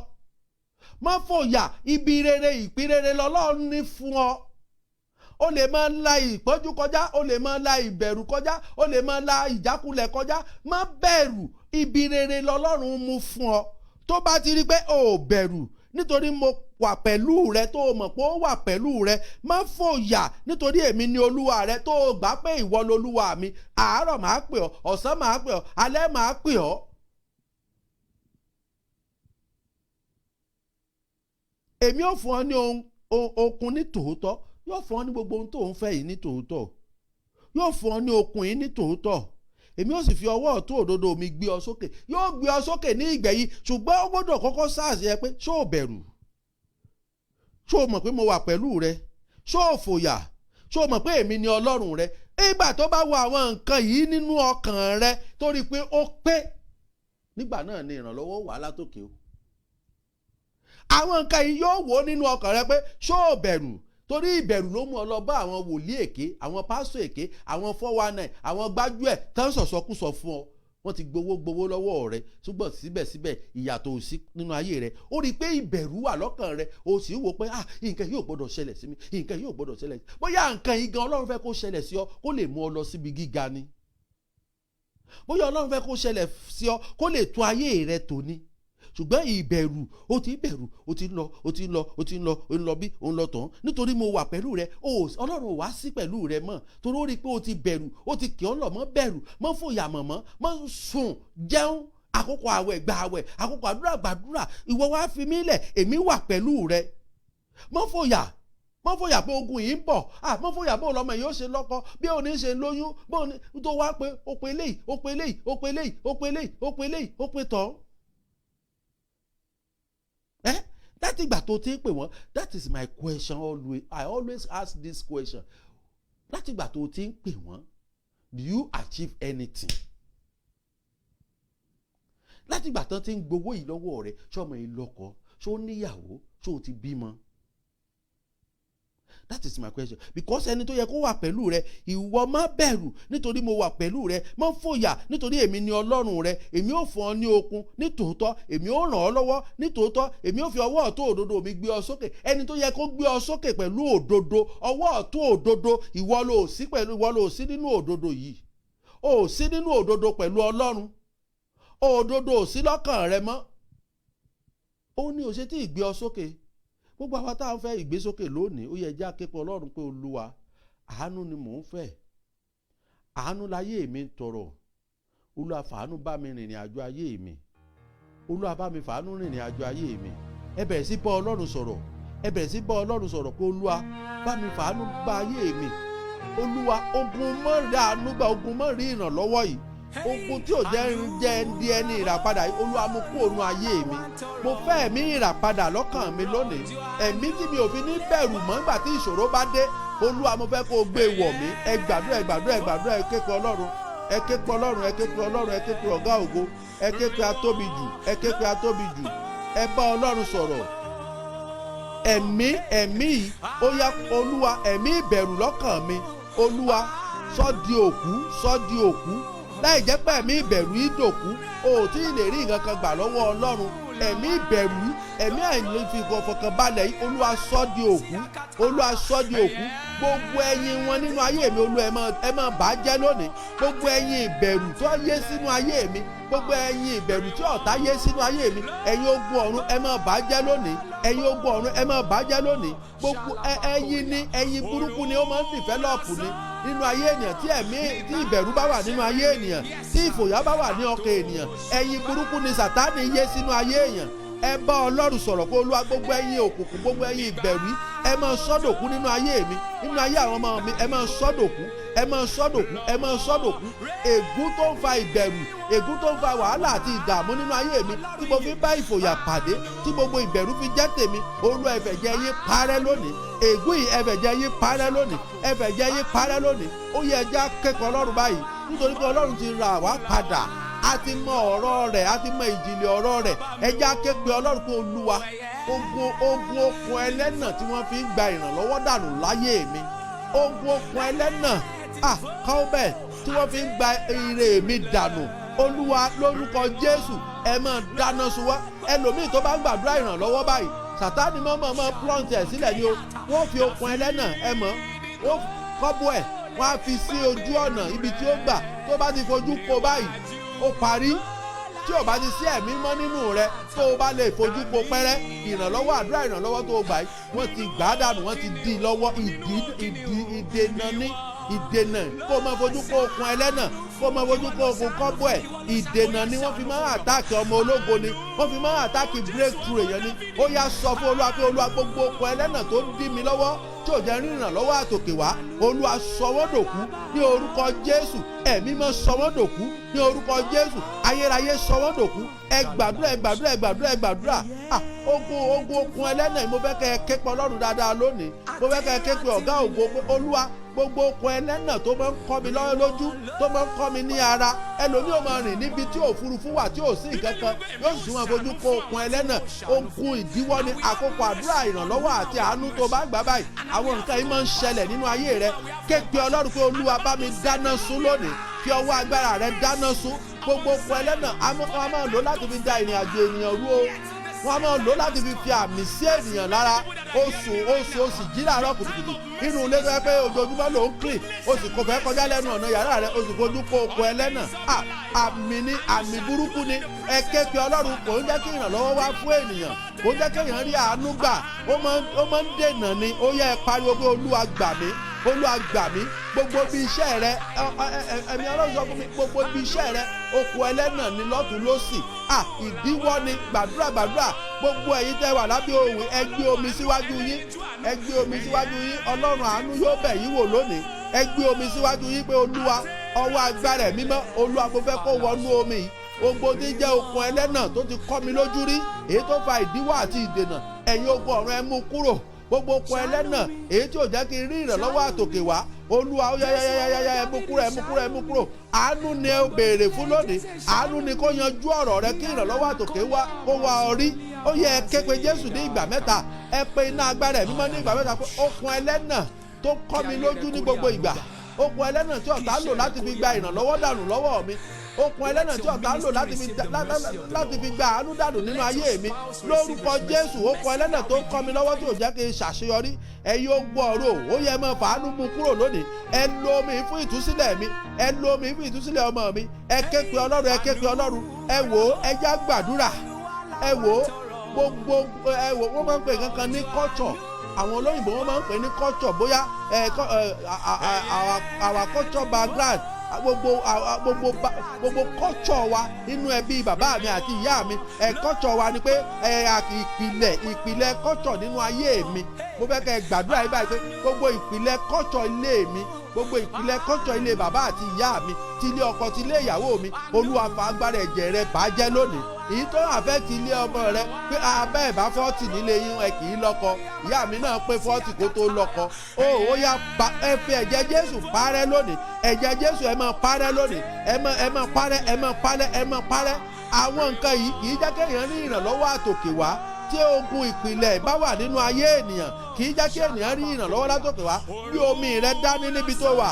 Má fòyà, ibi rere ìpín rere lọ́lọ́run ní fún ọ. O lè máa la ìpọ́njú kọjá, o lè máa la ìbẹ̀rù kọjá, o lè máa la ìjákulẹ̀ kọjá. Má bẹ̀rù, ibi rere lọ́lọ́run mú fún ọ. Tó bá ti rí pé o ò bẹ̀rù nítorí mo wà pẹ̀lú rẹ, tó o mọ̀ pé ó wà pẹ̀lú rẹ, má fòyà nítorí èmi ni olúwa rẹ, tó o gbà pé ìwọ lolúwa mi. Àárọ̀ máa pè ọ́, ọ̀sán máa pè ọ́, alẹ́ máa pè ọ́. Èmi ò fún ọ ní okun ní tòótọ́. Yóò fún ọ ní gbogbo ohun tó ń fẹ́ yìí ní tòótọ́. Yóò fún ọ ní okun yìí ní tòótọ́. Èmi ó sì fi ọwọ́ ọ̀tún òdodo mi gbé ọ sókè. Yóò gbé ọ sókè ní ìgbẹ̀yìn. Ṣùgbọ́n ó gbọ́dọ̀ kọ́kọ́ sáàsì ẹ pé ṣó o bẹ̀rù? Ṣó o mọ̀ pé mo wà pẹ̀lú rẹ? Ṣó o fòyà? Ṣó o mọ̀ pé èmi ni Ọlọ́run rẹ? Ìgbà tó bá wo àwọn nǹkan yìí nínú ọkàn rẹ torí pé ó pé, nígbà náà ni ìrànlọ́wọ́ wà látòkè o. Àwọn nǹkan yìí yóò wò nínú ọkàn rẹ pé ṣó o bẹ̀rù? Torí ìbẹ̀rù ló mú ọ lọ bá àwọn wòlíì èké, àwọn pásítọ̀ èké, àwọn 419, àwọn gbájúẹ̀ tán sọ̀sọ́kúsọ fún ọ. Wọ́n ti gbowó lọ́wọ́ rẹ, ṣùgbọ́n síbẹ̀síbẹ̀ ìyàtọ̀ ò sí nínú ayé rẹ. Ó rí i pé ìbẹ̀rù wà lọ́kàn rẹ, ó sì wò pé nǹkan yóò gbọ́dọ̀ ṣẹlẹ̀ sí mi, nǹkan yóò gbọ́dọ̀ ṣẹlẹ̀ sí mi. Bóyá nǹkan yìí gan Ọlọ́run fẹ́ kó ṣẹlẹ̀ sí ọ kó lè mú ọ lọ síbi gíga ni. Bóyá Ọlọ́run fẹ́ kó ṣẹlẹ̀ sí ọ kó lè tún ayé rẹ tò ni. Ṣùgbọ́n ìbẹ̀rù, ó ti bẹ̀rù, ó ti ń lọ bí ó ń lọ tán. Nítorí mo wà pẹ̀lú rẹ, Ọlọ́run ò wá sí pẹ̀lú rẹ mọ́. Torí ó rí i pé ó ti bẹ̀rù, ó ti kì ọ́ lọ mọ́ bẹ̀rù, mọ́ fòyà mọ̀mọ́, mọ́ sùn, jẹun, àkókò àwẹ̀ gba àwẹ̀, àkókò àdúrà gbàdúrà. Ìwọ wá fi mí lẹ̀, èmi wà pẹ̀lú rẹ. Mọ́ fòyà pé ogun yìí ń bọ̀. Mọ́ fòyà bó lọ́mọ yìí ó ṣe lọ́kọ, bí òní ṣe lóyún, bó òní tó wá pé ó pe eléyìí, ó pe eléyìí, ó pe eléyìí, ó pe eléyìí, ó pe eléyìí, ó pe tán. Láti ìgbà tó ti ń pè wọ́n, that is my question always. I always ask this question. Láti ìgbà tó ti ń pè wọ́n, do you achieve anything? Láti ìgbà tó ti ń gbowó yìí lọ́wọ́ rẹ̀, ṣé ọmọ yìí lọ́kọ, ṣé ó níyàwó, ṣé ó ti bímọ? That is my question. Because ẹni tó yẹ kó wà pẹ̀lú rẹ, ìwọ má bẹ̀rù nítorí mo wà pẹ̀lú rẹ, má fòyà nítorí èmi ni Ọlọ́run rẹ. Èmi ó fún ọ ní okun nítòótọ́, èmi ó ràn ọ́ lọ́wọ́ nítòótọ́, èmi ó fi ọwọ́ ọ̀tún òdodo mi gbé ọ sókè. Ẹni tó yẹ kó gbé ọ sókè pẹ̀lú òdodo, ọwọ́ ọ̀tún òdodo, ìwọ ló sí nínú òdodo yìí. O ò sí nínú òdodo pẹ̀lú Ọlọ́run. Òdodo ò sí lọ́kàn rẹ mọ́. Ó ní ó ṣe tí ì gbé ọ sókè. Gbogbo àwa tá à ń fẹ́ ìgbésókè lónìí, ó yẹ jẹ́ aképe Ọlọ́run pé Olúwa, àánú ni mò ń fẹ́, àánú láyé mi ń tọrọ. Olúwa fàánú bá mi rìnrìn àjò ayé mi, Olúwa bá mi fàánú rìnrìn àjò ayé mi. Ẹ bẹ̀rẹ̀ sí bá Ọlọ́run sọ̀rọ̀, ẹ bẹ̀rẹ̀ sí bá Ọlọ́run sọ̀rọ̀ pé Olúwa bá mi fàánú bá ayé mi. Olúwa, ogun mọ́ rí àánú gbà, ogun mọ́ rí ìrànlọ́wọ́ yìí, ogun tí ò jẹ́ di ẹni ìràpadà yìí, Olúwa mú kúrò nínú ayé mi. Mo fẹ́ ẹ̀mí ìràpadà lọ́kàn mi lónìí, ẹ̀mí tí mi ò fi ní bẹ̀rù mọ́ nígbà tí ìṣòro bá dé. Olúwa, mo fẹ́ kó o gbé wọ̀ mí. Ẹ gbàdúrà, ẹ gbàdúrà, ẹ gbàdúrà, ẹ ké pe Ọlọ́run, ẹ ké pe Ọlọ́run, ẹ ké pe Ọlọ́run, ẹ ké pe ọ̀gá ògo, ẹ ké pe atóbi jù, ẹ ké pe atóbi jù. Ẹ bá Ọlọ́run sọ̀rọ̀. Ẹ̀mí yìí, ó yá Olúwa, ẹ̀mí ìbẹ̀rù lọ́kàn mi, Olúwa sọ di òkú, sọ di òkú. Láì jẹ́ pé ẹ̀mí ìbẹ̀rù yìí dòkú, o ò tí ì lè rí nǹkan kan gbà lọ́wọ́ Ọlọ́run. Ẹ̀mí ìbẹ̀rù yìí, ẹ̀mí àìnífọkànbalẹ̀ yìí, Olúwa sọ di òkú, Olúwa sọ di òkú. Gbogbo ẹyin wọn nínú ayé mi, Olúwa ẹ máa bàjẹ́ lónìí. Gbogbo ẹyin ìbẹ̀rù tó yé sínú ayé mi, gbogbo ẹyin ìbẹ̀rù tí ọ̀tá yé sínú ayé mi, ẹ̀yin ogun ọ̀run ẹ máa bàjẹ́ lónìí. Ẹ̀yin ogun ọ̀run ẹ máa bàjẹ́ lónìí. Gbogbo ẹyin burúkú ni ó máa ń dìfẹ́lọ́pù ni nínú ayé ènìyàn, tí ìbẹ̀rù bá wà nínú ayé ènìyàn, tí ìfòyà bá wà ní ọkàn ènìyàn. Ẹyin burúkú ni Sátánì yé sínú ayé èèyàn. Ẹ bá Ọlọ́run sọ̀rọ̀ pé Olúwa, gbogbo ẹyin òkùnkùn, gbogbo ẹyin ìbẹ̀rù ẹ máa sọ́dòkú nínú ayé mi, nínú ayé àwọn ọmọ mi. Ẹ máa sọ́dòkú, ẹ máa sọ́dòkú, ẹ máa sọ́dòkú. Ègún tó ń fa ìbẹ̀rù, ègún tó ń fa wàhálà àti ìdààmú nínú ayé mi, tí mo fi bá ìfòyà pàdé, tí gbogbo ìbẹ̀rù fi jẹ́ tèmi, Olúwa ẹ fẹ́ jẹ́ yín parẹ́ lónìí. Ègún yìí ẹ fẹ́ jẹ́ yín parẹ́ lónìí, ẹ fẹ́ jẹ́ yín parẹ́ lónìí. Ó yẹ ẹ jẹ́ akẹ́kọ̀ọ́ Ọlọ́run báyìí, nítorí pé Ọlọ́run ti ra àwa padà. A ti mọ ọ̀rọ̀ rẹ̀, a ti mọ ìjìnlẹ̀ ọ̀rọ̀ rẹ̀. Ẹ jẹ́ akẹ́kọ̀ọ́ Ọlọ́run pé Olúwa, ogun okùn ẹlẹ́nà tí wọ́n fi ń gba ìrànlọ́wọ́ dànù láyé mi, ogun okùn ẹlẹ́nà káwọ́bẹ̀ tí wọ́n fi ń gba ire mi dànù, Olúwa lórúkọ Jésù ẹ máa dáná sun wá. Ẹlòmíì tó bá ń gbàdúrà ìrànlọ́wọ́ báyìí, Sátánì mọ́ plọ́ǹtì ẹ̀ sílẹ̀ ni o. Wọ́n fi okùn ẹlẹ́nà wọ́n kọ́bọ̀ ẹ̀, wọ́n á fi sí ojú ọ̀nà ibi tí ó gbà. Tó bá ti fojú kó báyìí, ó parí. Tí ò bá ti sí ẹ̀mí mọ́ nínú rẹ, tó o bá lè fojú po pẹ́rẹ́, ìrànlọ́wọ́ àdúrà ìrànlọ́wọ́ tó o gbà yìí, wọ́n ti gbà á dànù, wọ́n ti dì í lọ́wọ́. Ìdènà kó o máa fojú kó okùn ẹlẹ́nà, kó o máa fojú kó okùn kọ́bọ̀ ẹ̀. Ìdènà ni wọ́n fi máa àtáàkì ọmọ ológo ni, wọ́n fi máa àtáàkì breakthrough èèyàn ni. Ó yá sọ fún Olúwa pé Olúwa, gbogbo okùn ẹlẹ́nà tó ń dí mi lọ́wọ́, tí ò jẹ́ rìnrìn lọ́wọ́ àtòkè wá, Olúwa sọ wọ́n dòkú ní orúkọ Jésù. Ẹ̀mí mọ́ sọ wọ́n dòkú ní orúkọ Jésù. Ayérayé sọ wọ́n dòkú. Ẹ gbàdúrà, ẹ gbàdúrà, ẹ gbàdúrà, ẹ gbàdúrà. Ogun okùn ẹlẹ́nà yìí, mo fẹ́ kẹ́ ẹ ké pe Ọlọ́run dáadáa lónìí. Mo fẹ́ kẹ́ ẹ ké pe ọ̀gá ògo pé Olúwa, gbogbo okùn ẹlẹ́nà tó máa ń kọ́ mi lọ́wọ́ lójú, tó máa ń kọ́ mi ní ara. Ẹlòmíì ó máa rìn níbi tí òfurufú wà, tí ò sí nǹkan kan, yóò sì máa fojú kó okùn ẹlẹ́nà. Ogun ìdíwọ́ ni. Àkókò àdúrà ìrànlọ́wọ́ àti àánú tó bá gbà báyìí, àwọn nǹkan yìí máa ń ṣẹlẹ̀ nínú ayé rẹ. Ké pe Ọlọ́run pé Olúwa, bá mi dáná sun lónìí, fi ọwọ́ agbára rẹ dáná sun. Gbogbo okùn ẹlẹ́nà a máa lò láti fi da ìrìn àjò ènìyàn rú o. Wọ́n máa lò láti fi àmì sí ènìyàn lára. Oṣù jí láàárọ̀ kùtùkùtù nínú ilé tó yẹ pé ojoojúmọ́ ló ń clean, o sì kò fẹ́ kọjá lẹ́nu ọ̀nà yàrá rẹ̀, o sì fojú kó okùn ẹlẹ́nà. Àmì burúkú ni. Ẹ ké pe Ọlọ́run, kò ń jẹ́ kí ìrànlọ́wọ́ wá fún ènìyàn, kò ń jẹ́ kí èèyàn rí àánú gbà, ó máa ń dènà ni. Ó yẹ ẹ pariwo pé Olúwa gbà mí, Olúwa gbà mí. Gbogbo ibi iṣẹ́ rẹ, ẹ̀mí Ọlọ́run sọ fún mi, gbogbo ibi iṣẹ́ rẹ okùn ẹlẹ́nà ni lọ́tùn lósì. Ìdíwọ́ ni. Gbàdúrà. Gbogbo ẹ̀yin tẹ́ wà lábẹ́ òun, ẹ gbé omi síwájú yín, ẹ gbé omi síwájú yín. Ọlọ́run àánú yóò bẹ̀ yín wò lónìí. Ẹ gbé omi síwájú yín pé Olúwa, ọwọ́ agbára ẹ̀mí mọ́, Olúwa mo fẹ́ kó wọnú omi yìí. Gbogbo tí jẹ́ okùn ẹlẹ́nà tó ti kọ́ mi lójú rí, èyí tó fa ìdíwọ́ àti ìdènà, ẹ̀yin ogun ọ̀run ẹ mú kúrò. Gbogbo okùn ẹlẹ́nà èyí tí ò jẹ́ kí n rí ìrànlọ́wọ́ àtòkè wá, Olúwa ó yá ẹ mú kúrò. Àánú ni ẹ béèrè fún lónìí. Àánú ni kó yanjú ọ̀rọ̀ rẹ, kí ìrànlọ́wọ́ àtòkè wá kó wá ọ rí. Ó yẹ ẹ ké pe Jésù ní ìgbà mẹ́ta. Ẹ pe iná agbára ẹ̀mí mọ́ ní ìgbà mẹ́ta pé okùn ẹlẹ́nà tó kọ́ mi lójú ní gbogbo ìgbà, okùn ẹlẹ́nà tí ọ̀tá lò láti fi gba ìrànlọ́wọ́ dànù lọ́wọ́ mi, okùn ẹlẹ́nà tí ọ̀tá lò láti fi gba àánú dànù nínú ayé mi, lórúkọ Jésù. Okùn ẹlẹ́nà tó ń kọ́ mi lọ́wọ́ tí ò jẹ́ kí n ṣàṣeyọrí, ẹ yóò gbọ́ ọ̀rọ̀. Ó yẹ mọ́ fàánú mú kúrò lónìí. Ẹ lo omi fún ìtúsílẹ̀ mi, ẹ lo omi fún ìtúsílẹ̀ ọmọ mi. Ẹ ké pe Ọlọ́run, ẹ ké pe Ọlọ́run. Ẹ wò ó, ẹ já gbàdúrà. Ẹ wò ó, wọ́n máa ń pè kankan ní culture àwọn olóyìnbó wọn máa ń pè ní culture bóyá our culture background gbogbo culture wa nínú ẹbí bàbá mi àti ìyá mi culture wa ni pé ìpìlẹ̀ culture nínú ayé mi. Mo fẹ́ kẹ́ gbàdúrà yìí báyìí pé gbogbo ìpìlẹ̀ culture ilé mi, gbogbo ìpìlẹ̀ culture ilé bàbá àti ìyá mi, ti ilé ọkọ ti ilé ìyàwó mi, Olúwa fa agbára ẹ̀jẹ̀ rẹ bàjẹ́ lónìí. Èyí tó àfẹ́ ti ilé ọmọ rẹ pé abẹ́ ìbá 40 nílé yín ẹ kì í lọ́kọ, ìyá mi náà pé 40 kó tó lọ́kọ. Ó yá ẹ fi ẹ̀jẹ̀ Jésù parẹ́ lónìí, ẹ̀jẹ̀ Jésù ẹ máa parẹ́ lónìí, ẹ máa parẹ́. Àwọn nǹkan yìí kì í jẹ́ kéèyàn ní ìrànlọ́wọ́ àtòkè wá. Tí ogun ìpìlẹ̀ bá wà nínú ayé ènìyàn kì í jẹ́ kí ènìyàn rí ìrànlọ́wọ́ látòkè wá. Bí omi rẹ dání níbi tó wà,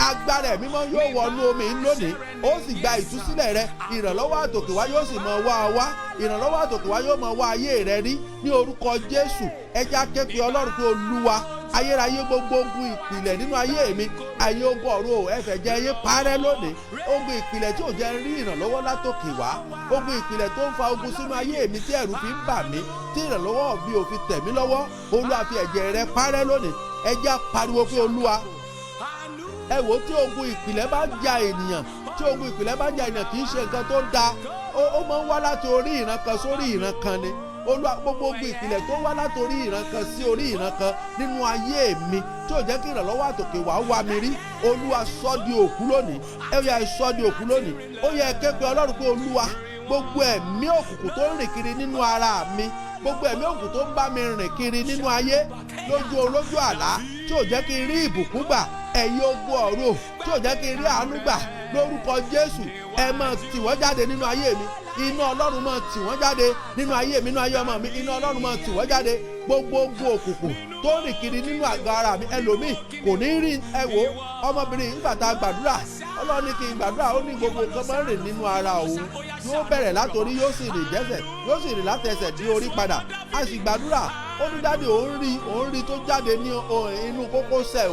agbára ẹ̀mí mímọ́ yóò wọnú omi lónìí, ó sì gba ìtúsílẹ̀ rẹ. Ìrànlọ́wọ́ àtòkè wá yóò sì máa wá ìrànlọ́wọ́ àtòkè wá yóò máa wá ayé rẹ rí ní orúkọ Jésù. Ẹ jẹ́ á ké pe Ọlọ́run pé Olúwa ayérayé gbogbo ogun ìpìlẹ̀ nínú ayé mi, ayé ogun ọ̀run ẹ fẹ́ jẹ́ ayé parẹ́ lónìí. Ogun ìpìlẹ̀ tí ò jẹ́ rí ìrànlọ́wọ́ látòkè wá, ogun ìpìlẹ̀ tó ń fa ogun sínú ayé mi tí ẹ̀rù fi ń bà mí, tí ìrànlọ́wọ́ mi ò fi tẹ̀ mí lọ́wọ́, Olúwa fi ẹ̀jẹ̀ rẹ parẹ́ lónìí. Ẹ jẹ́ á pariwo pé Olúwa ẹ wò tí ogun ìpìlẹ̀ bá ja ènìyàn, tí ogun ìpìlẹ̀ bá ja ènìyàn kì í ṣe nǹkan tó da, ó máa ń wá láti orí ìran kan sórí ìran kan ni. Olúwa gbogbo ogun ìpìlẹ̀ tó wá láti orí ìran kan sí orí ìran kan nínú ayé mi tí ò jẹ́ kí ìrànlọ́wọ́ àtòkè wá wá mi rí, Olúwa sọ di òkú lónìí. Ẹ yá sọ di òkú lónìí. Ó yẹ ké pe Ọlọ́run pé Olúwa gbogbo ẹ̀mí òkùnkùn tó ń rìn kiri nínú ara mi, gbogbo ẹ̀mí òkùnkùn tó ń bá mi rìn kiri nínú ayé lójú àlá tí ò jẹ́ kí n rí ìbùkún gbà, ẹ̀yin ogun ọ̀run tí ò jẹ́ kí n rí àánú gbà, lórúkọ Jésù ẹ máa tì wọ́n jáde nínú ayé mi. Iná Ọlọ́run máa tì wọ́n jáde nínú ayé mi, nínú ayé ọmọ mi. Iná Ọlọ́run máa tì wọ́n jáde. Gbogbo ogun òkùnkùn tó rìn kiri nínú àgọ́ ara mi, ẹlòmíì kò ní rí. Ẹ wo ọmọbìnrin nígbà tá a gbàdúrà, Ọlọ́run ní kí n gbàdúrà, ó ní gbogbo nǹkan máa ń rìn nínú ara òun, yóò bẹ̀rẹ̀ látòrí yóò sì rìn dẹ́sẹ̀, yóò sì rìn látẹsẹ̀ dé orí padà. A sì gbàdúrà, ó ní dáàdì òun rí tó jáde ní inú kókósẹ̀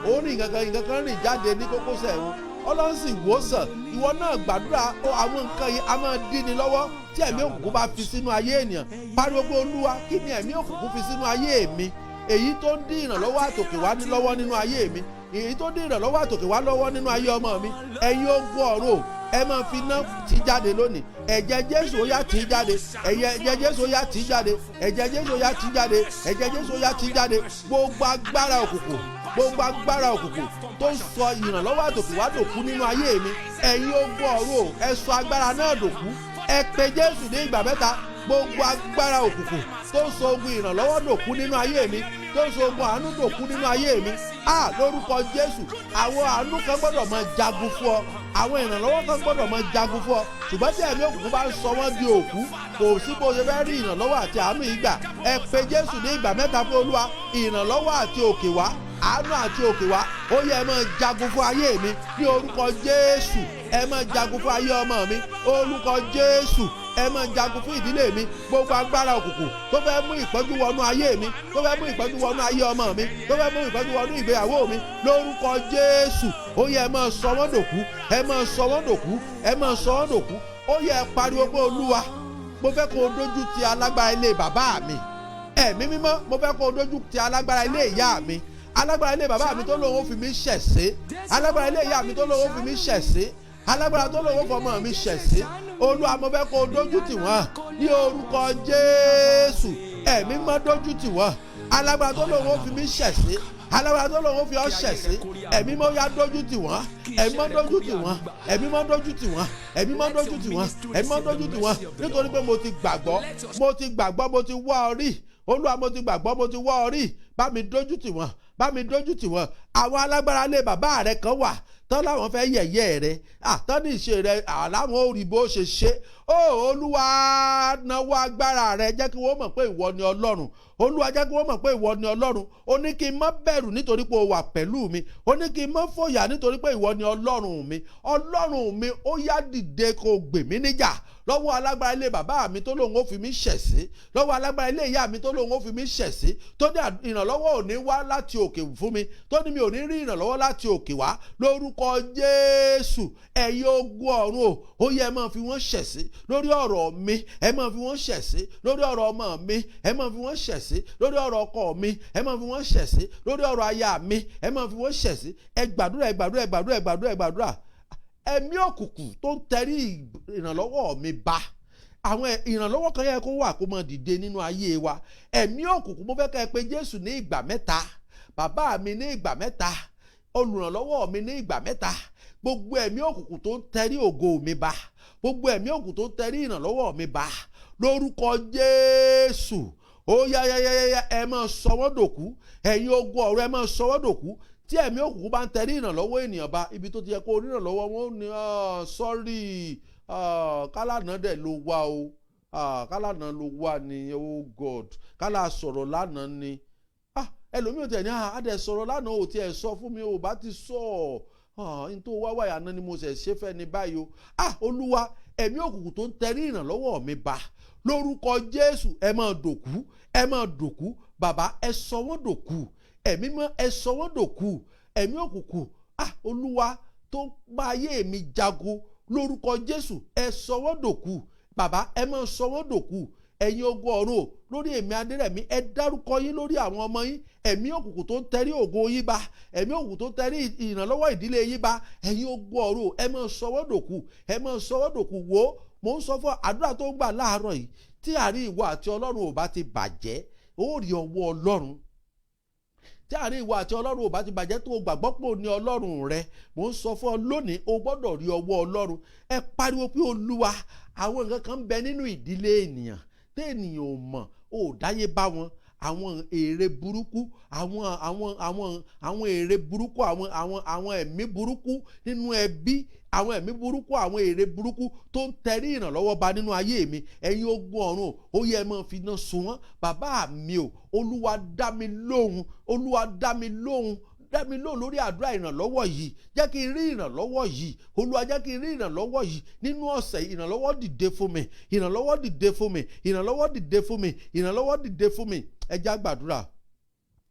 òun rí nǹkan kan rìn jáde ní kókósẹ̀ òun. Ọlọ́run sì wòsàn. Ìwọ náà gbàdúrà, àwọn nǹkan yìí a máa dín ni lọ́wọ́ tí ẹ̀mí òkùnkùn bá fi sínú ayé ènìyàn. Pariwo pé Olúwa kí ni ẹ̀mí òkùnkùn fi sínú ayé mi, èyí tó ń dín ìrànlọ́wọ́ àtòkè wá lọ́wọ́ nínú ayé mi, èyí tó dín ìrànlọ́wọ́ àtòkè wá lọ́wọ́ nínú ayé ọmọ mi. Ẹ̀yin ogun ọ̀run ẹ máa fi iná tì jáde lónìí. Ẹ̀jẹ̀ Jésù ó yá tì jáde, ẹ̀jẹ̀ Jésù ó yá tì jáde, ẹ̀jẹ̀ Jésù ó yá tì jáde, ẹ̀jẹ̀ Jésù ó yá tì jáde. Gbogbo agbára òkùnkùn, gbogbo agbára òkùnkùn tó ń sọ ìrànlọ́wọ́ àtòkè wá dòkú nínú ayé mi, ẹ̀yin ogun ọ̀run ẹ sọ agbára náà dòkú. Ẹ pe Jésù ní ìgbà mẹ́ta. Gbogbo agbára òkùnkùn tó ń sọ ogun ìrànlọ́wọ́ dòkú nínú ayé mi, tó ń sọ ogun àánú dòkú nínú ayé mi, lórúkọ Jésù àwọn àánú kan gbọ́dọ̀ máa jagun fún ọ, àwọn ìrànlọ́wọ́ kan gbọ́dọ̀ máa jagun fún ọ. Ṣùgbọ́n tí ẹ̀mí òkùnkùn bá ń sọ wọ́n di òkú, kò sí bó ṣe fẹ́ rí ìrànlọ́wọ́ àti àánú yìí gbà. Ẹ pe Jésù ní ìgbà mẹ́ta fún Olúwa. Ìrànlọ́wọ́ àti òkè wá, àánú àti òkè wá, ó yẹ ẹ máa jagun fún ayé mi ní orúkọ Jésù. Ẹ máa jagun fún ayé ọmọ mi orúkọ Jésù. Ẹ máa jagun fún ìdílé mi. Gbogbo agbára òkùnkùn tó fẹ́ mú ìpọ́njú wọnú ayé mi, tó fẹ́ mú ìpọ́njú wọnú ayé ọmọ mi, tó fẹ́ mú ìpọ́njú wọnú ìgbéyàwó mi, lórúkọ Jésù. Ó yẹ ẹ máa sọ wọ́n dòkú, ẹ máa sọ wọ́n dòkú, ẹ máa sọ wọ́n dòkú. Ó yẹ ẹ pariwo pé Olúwa mo fẹ́ kó o dójú ti alágbára ilé bàbá mi. Ẹ̀mí mímọ́ mo fẹ́ kó o dójú ti alágbára ilé ìyá mi, alágbára ilé bàbá mi tó lóun ó fi mí ṣẹ̀sín, alágbára ilé ìyá mi tó lóun ó fi mí ṣẹ̀sín, alágbára tó lóun ó fọmọ mi ṣẹ̀sín. Olúwa mo fẹ́ kó o dójú tì wọ́n ní orúkọ Jésù. Ẹ̀mí mímọ́ dójú tì wọ́n. Alágbára tó lóun ó fi mí ṣẹ̀sín, alágbára tó lóun ó fi ọ́ ṣẹ̀sín, ẹ̀mí mímọ́ yá dójú tì wọ́n, ẹ̀mí mímọ́ dójú tì wọ́n, ẹ̀mí mímọ́ dójú tì wọ́n, ẹ̀mí mímọ́ dójú tì wọ́n, ẹ̀mí mímọ́ dójú tì wọ́n. Nítorí pé mo ti gbàgbọ́, mo ti wá ọ rí. Olúwa mo ti gbàgbọ́, mo ti wá ọ rí. Bá mi dójú tì wọ́n, bá mi dójú tì wọ́n. Àwọn alágbára ilé bàbá rẹ kan wà tán láwọn fẹ́ yẹ̀yẹ́ rẹ, tán ní ìṣe rẹ láwọn ò rí bó ṣe ṣe. Olúwa nawọ́ agbára rẹ, jẹ́ kí wọ́n mọ̀ pé ìwọ ni Ọlọ́run. Olúwa jẹ́ kí wọ́n mọ̀ pé ìwọ ni Ọlọ́run. Ó ní kí n má bẹ̀rù nítorí pé o wà pẹ̀lú mi. Ó ní kí n má fòyà nítorí pé ìwọ ni Ọlọ́run mi. Ọlọ́run mi, ó yá dìde kó gbè mí níjà lọ́wọ́ alágbára ilé bàbá mi tó lóun ó fi mí ṣẹ̀sín, lọ́wọ́ alágbára ilé ìyá mi tó lóun ó fi mí ṣẹ̀sín, tó ní ìrànlọ́wọ́ ò ní wá láti òkè fún mi, tó ní mi ò ní rí ìrànlọ́wọ́ láti òkè wá. Lórúkọ lórúkọ Jésù ẹ̀yin ogun ọ̀run o ó yẹ ẹ máa fi wọ́n ṣẹ̀sí lórí ọ̀rọ̀ mi, ẹ máa fi wọ́n ṣẹ̀sí lórí ọ̀rọ̀ ọmọ mi, ẹ máa fi wọ́n ṣẹ̀sí lórí ọ̀rọ̀ ọkọ mi, ẹ máa fi wọ́n ṣẹ̀sí lórí ọ̀rọ̀ aya mi, ẹ máa fi wọ́n ṣẹ̀sí. Ẹ gbàdúrà, ẹ gbàdúrà, ẹ gbàdúrà, ẹ gbàdúrà, ẹ gbàdúrà. Ẹ̀mí òkùnkùn tó ń tẹrí ìrànlọ́wọ́ mi ba, àwọn ìrànlọ́wọ́ kan yẹ kó wà kó máa dìde nínú ayé wa. Ẹ̀mí òkùnkùn, mo fẹ́ kẹ́ ẹ pé Jésù ní ìgbà mẹ́ta, bàbá mi ní ìgbà mẹ́ta, olùrànlọ́wọ́ mi ní ìgbà mẹ́ta. Gbogbo ẹ̀mí òkùnkùn tó ń tẹrí ògo mi ba, gbogbo ẹ̀mí òkùnkùn tó ń tẹrí ìrànlọ́wọ́ mi ba, lórúkọ Jésù ó yá ẹ máa sọ wọ́n dòkú. Ẹ̀yin ogun ọ̀run ẹ máa sọ wọ́n dòkú. Tí ẹ̀mí òkùnkùn bá ń tẹrí ìrànlọ́wọ́ ènìyàn ba, ibi tó ti yẹ kó onírànlọ́wọ́ wọn ní sọ́rí kálánà dẹ̀ ló wá o, kálánà ló wá ni, oh God, kálá sọ̀rọ̀ lánàá ni. Ẹlòmíì ò tẹ̀ ní àdẹ̀ sọ̀rọ̀ lánàá ò tiẹ̀ sọ fún mi, ò bá ti sọ n tó wá wáyà náà ni mo ṣẹ̀ ṣe fẹ́ ní báyìí o. Olúwa, ẹ̀mí òkùnkùn tó ń tẹrí ìrànlọ́wọ́ mi ba, lórúkọ Jésù ẹ máa dòkú, ẹ máa dòkú. Bàbá ẹ sọ wọ́n dòkú, ẹ̀mí mọ́ ẹ sọ wọ́n dòkú. Ẹ̀mí òkùnkùn Olúwa tó bá ayé mi jago, lórúkọ Jésù ẹ sọ wọ́n dòkú. Bàbá ẹ máa sọ wọ́n dòkú. Ẹ̀yin ogun ọ̀run o, lórí èmi Adérẹ̀mí ẹ dárúkọ yín lórí àwọn ọmọ yín. Ẹ̀mí òkùnkùn tó ń tẹrí ògo yín ba, ẹ̀mí òkùnkùn tó ń tẹrí ìrànlọ́wọ́ ìdílé yín ba, ẹ̀yin ogun ọ̀run o, ẹ máa sọ wọ́n dòkú, ẹ máa sọ wọ́n dòkú. Wò ó, mò ń sọ fún àdúrà tó ń gbà láàárọ̀ yìí, tí àárín ìwọ àti Ọlọ́run ò bá ti bàjẹ́, ó rí ọwọ́ Ọlọ́run. Tí àárín ìwọ àti Ọlọ́run ò bá ti bàjẹ́ tó o gbàgbọ́ pé o ní Ọlọ́run rẹ, mò ń sọ fún ọ lónìí, o gbọ́dọ̀ rí ọwọ́ Ọlọ́run. Ẹ pariwo pé Olúwa, àwọn nǹkan kan ń bẹ nínú ìdílé ènìyàn tí ènìyàn ò mọ̀, ò dáyé bá wọn. Àwọn èrè burúkú, àwọn èrè burúkú, àwọn ẹ̀mí burúkú nínú ẹbí, àwọn ẹ̀mí burúkú, àwọn èrè burúkú tó ń tẹrí ìrànlọ́wọ́ ba nínú ayé mi. Ẹ̀yin ogun ọ̀run ó yẹ máa fi iná sun wọ́n. Bàbá mi o, Olúwa dá mi lóhùn, Olúwa dá mi lóhùn, dá mi lóhùn lórí àdúrà ìrànlọ́wọ́ yìí. Jẹ́ kí n rí ìrànlọ́wọ́ yìí. Olúwa jẹ́ kí n rí ìrànlọ́wọ́ yìí nínú ọ̀sẹ̀. Ìrànlọ́wọ́ dìde fún mi, ìrànlọ́wọ́ dìde fún mi, ìrànlọ́wọ́ dìde fún mi, ìrànlọ́wọ́ dìde fún mi. Ẹ já gbàdúrà,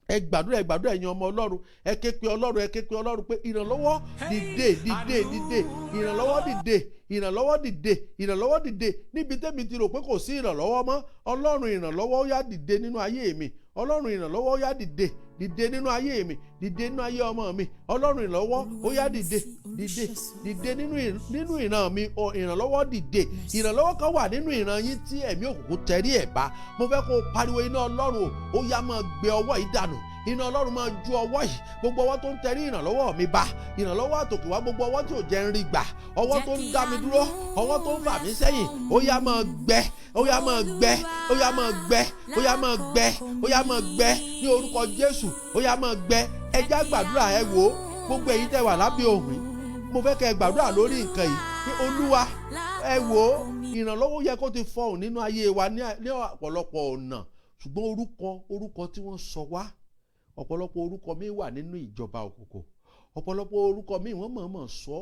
ẹ gbàdúrà, ẹ gbàdúrà ẹ̀yin ọmọ Ọlọ́run. Ẹ ké pe Ọlọ́run, ẹ ké pe Ọlọ́run pé ìrànlọ́wọ́ dìde, dìde, dìde, ìrànlọ́wọ́ dìde, ìrànlọ́wọ́ dìde, ìrànlọ́wọ́ dìde. Níbi tẹ́mi ti rò pé kò sí ìrànlọ́wọ́ mọ́, Ọlọ́run ìrànlọ́wọ́ ó yá dìde nínú ayé mi. Ọlọ́run ìrànlọ́wọ́ ó yá dìde, dìde nínú ayé mi, dìde nínú ayé ọmọ mi. Ọlọ́run ìrànlọ́wọ́ ó yá dìde, dìde, dìde nínú ìran mi. Ìrànlọ́wọ́ dìde. Ìrànlọ́wọ́ kan wà nínú ìran yín tí ẹ̀mí òkùnkùn tẹrí ẹ̀ bá. Mo fẹ́ kó o pariwo iná Ọlọ́run ó yá máa gbé ọwọ́ yìí dànù. Iná Ọlọ́run máa ju ọwọ́ yìí, gbogbo ọwọ́ tó ń tẹrí ìrànlọ́wọ́ mi bá, ìrànlọ́wọ́ àtòkè wá, gbogbo ọwọ́ tí ò jẹ́ ń rí gbà, ọwọ́ tó ń dá mi dúró, ọwọ́ tó ń fà mí sẹ́yìn, ó yá máa gbẹ, ó yá máa gbẹ, ó yá máa gbẹ, ó yá máa gbẹ, ó yá máa gbẹ ní orúkọ Jésù, ó yá máa gbẹ. Ẹ já gbàdúrà, ẹ wò ó, gbogbo èyí tẹ́ wà lábẹ́ ohùn, mo fẹ́ kẹ́ ẹ gbàdúrà lórí nǹkan yìí pé Olúwa, ẹ wò ó, ìrànlọ́wọ́ yẹ kó ti fọhùn nínú ayé wa ní ọ̀pọ̀lọpọ̀ ọ̀nà, ṣùgbọ́n orúkọ tí wọ́n sọ wá, ọ̀pọ̀lọpọ̀ orúkọ mi wà nínú ìjọba òkùnkùn. Ọ̀pọ̀lọpọ̀ orúkọ mi wọ́n mọ̀ọ́mọ̀ sọ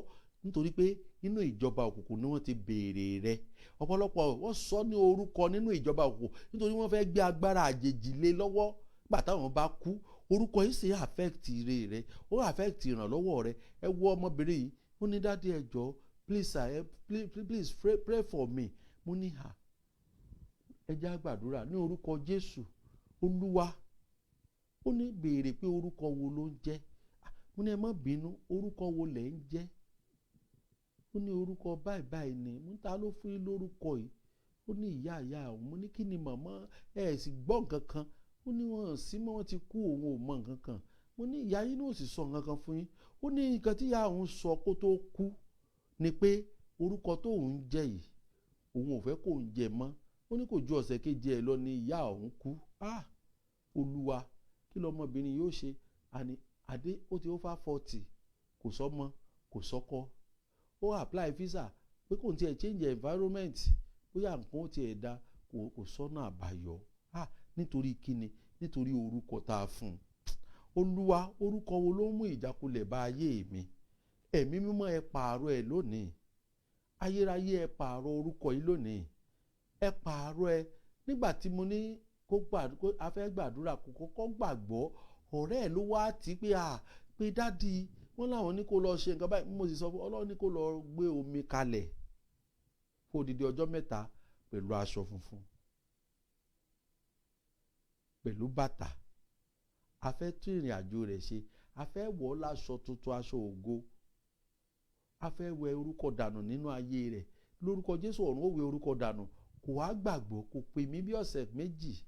nítorí pé nínú ìjọba òkùnkùn ni wọ́n ti béèrè rẹ̀. Ọ̀pọ̀lọpọ̀ wọ́n sọ ní orúkọ nínú ìjọba òkùnkùn nítorí wọ́n fẹ́ gbé agbára àjèjì lé lọ́wọ́ nígbà táwọn bá kú. Orúkọ yìí ṣe affect ire rẹ̀, ó affect ìrànlọ́wọ́ rẹ̀. Ẹ wo ọmọbìnrin yìí, ó ní dádì ẹ jọ̀ọ́, please pray for me. Mo ní ẹ já gbàdúrà ní orúkọ Jésù. Olúwa, ó ní béèrè pé orúkọ wo ló ń jẹ́. Mo ní ẹ má bínú, orúkọ wo lẹ̀ ń jẹ́? Ó ní orúkọ báyìí báyìí ni. Mo ní ta ló fún yín lórúkọ yìí? Ó ní ìyá òun. Mo ní kí ni màmá ẹ sì gbọ́ nǹkan kan? Ó ní wọn sí mọ́, wọn ti kú, òun ò mọ nǹkan kan. Mo ní ìyá yín náà sì sọ nǹkan kan fún yín. Ó ní nǹkan tí ìyá òun sọ kó tó kú ni pé orúkọ tó òun jẹ́ yìí òun ò fẹ́ kó òun jẹ mọ́. Ó ní kò ju ọ̀sẹ̀ kejì ẹ̀ lọ ni ìyá òun kú. Olúwa, kí lọmọbìnrin yóò ṣe? Adé ó ti over 40, kò sọ́mọ, kò sọ́kọ. Ó apply visa pé kò tiẹ̀ change environment, bóyá nǹkan ó tiẹ̀ da, kò sọ́nà àbáyọ. Nítorí kíni? Nítorí orúkọ tá a fún un. Olúwa, orúkọ wo ló ń mú ìjákulẹ̀ bá ayé mi? Ẹ̀mí mímọ́ ẹ pààrọ̀ ẹ lónìí. Ayérayé ẹ pààrọ̀ orúkọ yìí lónìí. Ẹ pààrọ̀ ẹ. Nígbà tí mo ní a fẹ́ gbàdúrà kò kọ́kọ́ gbàgbọ́, ọ̀rẹ́ ẹ̀ ló wá tí pé dádì wọ́n láwọn ní kó lọ ṣe nǹkan báyìí, mo sì sọ fún Ọlọ́run ní kó lọ gbé omi kalẹ̀ fún odidi ọjọ́ 3 pẹ̀lú aṣọ funfun pẹ̀lú bàtà. A fẹ́ tún ìrìn àjò rẹ̀ ṣe, a fẹ́ wọ̀ ọ́ láṣọ tuntun, aṣọ ògo, a fẹ́ wẹ orúkọ dànù nínú ayé rẹ̀. Lórúkọ Jésù ọ̀run ó wẹ orúkọ dànù. Kò wá gbàgbọ́, kò pè mí bí ọ̀sẹ̀ 2.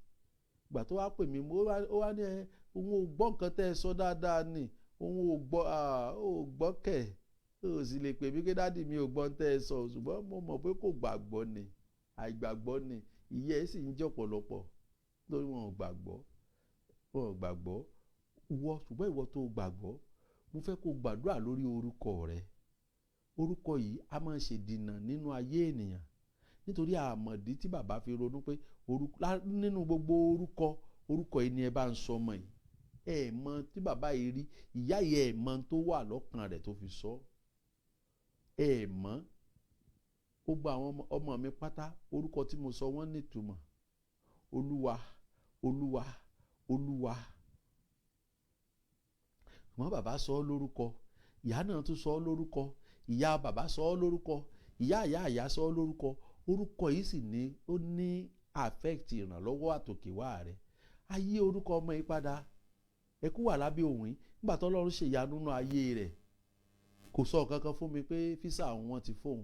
Ìgbà tó wá pè mí, ó wá ní òun ò gbọ́ nǹkan tẹ́ ẹ sọ dáadáa ni, òun ò gbọ́ kẹ̀, ó sì lè pè mí pé dádì mi ò gbọ́ tẹ́ ẹ sọ, ṣùgbọ́n mo mọ̀ pé kò gbàgbọ́ ni, àìgbàgbọ́ ni, ìyẹ́ ẹ̀ sì ń jẹ́ ọ̀pọ̀lọpọ̀ lórí wọn ò gbàgbọ́. Ṣùgbọ́n ìwọ tó gbàgbọ́, mo fẹ́ kó gbàdúrà lórí orúkọ rẹ. Orúkọ yìí a máa ṣèdìnà nínú ayé ènìyàn, nítorí àmọ̀dí tí bàbá fi ronú pé nínú gbogbo orúkọ yìí ni ẹ bá ń sọ ọmọ yìí. Ẹ mọ̀ tí bàbá yìí rí, ìyá yìí ẹ mọ̀ tó wà lọ́kàn rẹ̀ tó fi sọ. Ẹ mọ̀, gbogbo àwọn ọmọ mi pátá orúkọ tí mo sọ wọ́n nítumọ̀. Olúwa, Olúwa, Olúwa. Ṣùgbọ́n bàbá sọ ọ́ lórúkọ, ìyá náà tún sọ ọ́ lórúkọ, ìyá bàbá sọ ọ́ lórúkọ, ìyá sọ ọ́ lórúkọ. Orúkọ yìí sì ní ó ní affect ìrànlọ́wọ́ àtòkèwá rẹ̀. Ayé orúkọ ọmọ yìí padà. Ẹ kú wà lábẹ́ òun yìí nígbà tó Ọlọ́run ṣe ìyanu nínú ayé rẹ̀. Kò sọ kankan fún mi pé físà wọn ti fóun,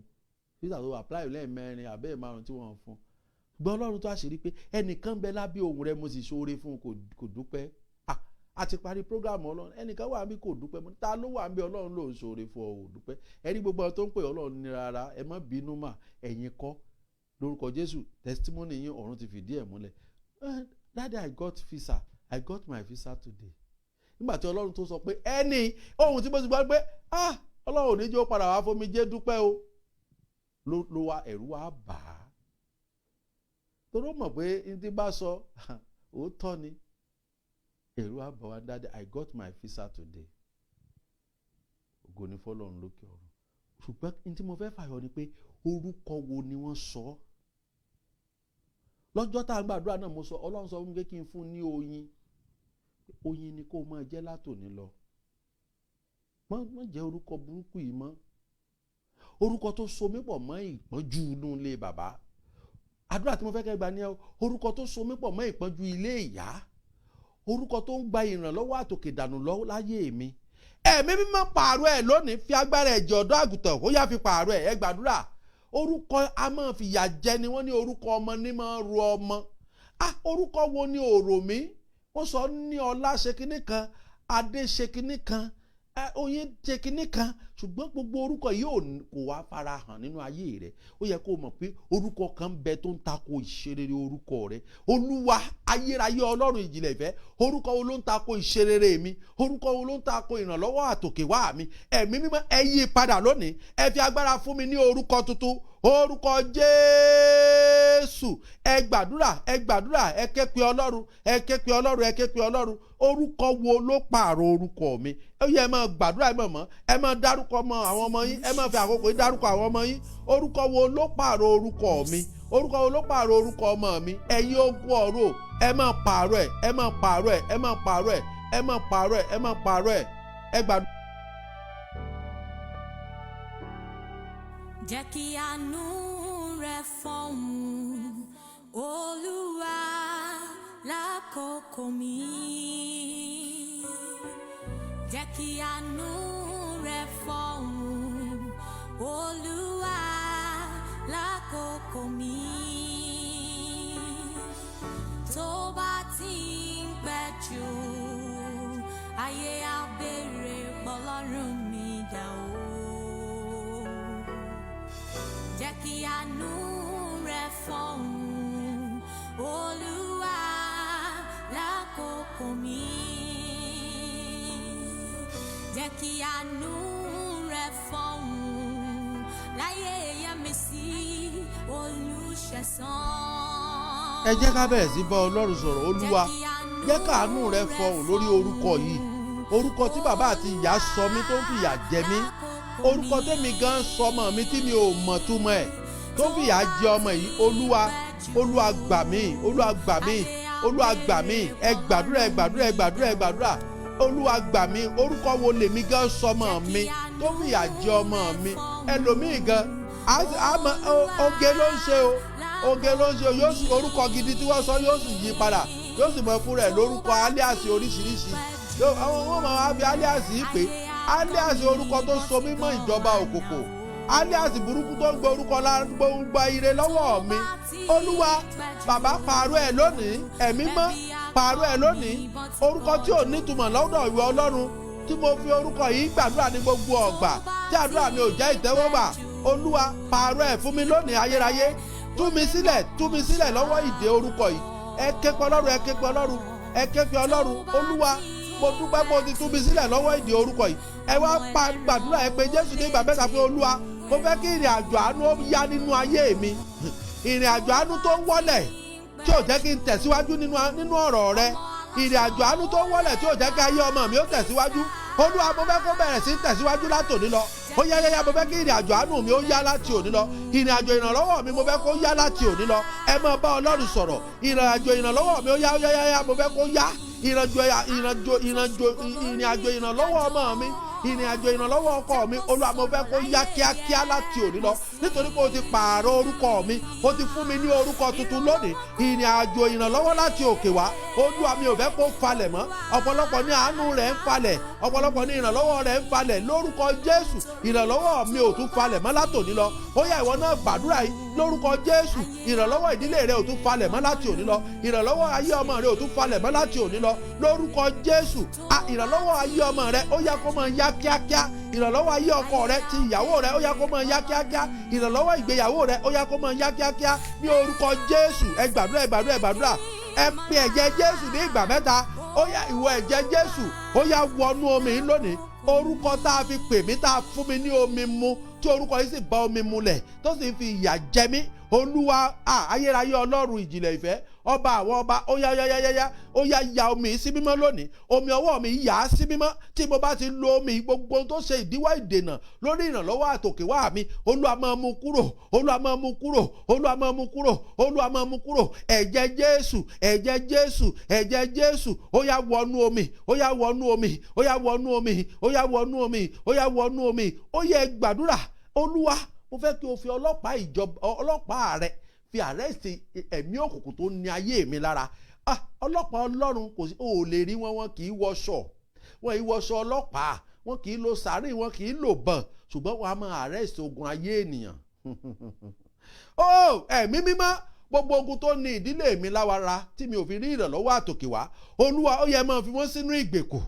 físà tó apply lẹ́ẹ̀mẹrin àbẹ́ẹ̀ 5 tí wọ́n fún. Ṣùgbọ́n Ọlọ́run tó àṣírí pé ẹnìkan bẹ lábẹ́ òun rẹ̀, mo sì ṣoore fún un, kò dúpẹ́. A ti parí program Ọlọ́run, ẹnìkan wà níbí kò dúpẹ́. Ta ló wà níbí Ọlọ́run ló ń ṣoore fún ọ, ò dúpẹ́. Ẹ rí gbogbo àwọn tó ń pè Ọlọ́run ní rárá, ẹ má bínú mà, ẹ̀yin kọ́. Lórúkọ Jésù, testimony yín ọ̀run ti fìdí ẹ̀ múlẹ̀. Daddy, I got my visa today. Nígbà tí Ọlọ́run tó sọ pé ohun tí mo ti gbọ́ pé Ọlọ́run ò ní jẹ́ ó padà wá fún mi, jẹ́ dúpẹ́ o. Ló wá ẹ̀rù wá bà á. Torí ó mọ̀ pé ní tí bá sọ òótọ́ ni. Ẹ̀rù wá bà wá, Daddy, I got my visa today. Ògo ni fọ́lọ́run lókè ọ̀run. Ṣùgbọ́n ní tí mo fẹ́ fàyọ ni pé orúkọ wo ni wọ́n sọ? Lọ́jọ́ tá a gbàdúrà náà mo sọ, Ọlọ́run sọ fún mi pé kí n fún ní oyin. Oyin ni kó máa jẹ́ látòní lọ. Má jẹ́ orúkọ burúkú yìí mọ́. Orúkọ tó so mí pọ̀ mọ́ ìpọ́njú inú ilé bàbá. Àdúrà tí mo fẹ́ kẹ́ gbà ní orúkọ tó so mí pọ̀ mọ́ ìpọ́njú ilé ìyá. Orúkọ tó ń gba ìrànlọ́wọ́ àtòkè dànù lọ́wọ́ láyé mi. Ẹ̀mí mímọ́ pààrọ̀ ẹ̀ lónìí, fi agbára ẹ̀jẹ̀ ọ̀dọ́ àgùntàn ó yá fi pààrọ̀ ẹ̀. Ẹ gbàdúrà. Orúkọ a máa fi ìyà jẹ ni wọ́n ní orúkọ ọmọ ní máa ro ọmọ. Orúkọ wo ni òrò mi? Wọ́n sọ ní ọlá ṣe kinní kan, adé ṣe kinní kan, oyin ṣe kinní kan, ṣùgbọ́n gbogbo orúkọ yìí kò wá fara hàn nínú ayé rẹ̀. Ó yẹ kó mọ̀ pé orúkọ kan bẹ tó ń tako ìṣerere orúkọ rẹ̀. Olúwa ayérayé Ọlọ́run ìjìnlẹ̀ ìfẹ́, orúkọ wo ló ń tako ìṣerere mi? Orúkọ wo ló ń tako ìrànlọ́wọ́ àtòkèwá mi? Ẹ̀mí mímọ́ ẹ yí padà lónìí, ẹ fi agbára fún mi ní orúkọ tuntun, orúkọ Jésù. Ẹ gbàdúrà, ẹ ké pe Ọlọ́run, ẹ ké pe Ọlọ́run, ẹ ké pe Ọlọ́run. Orúkọ wo ló pààrọ̀ orúkọ mi? Ó yẹ ẹ máa gbàdúrà ẹ mọ̀, ẹ máa dárúkọ mọ́ àwọn ọmọ yín, ẹ máa fi àkókò yín dárúkọ àwọn ọmọ yín. Orúkọ wo ló pààrọ̀ orúkọ mi? Orúkọ wo ló pààrọ̀ orúkọ ọmọ mi? Ẹ̀yin ogun ọ̀rọ̀, ẹ máa pààrọ̀ ẹ̀, ẹ máa pààrọ̀ ẹ̀, ẹ máa pààrọ̀ ẹ̀, ẹ máa pààrọ̀ ẹ̀, ẹ máa pààrọ̀ ẹ̀. Ẹ gbàdúrà. Jẹ́ kí àánú rẹ fọhùn, Olúwa, lákòókò mi. Jẹ́ kí àánú rẹ fọhùn, Olúwa, lákòókò mi. Tó bá ti ń pẹ́ jù, ayé á béèrè bọ́lọ́run mi dà o. Jẹ́ kí àánú rẹ fọhùn, Olúwa, lákòókò mi. Jẹ́ kí àánú rẹ fọhùn, láyé Yẹ́misí Olùṣẹ̀san. Ẹ jẹ́ ká bẹ̀rẹ̀ sí bá Ọlọ́run sọ̀rọ̀. Olúwa, jẹ́ káàánú rẹ fọhùn lórí orúkọ yìí. Orúkọ tí bàbá àti ìyá sọ mí tó ń fìyà jẹ mí. Orúkọ tẹ́mi gan sọmọ mi tí mi ò mọ̀ túmọ̀ ẹ̀ tó ń fìyà jẹ ọmọ yìí. Olúwa, Olúwa gbà mí, Olúwa gbà mí, Olúwa gbà mí. Ẹ gbàdúrà, ẹ gbàdúrà, ẹ gbàdúrà, ẹ gbàdúrà. Olúwa gbà mí, orúkọ wo lèmi gan sọmọ mi tó fìyà jẹ ọmọ mi. Ẹlòmíì gan oge ló ń ṣe o, oge ló ń ṣe o, yóò sì orúkọ gidi tí wọ́n sọ yóò sì yí padà, yóò sì mọ fún rẹ̀ lórúkọ alias oríṣiríṣi. Àwọn ọmọ wa fi alias yìí pé alias orúkọ tó so mímọ́ ìjọba òkùnkùn, alias burúkú tó ń gbé orúkọ gba ire lọ́wọ́ mi. Olúwa bàbá pààrọ̀ ẹ̀ lónìí, ẹ̀mí mọ́ pààrọ̀ ẹ̀ lónìí, orúkọ tí ò nítumọ̀ lọ́dọ̀ ìwọ Ọlọ́run tí mo fi orúkọ yìí gbàdúrà ní gbogbo ọgbà tí àdúrà mi ò jẹ́ ìtẹ́wọ́gbà. Olúwa pààrọ̀ ẹ̀ fún mi lónìí ayérayé, tú mi sílẹ̀ lọ́wọ́ ìdè orúkọ yìí. Ẹ ké pe Ọlọ́run, ẹ ké pe Ọlọ́run, ẹ ké pe Ọlọ́run. Olúwa mo dúpẹ́ mo ti tú mi sílẹ̀ lọ́wọ́ ìdè orúkọ yìí. Ẹ wá gbàdúrà ẹ pé Jésù ní ìgbà mẹ́ta pé Olúwa mo fẹ́ kí ìrìn àjò àánú ó yá nínú ayé mi, ìrìn àjò àánú tó ń wọ́lẹ̀ tí ò jẹ́ kí n tẹ̀síwájú nínú ọ̀rọ̀ rẹ, ìrìn àjò àánú tó ń wọ́lẹ̀ tí ò jẹ́ kí ayé ọmọ mi ó tẹ̀síwájú. Olúwa mo fẹ́ kó bẹ̀rẹ̀ sí tẹ̀síwájú látòní lọ. Ó yá mo fẹ́ kí ìrìn àjò àánú mi ó yá láti òní lọ. Ìrìn àjò ìrànlọ́wọ́ mi mo fẹ́ kó yá láti òní lọ. Ẹ máa bá Ọlọ́run sọ̀rọ̀. Ìrìn àjò ìrànlọ́wọ́ mi ó yá mo fẹ́ kó yá. Ìrìn àjò ìrànlọ́wọ́ ọmọ mi, ìrìn àjò ìrànlọ́wọ́ ọkọ mi, Olúwa mo fẹ́ kó yá kíákíá láti òní lọ, nítorí pé o ti pààrọ̀ orúkọ mi, o ti fún mi ní orúkọ tuntun lónìí. Ìrìn àjò ìrànlọ́wọ́ láti òkè wá, Olúwa mi ò fẹ́ kó falẹ̀ mọ́. Ọ̀pọ̀lọpọ̀ ní àánú rẹ̀ ń falẹ̀, ọ̀pọ̀lọpọ̀ ní ìrànlọ́wọ́ rẹ̀ ń falẹ̀. Lórúkọ Jésù ìrànlọ́wọ́ mi ò tún falẹ̀ mọ́ látòní lọ. Ó yá ìwọ náà gbàdúrà yìí lórúkọ Jésù. Ìrànlọ́wọ́ ìdílé rẹ ò tún falẹ̀ mọ́ láti òní lọ. Ìrànlọ́wọ́ ayé ọmọ rẹ ò tún falẹ̀ mọ́ láti òní lọ. Lórúkọ Jésù ìrànlọ́wọ́ ayé ọmọ rẹ ó yá kó máa yá kíákíá. Ìrànlọ́wọ́ ayé ọkọ rẹ ti ìyàwó rẹ ó yá kó máa yá kíákíá. Ìrànlọ́wọ́ ìgbéyàwó rẹ ó yá kó máa yá kíákíá ní orúkọ Jésù. Ẹ gbàdúrà. Ẹ pe ẹ̀jẹ̀ Jésù ní ìgbà mẹ́ta. Ó yá ìwọ ẹ̀jẹ̀ Jésù ó yá wọnú omi lónìí. Orúkọ tá a fi pè mí, tá a fún mi ní omi mu, tí orúkọ yìí sì bá omi mulẹ̀ tó sì fi ìyà jẹ mí. Olúwa ayérayé Ọlọ́run ìjìnlẹ̀ ìfẹ́, ọba àwọn ọba, ó yá ya omi sí mímọ́ lónìí. Omi ọwọ́ mi yà á sí mímọ́. Tí mo bá ti lo omi, gbogbo tó ṣe ìdíwọ́ ìdènà lórí ìrànlọ́wọ́ àtòkèwá mi, Olúwa máa mú kúrò, Olúwa máa mú kúrò, Olúwa máa mú kúrò, Olúwa máa mú kúrò. Ẹ̀jẹ̀ Jésù, ẹ̀jẹ̀ Jésù, ẹ̀jẹ̀ Jésù ó yá wọnú omi, ó yá wọnú omi, ó yá wọnú omi, ó yá wọnú omi, ó yá wọnú omi. Ó yẹ gbàdúrà. Olúwa mo fẹ́ kí o fi ọlọ́pàá rẹ fi àrẹ́sì ẹ̀mí òkùnkùn tó ní ayé mi lára. Ọlọ́pàá Ọlọ́run kò sí, o ò lè rí wọn kì í wọṣọ, wọn kì í wọṣọ ọlọ́pàá, wọn kì í lo sàárì, wọn kì í lò bọ̀n, ṣùgbọ́n wọn a máa àrẹ́sì ogun ayé ènìyàn. Ẹ̀mí mímọ́, gbogbo ogun tó ní ìdílé mi láwara tí mi ò fi rí ìrànlọ́wọ́ àtòkè wá, Olúwa ó yẹ máa fi wọ́n sínú ìgbèkùn.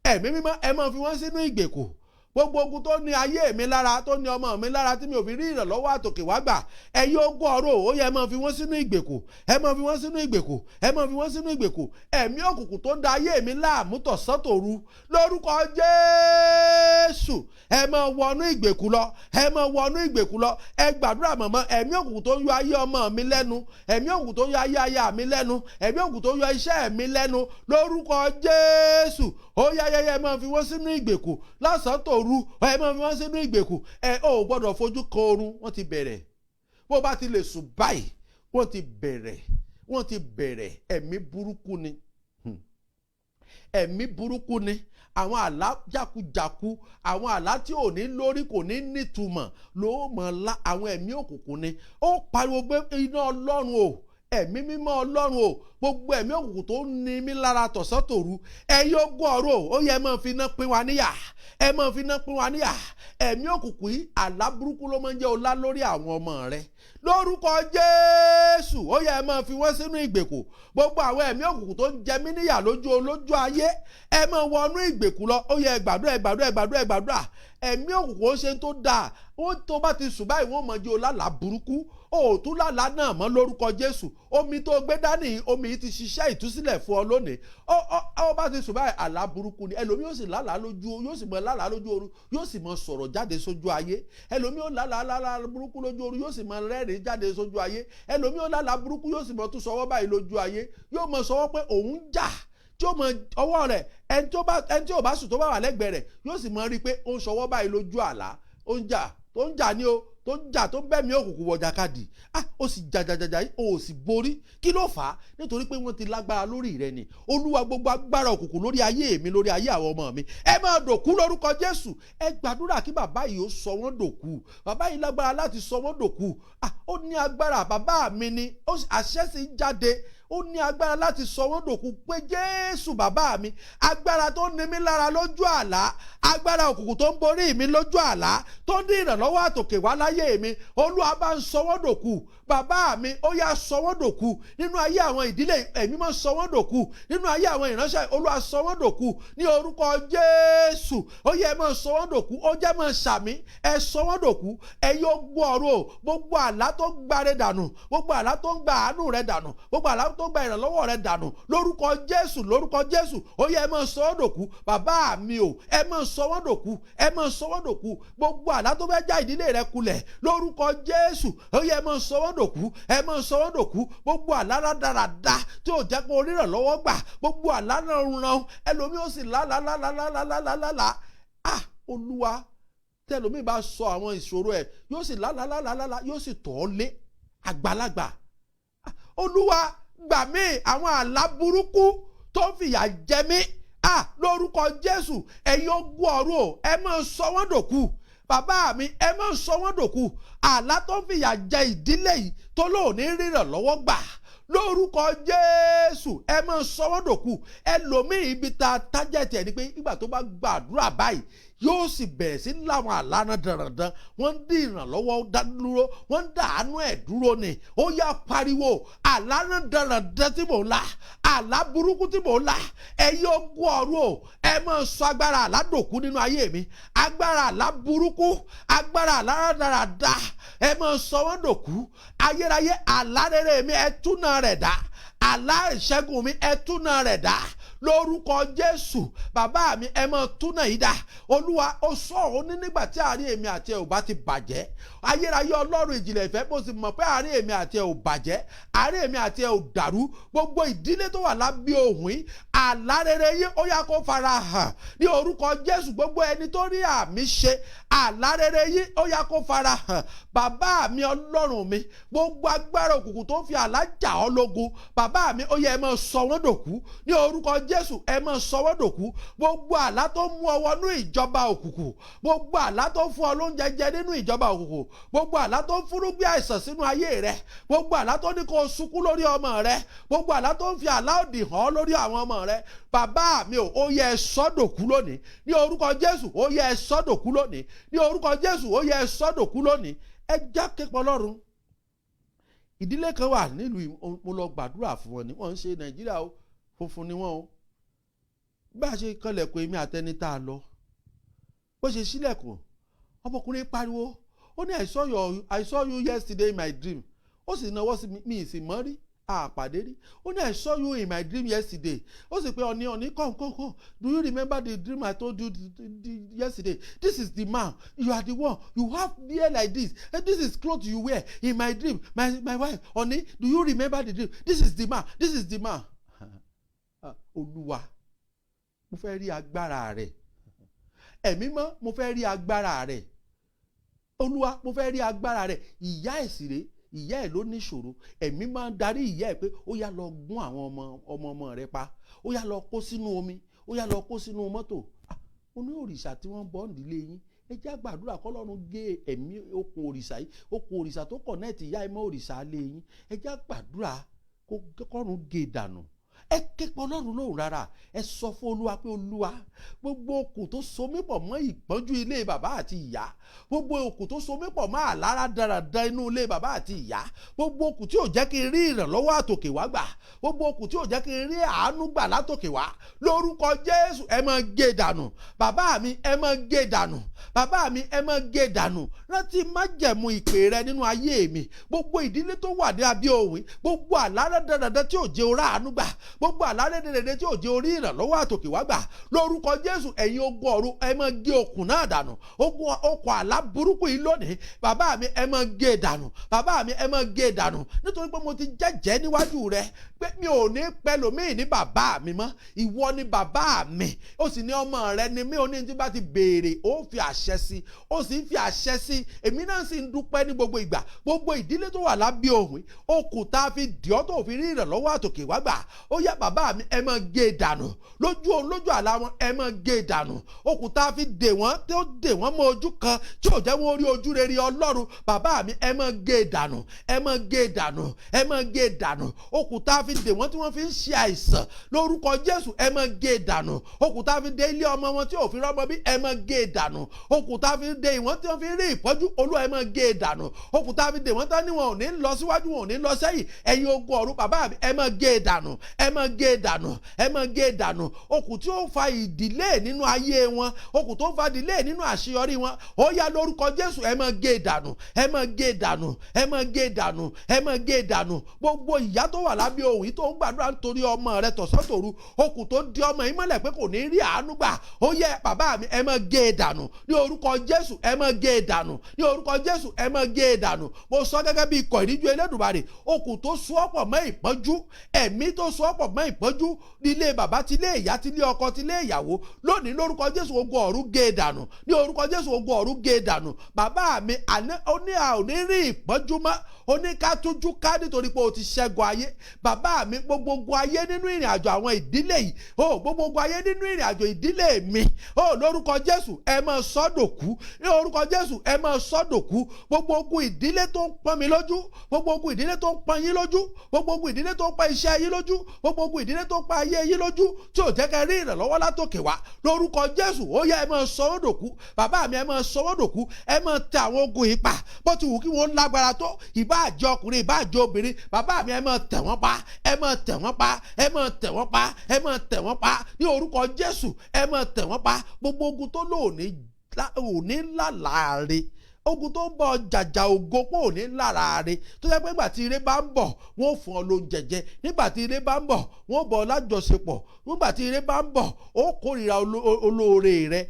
Ẹ̀mí mímọ́ ẹ máa fi wọ́n sínú ìgbèkùn. Gbogbo ogun tó ní ayé mi lára, tó ní ọmọ mi lára tí mi ò fi rí ìrànlọ́wọ́ àtòkè wá gbà, ẹ̀yin ogun ọ̀rọ̀ ó yẹ máa fi wọ́n sínú ìgbèkùn. Ẹ máa fi wọ́n sínú ìgbèkùn, ẹ máa fi wọ́n sínú ìgbèkùn. Ẹ̀mí òkùnkùn tó ń da ayé mi láàmú tọ̀sán tòru, lórúkọ Jésù ẹ máa wọnú ìgbèkùn lọ, ẹ máa wọnú ìgbèkùn lọ. Ẹ gbàdúrà mọ̀mọ́, ẹ̀mí òkùnkùn tó ń yọ ayé ọmọ mi lẹ́nu, ẹ̀mí òkùnkùn tó ń yọ ayé aya mi lẹ́nu, ẹ̀mí òkùnkùn tó ń yọ iṣẹ́ mi lẹ́nu, lórúkọ Jésù ó yá ẹ máa fi wọ́n sínú ìgbèkùn lọ́sàn-án tòru, ẹ máa fi wọ́n sínú ìgbèkùn. Ẹ ò gbọ́dọ̀ fojú kan oorun, wọ́n ti bẹ̀rẹ̀. Bó bá ti lè sùn báyìí, wọ́n ti bẹ̀rẹ̀. Ẹ̀mí burúkú ni, ẹ̀mí burúkú ni. Àwọn àlá jákujàku, àwọn àlá tí ò ní lórí, kò ní nítumọ̀ ló mọ̀ ńlá. Àwọn ẹ̀mí òkùnkùn ni. Ó pariwo pé iná Ọlọ́run o, ẹ̀mí mímọ́ Ọlọ́run o, gbogbo ẹ̀mí òkùnkùn tó ń ní mí lára tọ̀sán tòru, ẹ̀yin ogun ọ̀rọ̀ ó yẹ máa fi iná pín wa níyà, ẹ máa fi iná pín wa níyà. Ẹ̀mí òkùnkùn yìí àlá burúkú ló máa ń jẹ́ ọlá lórí àwọn ọmọ rẹ. Lórúkọ Jésù ó yẹ máa fi wọ́n sínú ìgbèkùn. Gbogbo àwọn ẹ̀mí òkùnkùn tó ń jẹ mí níyà lójú ayé, ẹ máa wọnú ìgbèkùn lọ. Ó yẹ gbàdúrà. Ẹ̀mí òkùnkùn ó ṣe tó dáa, ó tó bá ti sùn báyìí wọ́n mọ̀ jẹ́ ọlá burúkú. Ó tún lálàá náà mọ́ lórúkọ Jésù. Omi tó gbé dání, omi yìí ti ṣiṣẹ́ ìtúsílẹ̀ fún ọ lónìí. Ó bá ti sùn báyìí àlá burúkú ni. Ẹlòmí yóò sì lálàá lójú, yóò sì mọ lálàá lójú oorun, yóò sì mọ sọ̀rọ̀ jáde sójú ayé. Ẹlòmí yóò lálàá burúkú lójú oorun, yóò sì mọ rẹ́rìn jáde sójú ayé. Ẹlòmí yóò lálàá burúkú, yóò sì mọ tún sọwọ́ báyìí lójú ayé. Yóò mọ sọwọ́ pé òun jà, tí ó mọ ọwọ́ rẹ̀, ẹni tí ò bá sùn tó bá wà lẹ́gbẹ̀ẹ́ rẹ̀ yóò sì mọ rí pé ó ń sọwọ́ báyìí lójú àlá. Ó ń jà ní o, tó ń jà tó ń bẹ̀mí òkùnkùn wọ̀jà kadì ó sì jàjàjàjà yìí ó sì borí. Kí ló fà á? Nítorí pé wọ́n ti lágbára lórí rẹ ni. Olúwa, gbogbo agbára òkùnkùn lórí ayé mi, lórí ayé àwọn ọmọ mi, ẹ máa dòkú lórúkọ Jésù. Ẹ gbàdúrà kí bàbá yìí ó sọ wọ́n dòkú. Bàbá yìí lágbára láti sọ wọ́n dòkú. Ó ní agbára, bàbá mi ni, àṣẹ sì ń jáde. Ó ní agbára láti sọ wọ́n dòkú pé Jésù bàbá mi, agbára tó ní mi lára lójú àlá, agbára òkùnkùn tó ń borí mi lójú àlá, tó ní ìrànlọ́wọ́ àtòkè wá láyé mi, Olúwa bá ń sọ wọ́n dòkú. Bàbá mi, ó yá sọ wọ́n dòkú nínú ayé àwọn ìdílé, ẹ̀mí máa sọ wọ́n dòkú nínú ayé àwọn ìránṣẹ́, Olúwa sọ wọ́n dòkú ní orúkọ Jésù. Ó yẹ máa sọ wọ́n dòkú, ó jẹ́ máa ṣàmì, ẹ sọ wọ́n dòkú. Ẹ yóò gbọ́ ọ̀rọ̀ gbogbo àlá tó gbáre dànù, gbogbo àlá tó ń gba àánú rẹ dànù, gbogbo àlá tó ń gba ìrànlọ́wọ́ rẹ dànù, lórúkọ Jésù, lórúkọ Jésù. Ó yẹ máa sọ wọ́n dòkú. Bàbá mi o, ẹ máa sọ wọ́n dòkú, ẹ máa sọ wọ́n dòkú. Gbogbo àlá tó fẹ́ já ìdílé rẹ kulẹ̀, lórúkọ Jésù. Ó yẹ máa sọ wọ́n dòkú, ẹ máa sọ wọ́n dòkú. Gbogbo àlá rádaràda tí ò jẹ́ kó rírànlọ́wọ́ gbà, gbogbo àlá ránran, ẹlòmíì ó sì lálálálálálálálá. Olúwa, tẹlòmíì bá sọ àwọn ìṣòro ẹ̀, yóò sì lálálálálá, yóò sì tọ̀ ọ́ lé àgbàlagbà. Olúwa, gbà mí àwọn àlá burúkú tó fìyà jẹ mí, lórúkọ Jésù. Ẹ̀yin ogun ọ̀run, ẹ máa sọ wọ́n dòkú. Bàbá mi, ẹ máa sọ wọ́n dòkú. Àlá tó fìyà jẹ ìdílé yìí tó lóòní rírànlọ́wọ́ gbà, lórúkọ Jésù, ẹ máa sọ wọ́n dòkú. Ẹlòmíì ibi tá a tájẹ̀tì ẹ̀ ni pé nígbà tó bá gbàdúrà báyìí, yóò sì bẹ̀rẹ̀ sí láwọn àlànà dandan. Wọ́n ń dín ìrànlọ́wọ́ dúró, wọ́n ń dàánú ẹ̀ dúró ni. Ó yá pariwo, àlànà dandan tí mò ń lá, àlá burúkú tí mò ń lá, ẹ̀yin ogun ọ̀run, ẹ máa sọ agbára àlá dòkú nínú ayé mi. Agbára àlá burúkú, agbára àlá dáradára, ẹ máa sọ wọ́n dòkú. Ayérayé, àlá rere mi, ẹ túnà rẹ̀ dá. Àlá ìṣẹ́gun mi, ẹ túnà rẹ̀ dá. Lórúkọ Jésù, bàbá mi, ẹ máa túnà yìí dá. Olúwa, ó sọ ọ́ ní nígbà tí àárín èmi àti ẹ ò bá ti bàjẹ́. Ayérayé Ọlọ́run ìjìnlẹ̀ ìfẹ́, bó sì mọ̀ pé àárín èmi àti ẹ ò bàjẹ́, àárín èmi àti ẹ ò dàrú. Gbogbo ìdílé tó wà lábẹ́ ohùn yìí, àlá rere yìí ó yá kó fara hàn ní orúkọ Jésù. Gbogbo ẹni tó rí àmì ṣe, àlá rere yìí ó yá kó fara hàn. Bàbá mi, Ọlọ́run mi, gbogbo agbára òkùnkùn tó fi àlá jà ọ́ lógun, bàbá mi, ó yẹ ẹ máa sọ wọ́n dòkú ní orúkọ Jésù. Ẹ máa sọ wọ́n dòkú. Gbogbo àlá tó mú ọ wọnú ìjọba òkùnkùn, gbogbo àlá tó fún ọ lóúnjẹ jẹ nínú ìjọba òkùnkùn, gbogbo àlá tó fúrúgbìn àìsàn sínú ayé rẹ, gbogbo àlá tó ní kó o sunkún lórí ọmọ rẹ, gbogbo àlá tó ń fi àlá òdì hàn lórí àwọn ọmọ rẹ, bàbá mi o, ó yẹ ẹ sọ dòkú lónìí ní orúkọ Jésù. Ó yẹ ẹ sọ dòkú lónìí ní orúkọ Jésù. Ó yẹ ẹ sọ dòkú lónìí. Ẹ já képọ̀ Ọlọ́run. Ìdílé kan wà nílùú, mo lọ gbàdúrà fún wọn ni, wọ́n ń ṣe Nàìjíríà o, funfun ni wọ́n o. Bá a ṣe kanlẹ̀kùn èmi àtẹni tá a lọ, bó ṣe ṣílẹ̀kùn, ọmọkùnrin pariwo, ó ní I saw you yesterday in my dream. Ó sì náwó sí mi ìsìn mọ́ rí, àpàdé rí. Ó ní I saw you in my dream yesterday. Ó sì pé ọ̀ní come. Do you remember the dream I told you yesterday? This is the man. You are the one. You have hair like this. And this is clothes you wear in my dream. My wife, ọ̀ní, do you remember the dream? This is the man. This is the man. Olúwa, mo fẹ́ rí agbára rẹ̀. Ẹ̀mí mọ́, mo fẹ́ rí agbára rẹ̀. Olúwa, mo fẹ́ rí agbára rẹ̀. Ìyá ẹ̀ sì rèé, ìyá ẹ̀ ló ní ìṣòro. Ẹ̀mí máa ń darí ìyá ẹ̀ pé ó yá lọ gún àwọn ọmọ rẹ̀ pa, ó yá lọ kó sínú omi, ó yá lọ kó sínú mọ́tò. Ó ní òrìṣà tí wọ́n bọ́ nílé yín, ẹ jẹ́ á gbàdúrà k'Ọlọ́run gé ẹ̀mí okùn òrìṣà yìí, okùn òrìṣà tó kọ̀nẹ́ẹ̀tì ìyá ẹ̀ mọ́ òrìṣà lé yín, ẹ jẹ́ á gbàdúrà k'Ọlọ́run gé dànù. Ẹ képe Ọlọ́run lóhùn rárá. Ẹ sọ fún Olúwa pé Olúwa, gbogbo okùn tó so mí pọ̀ mọ́ ìpọ́njú ilé bàbá àti ìyá, gbogbo okùn tó so mí pọ̀ mọ́ àlára dáradára inú ilé bàbá àti ìyá, gbogbo okùn tí ò jẹ́ kí n rí ìrànlọ́wọ́ àtòkè wá gbà, gbogbo okùn tí ò jẹ́ kí n rí àánú gbà látòkè wá, lórúkọ Jésù ẹ máa gé dànù. Bàbá mi, ẹ máa gé dànù. Bàbá mi, ẹ máa gé dànù. Rántí májẹ̀mú ìpè rẹ nínú ayé mi. Gbogbo ìdílé tó wà ní abẹ́ òwe, gbogbo àlára dáradára tí ò jẹ́ orá àánú gbà, gbogbo àlárẹ̀dẹ̀rẹ̀dẹ̀ tí ò jẹ́ orí ìrànlọ́wọ́ àtòkè wá gbà lórúkọ Jésù ẹ̀yin ogun ọ̀run ẹ máa gé okùn náà dànù okùn àlá burúkú yìí lónìí bàbá mi ẹ máa gé dànù bàbá mi ẹ máa gé dànù nítorí pé mo ti jẹ́jẹ́ níwájú rẹ pé mi ò ní pẹlòmíì ní bàbá mi mọ́ ìwọ ni bàbá mi ó sì ní ọmọ rẹ ni mi ò ní tí bá ti béèrè ó fi àṣẹ sí ó sì ń fi àṣẹ sí èmi náà sì ń dúpẹ́ ní gbogbo ìgbà gbogbo ìdílé tó wà lábẹ́ òun okùn tá a fi dì ọ́ tó fi rí ìrànlọ́wọ́ àtòkè wá gbà ó yá bàbá mi ẹ máa gé dànù lójú àlá wọn ẹ máa gé dànù okùn tá a fi dè wọ́n tó dè wọ́n mọ́ ojú kan tí ò jẹ́ wọ́n rí ojú rere Ọlọ́run bàbá mi ẹ máa gé dànù ẹ máa gé dànù ẹ máa gé dànù okùn tá a fi dè wọ́n tí wọ́n fi ń ṣe àìsàn lórúkọ Jésù ẹ máa gé dànù okùn tá a fi dè ilé ọmọ wọn tí ò fi rọ́mọ bí ẹ máa gé dànù okùn tá a fi dè ìwọ́n tí wọ́n fi rí ìpọ́jú Olúwa ẹ máa gé dànù okùn tá a fi dè wọ́n tán ní wọn ò ní lọ síwájú wọn ò ní lọ sẹ́yìn ẹ̀yin ogun ọ̀run bàbá mi ẹ máa gé dànù ẹ máa gé dànù ẹ máa gé dànù okùn tí ó fa ìdílé nínú ayé wọn okùn tó fa ìdílé nínú àṣeyọrí wọn ó yá lórúkọ Jésù ẹ máa gé dànù ẹ máa gé dànù ẹ máa gé dànù ẹ máa gé dànù gbogbo ìyá tó wà lábẹ́ òun yìí tó ń gbàdúrà nítorí ọmọ rẹ tọ̀sán-tòru okùn tó di ọmọ yìí mọ́lẹ̀ pé kò ní rí àánú gbà ó yẹ bàbá mi ẹ máa gé dànù ní orúkọ Jésù ẹ máa gé dànù ní orúkọ Jésù ẹ máa gé dànù mo sọ gẹ́gẹ́ bí ikọ̀ ìríjú Elédùmarè okùn tó so ọ́ pọ̀ mọ́ ìpọ́njú ẹ̀mí tó so ọ́ pọ̀ mọ́ ìpọ́njú nílé bàbá tilé ìyá tilé ọkọ tilé ìyàwó lónìí lórúkọ Jésù ogun ọ̀run gé dànù ní orúkọ Jésù ogun ọ̀run gé dànù bàbá mi ó ní a ò ní rí ìpọ́njú mọ́ ó ní ká tújú ká nítorí pé o ti ṣẹ́gun ayé bàbá mi gbogbo ogun ayé nínú ìrìn àjò àwọn ìdílé yìí gbogbo ogun ayé nínú ìrìn àjò ìdílé mi lórúkọ Jésù ẹ máa sọ́dòkú ní orúkọ Jésù ẹ máa sọ́dòkú gbogbo ogun ìdílé tó ń pọ́n mi lójú gbogbo ogun ìdílé tó ń pọ́n yín lójú gbogbo ogun ìdílé tó ń pa iṣẹ́ yín lójú gbogbo ogun ìdílé tó ń pa ayé yín lójú tí ò jẹ́ kẹ́ rí ìrànlọ́wọ́ látòkè wá lórúkọ Jésù ó yá ẹ máa sọ́dòkú bàbá mi ẹ máa sọ́dòkú ẹ máa tẹ àwọn ogun yìí pa bó ti wù kí wọ́n lágbára tó ìbá àjẹ́ ọkùnrin ìbá àjẹ́ obìnrin bàbá mi ẹ máa tẹ̀ wọ́n pa ẹ máa tẹ̀ wọ́n pa ẹ máa tẹ̀ wọ́n pa ẹ máa tẹ̀ wọ́n pa ní orúkọ Jésù ẹ máa tẹ̀ wọ́n pa gbogbo ogun tó lò ní lálàáre ogun tó ń bọ̀ jàjà ògo pé ò ní lára rẹ̀ tó jẹ́ pé nígbà tí ire bá ń bọ̀ wọ́n fún ọ lóúnjẹ jẹ nígbà tí ire bá ń bọ̀ wọ́n bọ̀ lájọṣepọ̀ nígbà tí ire bá ń bọ̀ ó kórìíra olóore rẹ̀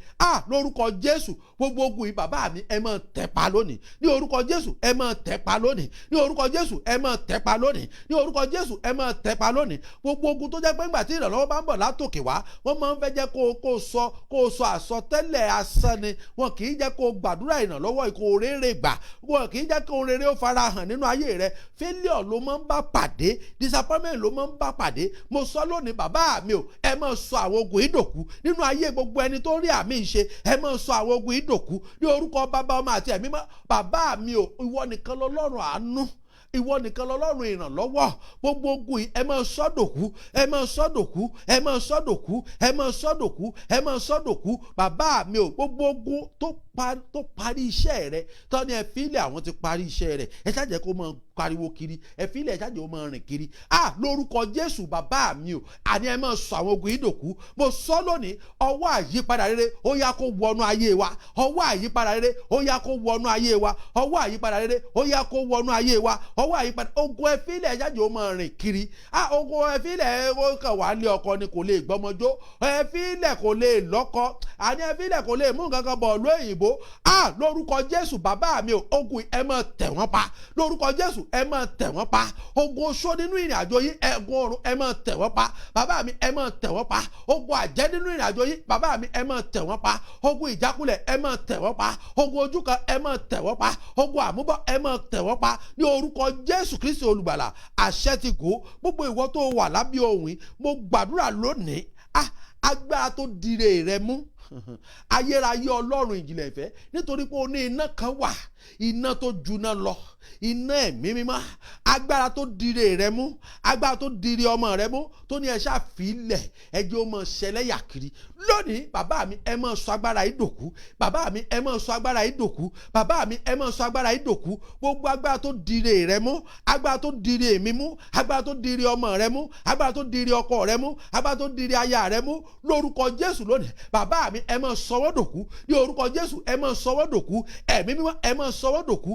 lórúkọ Jésù gbogbo ogun yìí bàbá mi ẹ máa tẹ̀ pa lónìí ní orúkọ Jésù ẹ máa tẹ̀ pa lónìí ní orúkọ Jésù ẹ máa tẹ̀ pa lónìí ní orúkọ Jésù ẹ máa tẹ̀ pa lónìí gbogbo ogun tó jẹ́ pé nígbà tí ìrànlọ́wọ́ bá ń bọ̀ látòkè wá wọ́n máa ń fẹ́ jẹ́ kó o sọ àsọtẹ́lẹ̀ asán ni wọn kì í jẹ́ kó o gbàdúrà ìrànlọ́wọ́ ìkó rere gbà wọn kì í jẹ́ kí ohun rere ó fara hàn nínú ayé rẹ failure ló máa ń bá pàdé disappointment ló máa ń bá pàdé mo sọ lónìí bàbá mi ò ẹ máa sọ àwọn ogun ìdòkú nínú ayé gbogbo ẹni tó rí àmì ìṣe ẹ máa sọ àwọn ogun ìdòkú ní orúkọ bàbá ọmọ àti ẹ̀mí mọ́ bàbá mi ò ìwọ nìkan lọ́lọ́run àánú ìwọ nìkan lọ́lọ́run ìrànlọ́wọ́ gbogbo ogun yìí ẹ máa sọ́dòkú ẹ máa sọ́dòkú ẹ máa sọ́dòkú ẹ máa sọ́dòkú ẹ máa sọ́dòkú bàbá mi ò gbogbo ogun tó parí iṣẹ́ rẹ tán ni ẹ fílẹ̀ àwọn ti parí iṣẹ́ rẹ ẹ ṣáàjẹ́ kó máa pariwo kiri ẹ fílẹ̀ ẹ ṣáàjẹ́ kó máa rìn kiri lórúkọ Jésù bàbá mi ò àní ẹ máa sọ àwọn ogun ìdòkú mo sọ lónìí ọwọ́ àyípadà rere ó yá kó wọnú ayé wa ọwọ́ àyípadà rere ó yá kó wọnú ayé wa ọwọ́ àyípadà rere ó yá kó wọnú ayé wa ọwọ́ àyípadà ogun ẹ fílẹ̀ ẹ ṣáàjẹ́ kó máa rìn kiri ogun ẹ fílẹ̀ ó kàn wá lé ọkọ ni kò lè gbọmọjó ẹ fílẹ̀ kò lè lọ́kọ àní ẹ fílẹ̀ kò lè mú nǹkan kan bọ̀ lóyìnbó lórúkọ Jésù bàbá mi ò ogun ẹ máa tẹ̀ wọ́n pa lórúkọ Jésù ẹ máa tẹ̀ wọ́n pa ogun oṣó nínú ìrìn àjò yìí ẹ̀gún ọ̀run ẹ máa tẹ̀ wọ́n pa bàbá mi ẹ máa tẹ̀ wọ́n pa ogun àjẹ́ nínú ìrìn àjò yìí bàbá mi ẹ máa tẹ̀ wọ́n pa ogun ìjákulẹ̀ ẹ máa tẹ̀ wọ́n pa ogun ojú kan ẹ máa tẹ̀ wọ́n pa ogun àmúbọ̀ ẹ máa tẹ̀ wọ́n pa ní orúkọ Jésù Kristi olùgbàlà àṣẹ ti gò gbogbo ìwọ tó wà lábẹ́ ohùn yìí mo gbàdúrà lónìí agbára tó dire rẹ mú ayérayé Ọlọ́run ìjìnlẹ̀ ìfẹ́ nítorí pé o ní iná kan wà iná tó juná lọ iná ẹ̀mí mímọ́ agbára tó dire rẹ mú agbára tó dire ọmọ rẹ mú tó ní ẹ ṣàfilẹ̀ ẹjẹ́ ó mọ ṣẹlẹ́yà kiri lónìí bàbá mi ẹ máa sọ agbára ìdòkú bàbá mi ẹ máa sọ agbára ìdòkú bàbá mi ẹ máa sọ agbára ìdòkú gbogbo agbára tó dire rẹ mú agbára tó dire èmi mú agbára tó dire ọmọ rẹ mú agbára tó dire ọkọ rẹ mú agbára tó dire aya rẹ mú lórúkọ Jésù lónìí bàbá mi ẹ máa sọ wọ́n dòkú ní orúkọ Jésù ẹ máa sọ wọ́n dòkú ẹ̀mí mímọ́ ẹ máa sọ wọ́n dòkú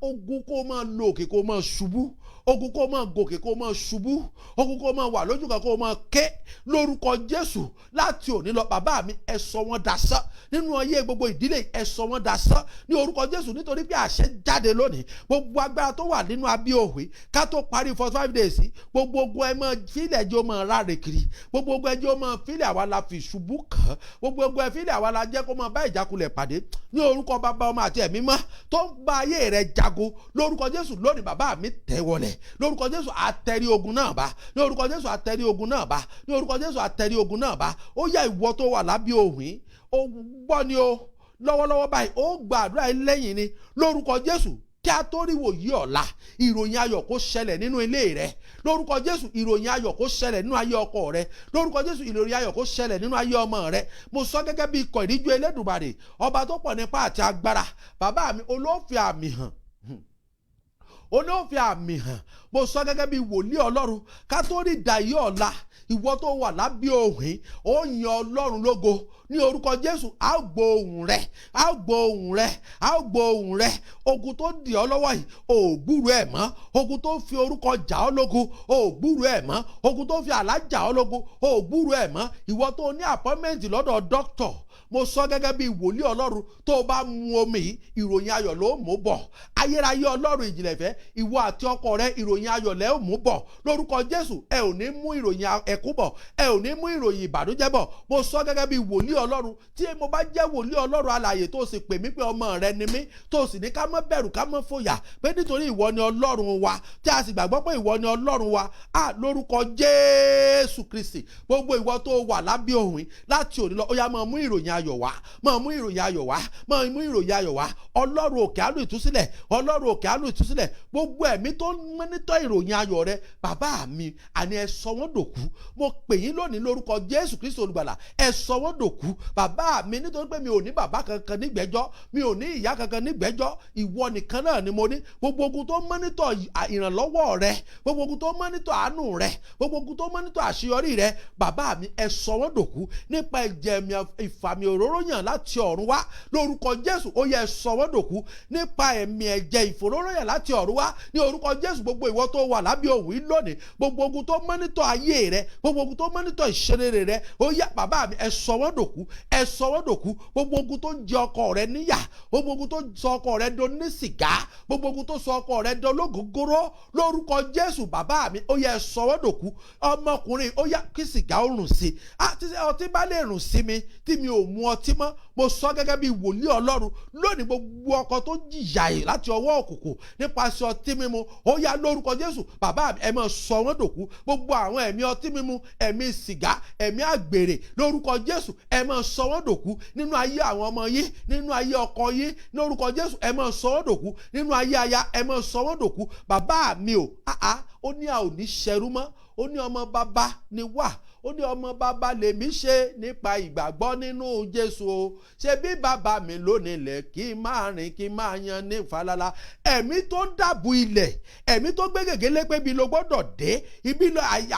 ogun kó máa lo òkè kó máa ṣubú ogun kó máa gòkè kó máa ṣubú, ogun kó máa wà lójú kan kó máa ké lórúkọ Jésù láti òní lọ. Bàbá mi ẹ sọ wọ́n dasán nínú ayé gbogbo ìdílé, ẹ sọ wọ́n dasán ní orúkọ Jésù, nítorí pé àṣẹ jáde lónìí. Gbogbo agbára tó wà nínú abí òwe ká tó parí 45 days gbogbo ogun ẹ máa fílẹ̀ ẹjọ́ máa ráre kiri, gbogbo ogun ẹjọ́ máa fílẹ̀ àwa la fi ṣubú kàn, gbogbo ogun ẹ fílẹ̀ àwa la jẹ́ kó máa bá ìjákulẹ̀ pàdé ní orúkọ Bàbá Ọmọ àti Ẹ̀mí Mímọ́ tó ń bá ayé rẹ jago lórúkọ Jésù. Lónìí bàbá mi tẹ̀ wọlẹ̀ lórúkọ Jésù, àtẹ̀rí ogun náà bá ní orúkọ Jésù, àtẹ̀rí ogun náà bá ní orúkọ Jésù, àtẹ̀rí ogun náà bá. Ó yá ìwọ tó wà lábí òhìn ó gbọ́ ni o lọ́wọ́lọ́wọ́ báyìí ó gbàdúrà lẹ́yìn ni lórúkọ Jésù. Kí a tó rí wòyí ọ̀la ìròyìn ayọ̀ kó ṣẹlẹ̀ nínú ilé rẹ lórúkọ Jésù, ìròyìn ayọ̀ kó ṣẹlẹ̀ nínú ayé ọkọ rẹ lórúkọ Jésù, ìròyìn ayọ̀ kó ṣẹlẹ̀ nínú ayé ọmọ rẹ. Mo sọ gẹ́gẹ́ bí ikọ̀ ìríjú Elédùmarè ọba tó pọ̀ nípa àti agbára. Bàbá mi olóòfin àmì hàn, olóòfin àmì hàn. Mo sọ gẹ́gẹ́ bí wòlíì Ọlọ́run ká tó rí ìdáyé ọ̀la ìwọ tó wà lábí òhìn ó yan Ọlọ́run lógo ní orúkọ Jésù. A ó gbọ́ ohùn rẹ, a ó gbọ́ ohùn rẹ, a ó gbọ́ ohùn rẹ. Ogun tó dì ọ́ lọ́wọ́ yìí ò gbúrú ẹ̀ mọ́, ogun tó fi orúkọ jà ọ́ lógun ò gbúrú ẹ̀ mọ́, ogun tó fi àlá jà ọ́ lógun ò gbúrú ẹ̀ mọ́. Ìwọ tó ní appointment lọ́dọ̀ dókítà, mo sọ gẹ́gẹ́ bí wòlíì Ọlọ́run tó bá mu omi yìí ìròyìn ayọ̀ ló mú bọ̀. Ayérayé Ọlọ́run ìjìnlẹ̀ fẹ́ ìwọ àti ọkọ rẹ ìròyìn ayọ̀ lẹ́ ò mú bọ̀ lórúkọ Jésù. Ẹ ò ní mú ìròyìn ẹkún bọ̀, ẹ ò ní mú ìròyìn ìbànújẹ́ bọ̀. Mo sọ gẹ́gẹ́ bí wòlíì Ọlọ́run tí mo bá jẹ́ wòlíì Ọlọ́run alààyè tó sì pè mí pé ọmọ rẹ ni mí, tó sì ní ká má bẹ̀rù ká má fòyà pé nítorí ìwọ ni Ọlọ́run wa, tí a sì gbàgbọ́ pé ìwọ ni Ọlọ́run wa. Lórúkọ Jésù Kristi gbogbo ìwọ tó wà lábí òhìn láti òní lọ ó yá máa mú ìròyìn ayọ̀ wá, máa mú ìròyìn ayọ̀ wá, máa mú ìròyìn ayọ̀ wá. Ọlọ́run òkè á lù ìtúsílẹ̀, Ọlọ́run òkè á lù ìtúsílẹ̀. Gbogbo ẹ̀mí tó ń mọ́nítọ̀ ìròyìn ayọ̀ rẹ bàbá mi àní ẹ sọ wọ́n dòkú. Mo pè yín lónìí lórúkọ Jésù Kristi olùgbàlà, ẹ sọ wọ́n dòkú bàbá mi, nítorí pé mi ò ní bàbá kankan nígbẹ́jọ́, mi ò ní ìyá kankan nígbẹ́jọ́, ìwọ nìkan náà ni mo ní. Gbogbo ogun tó mọ́nítọ̀ ìrànlọ́wọ́ rẹ, gbogbo ogun tó mọ́nítọ̀ àánú rẹ, gbogbo ogun tó mọ́nítọ̀ àṣeyọrí rẹ bàbá mi ẹ sọ wọ́n dòkú nípa ẹ̀jẹ̀ ìfàmì òróró yàn láti ọ̀run wá lórúkọ Jésù. Ó yẹ ẹ sọ wọ́n dòkú nípa ẹ̀mí ẹ̀jẹ̀ ìfòróró yàn láti ọ̀run wá ní orúkọ Jésù. Gbogbo ìwọ tó wà lábí òwú lónìí, gbogbo ogun tó mọ́nítọ̀ ayé rẹ, gbogbo ogun tó mọ́nítọ̀ ìṣerere rẹ, ó yá bàbá mi ẹ sọ wọ́n dòkú, ẹ sọ wọ́n dòkú. Gbogbo ogun tó jẹ ọkọ rẹ níyà, gbogbo ogun tó sọ ọkọ rẹ do ní sìgá, gbogbo ogun tó sọ ọkọ rẹ do lógógóró lórúkọ Jésù bàbá mi ó yẹ ẹ sọ wọ́n dòkú. Ọmọkùnrin ó yá kí sìgá ó rùn sí, ọtí bá lè rùn sí mi tí mi ò mu ọtí mọ́. Mo sọ gẹ́gẹ́ bí wòlíì Ọlọ́run lónìí gbogbo ọkọ tó jìyà yìí láti ọwọ́ òkùnkùn nípasẹ̀ ọtí mímu ó yá lórúkọ Jésù bàbá mi ẹ máa sọ wọ́n dòkú. Gbogbo àwọn ẹ̀mí ọtí mímu, ẹ̀mí sìgá, ẹ̀mí àgbèrè lórúkọ Jésù ẹ máa sọ wọ́n dòkú nínú ayé àwọn ọmọ yín, nínú ayé ọkọ yín lórúkọ Jésù ẹ máa sọ wọ́n dòkú nínú ayé aya ẹ máa sọ wọ́n dòkú. Bàbá mi ó ní a ò ní ṣẹrú mọ́, ó ní ọmọ bàbá ni wá, ó ní ọmọ bàbá lèmi ṣe nípa ìgbàgbọ́ nínú Jésù o. Ṣé bí bàbá mi lónìí lẹ̀ kí n máa rìn kí n máa yan ní falala. Ẹ̀mí tó ń dàbò ilẹ̀, ẹ̀mí tó gbé gègélé pé ibi ló gbọ́dọ̀ dé, ibi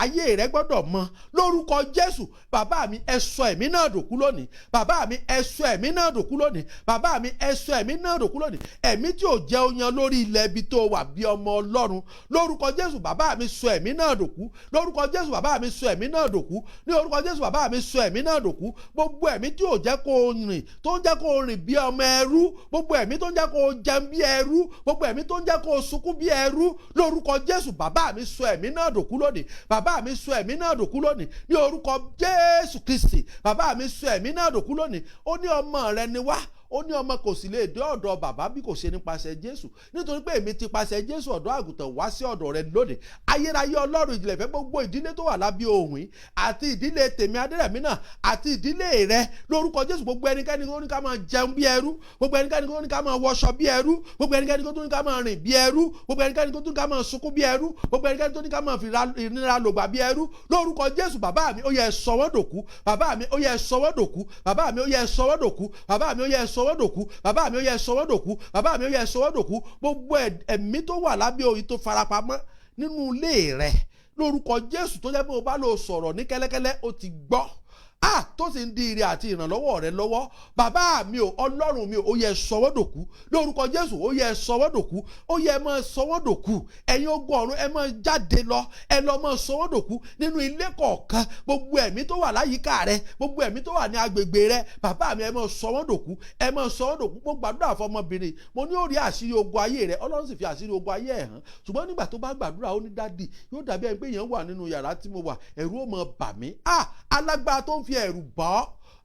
ayé rẹ gbọ́dọ̀ mọ lórúkọ Jésù. Bàbá mi ẹ sọ ẹ̀mí náà dòkú lónìí, bàbá mi ẹ sọ ẹ̀mí náà dòkú lónìí, bàbá mi ẹ sọ ẹ̀mí náà dòkú lónìí. Ẹ̀mí tí ò jẹ́ oyan lórí ilẹ̀ ibi tó wà bí ọmọ Ọlọ́run lórúkọ Jésù bàbá mi sọ ẹ̀mí náà dòkú lórúkọ Jésù bàbá mi sọ ẹ̀mí náà dòkú ní orúkọ Jésù bàbá mi sọ ẹ̀mí náà dòkú. Gbogbo ẹ̀mí tí ò jẹ́ kó o rìn, tó ń jẹ́ kó o rìn bí ọmọ ẹrú, gbogbo ẹ̀mí tó ń jẹ́ kó o jẹun bí ẹrú, gbogbo ẹ̀mí tó ń jẹ́ kó o sunkún bí ẹrú lórúkọ Jésù bàbá mi sọ ẹ̀mí náà dòkú lónìí, bàbá mi sọ ẹ̀mí náà dòkú lónìí ní orúkọ Jésù Kristi bàbá mi sọ ẹ̀mí náà dòkú lónìí. Ó ní ọmọ rẹ ni wá, ó ní ọmọ kò sì lè dé ọ̀dọ̀ bàbá bí kò ṣe nípasẹ̀ Jésù, nítorí pé èmi ti pasẹ̀ Jésù ọ̀dọ́ àgùntàn wá sí ọ̀dọ̀ rẹ lónìí. Ayérayé Ọlọ́run ìjìnlẹ̀ fẹ́ gbogbo ìdílé tó wà lábí ohùn yìí àti ìdílé tèmi Adérẹ̀mí náà àti ìdílé rẹ lórúkọ Jésù. Gbogbo ẹnikẹ́ni tó ní ká máa jẹun bí ẹrú, gbogbo ẹnikẹ́ni tó ní ká máa wọṣọ bí ẹrú, gbogbo ẹnikẹ́ni tó ní ká máa rìn bí ẹrú, gbogbo ẹnikẹ́ni tó ní ká máa sunkún bí ẹrú, gbogbo ẹnikẹ́ni tó ní ká máa fi ìnira lògbà bí ẹrú lórúkọ Jésù bàbá mi ó yẹ ẹ sọ wọ́n dòkú, bàbá mi ó yẹ ẹ sọ wọ́n dòkú, bàbá mi ó yẹ ẹ sọ wọ́n dòkú, bàbá mi ó yẹ ẹ sọ wọ́n dòkú, bàbá mi ó yẹ sọ wọ́n dòkú, bàbá mi ó yẹ sọ wọ́n dòkú. Gbogbo ẹ̀mí tó wà lábẹ́ òyìn tó farapamọ́ nínú ilé rẹ lórúkọ Jésù tó jẹ́ pé o bá lọ sọ̀rọ̀ ní kẹ́lẹ́kẹ́lẹ́ ó ti gbọ́. tó sì ń di ire àti ìrànlọ́wọ́ rẹ lọ́wọ́. Bàbá mi o, Ọlọ́run mi o, ó yẹ sọwọ́dòkú lórúkọ Jésù. Ó yẹ sọwọ́dòkú, ó yẹ máa sọwọ́dòkú. Ẹ̀yin ogun ọ̀run ẹ máa jáde lọ, ẹ lọ máa sọwọ́dòkú nínú ilé kọ̀ọ̀kan. Gbogbo ẹ̀mí tó wà láyìíká rẹ, gbogbo ẹ̀mí tó wà ní agbègbè rẹ, bàbá mi ẹ máa sọwọ́dòkú, ẹ máa sọwọ́dòkú. Mo gbàdúrà fún ọmọbìnrin, mo ní ó rí àṣírí ogun ayé rẹ. Ọlọ́run sì fi àṣírí ogun ayé ẹ̀ hàn. Ṣùgbọ́n nígbà tó bá gbàdúrà ó ní dádì, yóò dàbí ẹni pé èèyàn wà nínú yàrá tí mo wà, ẹ̀rù ó máa bà mí. Alágbára tó ń fi ẹ̀rù bà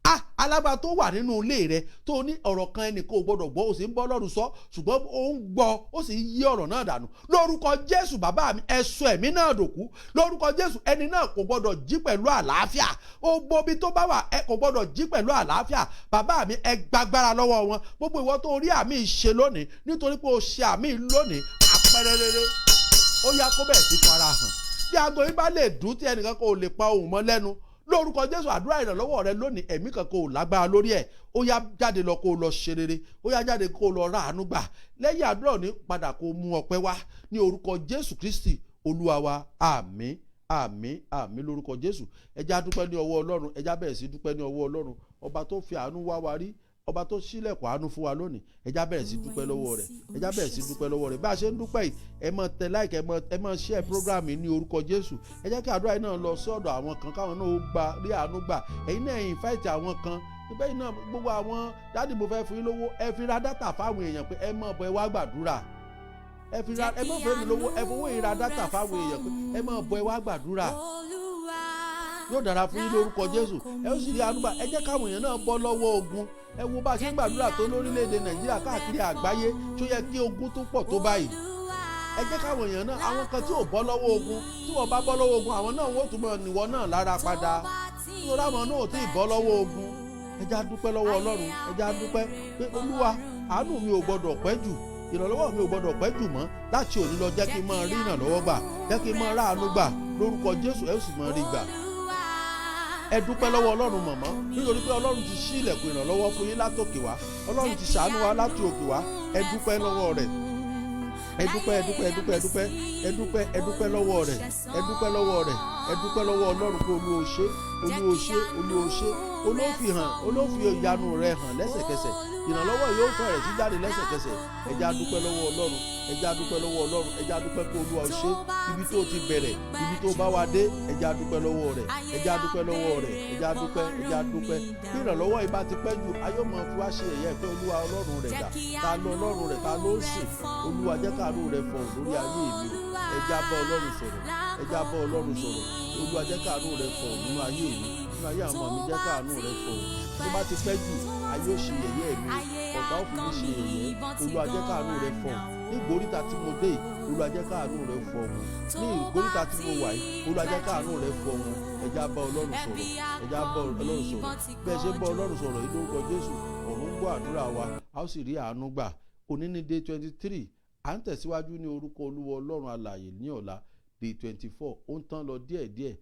ọ́, alágbára tó wà nínú ilé rẹ tó ní ọ̀rọ̀ kan ẹnìkan ò gbọ́dọ̀ gbọ́, ó sì ń bọ́ Ọlọ́run sọ, ṣùgbọ́n ó ń gbọ́, ó sì ń yí ọ̀rọ̀ náà dànù. Lórúkọ Jésù bàbá mi, ẹ sọ ẹ̀mí náà dòkú. Lórúkọ Jésù ẹni náà kò gbọ́dọ̀ jí pẹ̀lú àlàáfíà. Gbogbo ibi tó bá wà ẹ kò gbọ́dọ̀ jí pẹ̀lú àlàáfíà. Bàbá mi, ẹ gbàgbára lọ́wọ́ wọn. Gbogbo ìwọ tó rí àmì ṣe lónìí nítorí pé o ṣe àmì lónìí, àpẹẹrẹ rere ó yá kó bẹ̀rẹ̀ sí fara hàn. Bí aago yìí bá lè dún tí ẹnìkan kò lè pa ohùn mọ́ lẹ́nu, lórúkọ Jésù àdúrà ìrànlọ́wọ́ rẹ lónìí, ẹ̀mí kan kò lágbára lórí ẹ̀. Ó yá jáde lọ kó lọ ṣe rere, ó yá jáde kó lọ ra àánú gbà. Lẹ́yìn àdúrà òní padà kó mú ọpẹ́ wá ní orúkọ Jésù Kristi Olúwa wa. Àmín, àmín, àmín lórúkọ Jésù. Ẹ já dúpẹ́ ní ọwọ́ Ọlọ́run, ẹ já bẹ̀rẹ̀ sí dúpẹ́ ní ọwọ́ Ọlọ́run, ọba tó fi àánú wá wa rí, ọba tó ṣílẹ̀kùn àánú fún wa lónìí. Ẹ já bẹ̀rẹ̀ sí dúpẹ́ lọ́wọ́ rẹ̀, ẹ já bẹ̀rẹ̀ sí dúpẹ́ lọ́wọ́ rẹ̀. Bá a ṣe ń dúpẹ́ yìí, ẹ máa tẹ like, ẹ máa share program yìí ní orúkọ Jésù. Ẹ jẹ́ kí àdúrà yìí náà lọ sí ọ̀dọ̀ àwọn kan, káwọn náà ó gba rí àánú gbà. Ẹ̀yin náà invite àwọn kan, ibẹ̀ yìí náà gbogbo àwọn dáàdì mo fẹ́ fún yín lówó, ẹ fi ra dátà fáwọn èèyàn pé ẹ máa bọ̀ ẹ wá gbàdúrà. Ẹ má fẹ́ mi lówó, ẹ fowó yìí ra dátà fáwọn èèyàn pé ẹ máa bọ̀ ẹ wá gbàdúrà. Yóò dára fún yín lórúkọ Jésù. Ẹ ó sì rí àánú gbà. Ẹ jẹ́ káwọn èèyàn náà bọ́ lọ́wọ́ ogun. Ẹ wo bá a ṣe ń gbàdúrà tó lórílẹ̀‐èdè Nàìjíríà káàkiri àgbáyé, tó yẹ kí ogun tó pọ̀ tó báyìí. Ẹ jẹ́ káwọn èèyàn náà, àwọn kan tí ò bọ́ lọ́wọ́ ogun, tí wọ́n bá bọ́ lọ́wọ́ ogun, àwọn náà wọ́n tún mọ̀ níwọ náà lára padà. Nítorí àwọn náà ò tí ì bọ́ lọ́wọ́ ogun. Ẹ já dúpẹ́ lọ́wọ́ Ọlọ́run, ẹ já dúpẹ́ pé Olúwa, àánú mi ò gbọdọ̀ pẹ́ jù, ìrànlọ́wọ́ mi ò gbọdọ̀ pẹ́ jù mọ́. Láti òní lọ jẹ́ kí n máa rí ìrànlọ́wọ́ gbà, jẹ́ kí n máa ráàánú gbà lórúkọ Jésù, ẹ ó sì máa rí gbà. Ẹ dúpẹ́ lọ́wọ́ Ọlọ́run mọ̀mọ́, nítorí pé Ọlọ́run ti ṣí ilẹ̀kùn ìrànlọ́wọ́ fún yín látòkè wá. Ọlọ́run ti ṣàánú wa láti òkè wá. Ẹ dúpẹ́ lọ́wọ́ rẹ̀. Ẹ dúpẹ́, ẹ dúpẹ́, ẹ dúpẹ́, ẹ dúpẹ́, ẹ dúpẹ́, ẹ dúpẹ́ lọ́wọ́ rẹ̀. Ẹ dúpẹ́ lọ́wọ́ rẹ̀. Ẹ dúpẹ́ lọ́wọ́ Ọlọ́run pé Olúwa ó ṣe, Olúwa ó ṣe, Olúwa ó ṣe. Olófi ìyanu rẹ̀ hàn lẹ́sẹ̀kẹsẹ̀. Ìrànlọ́wọ́ yóò fẹ̀rẹ̀ sí jáde lẹ́sẹ̀kẹsẹ̀. Ẹ já dúpẹ́ lọ́wọ́ Ọlọ́run, ẹ já dúpẹ́ lọ́wọ́ Ọlọ́run, ẹ já dúpẹ́ pé Olúwa ó ṣe. Ibi tó ti bẹ̀rẹ̀, ibi tó bá wa dé, ẹ já dúpẹ́ lọ́wọ́ rẹ̀, ẹ já dúpẹ́ lọ́wọ́ rẹ̀, ẹ já dúpẹ́, ẹ já dúpẹ́. Bí ìrànlọ́wọ́ yìí bá ti pẹ́ jù, ayé mọ̀ fi wá ṣe ẹ̀yẹ pé Olúwa Ọlọ́run rẹ̀ dà, ta ló Ọlọ́run rẹ̀, ta ló ń sìn. Olúwa jẹ́ káàánú rẹ̀ fọ̀ lórí ayé mi o. Ẹ já bá Ọlọ́run sọ̀rọ̀, ẹ já bá Ọlọ́run sọ̀rọ̀. Olúwa jẹ́ káàánú rẹ̀ fọ̀ nínú ayé mi, nínú ayé àwọn ọmọ mi, jẹ́ káàánú rẹ̀ fọ̀. Tó bá ti pẹ́ jù, ayé ó ṣe yẹ̀yẹ́ mi, ọ̀tá ó fi mí ṣe yẹ̀yẹ́. Olúwa jẹ́ káàánú rẹ̀ fọ̀. Ní ìgbóríta tí mo dé yìí, Olúwa jẹ́ káàánú rẹ̀ fọ̀ wọn. Ní ìgbóríta tí mo wà yìí, Olúwa jẹ́ káàánú rẹ̀ fọ̀ wọn. Ẹ já bá Ọlọ́run sọ̀rọ̀, ẹ já bá Ọlọ́run sọ̀rọ̀. Bẹ́ẹ̀ ṣe bá Ọlọ́run sọ̀rọ̀ yìí lórúkọ Jésù, ọ̀run gbọ́ àdúrà wa, a ó sì rí àánú gbà. Òní ní day 23, à ń tẹ̀síwájú ní orúkọ Olúwa Ọlọ́run alààyè ní ọ̀la day 24, ó ń tán lọ díẹ̀díẹ̀.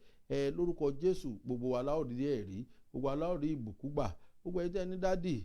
Lórúkọ Jésù gbogbo wa la ó rí ẹ̀rí, gbogbo wa la ó rí ìbùkún gbà. Gbogbo ẹni tẹ́ ní dádì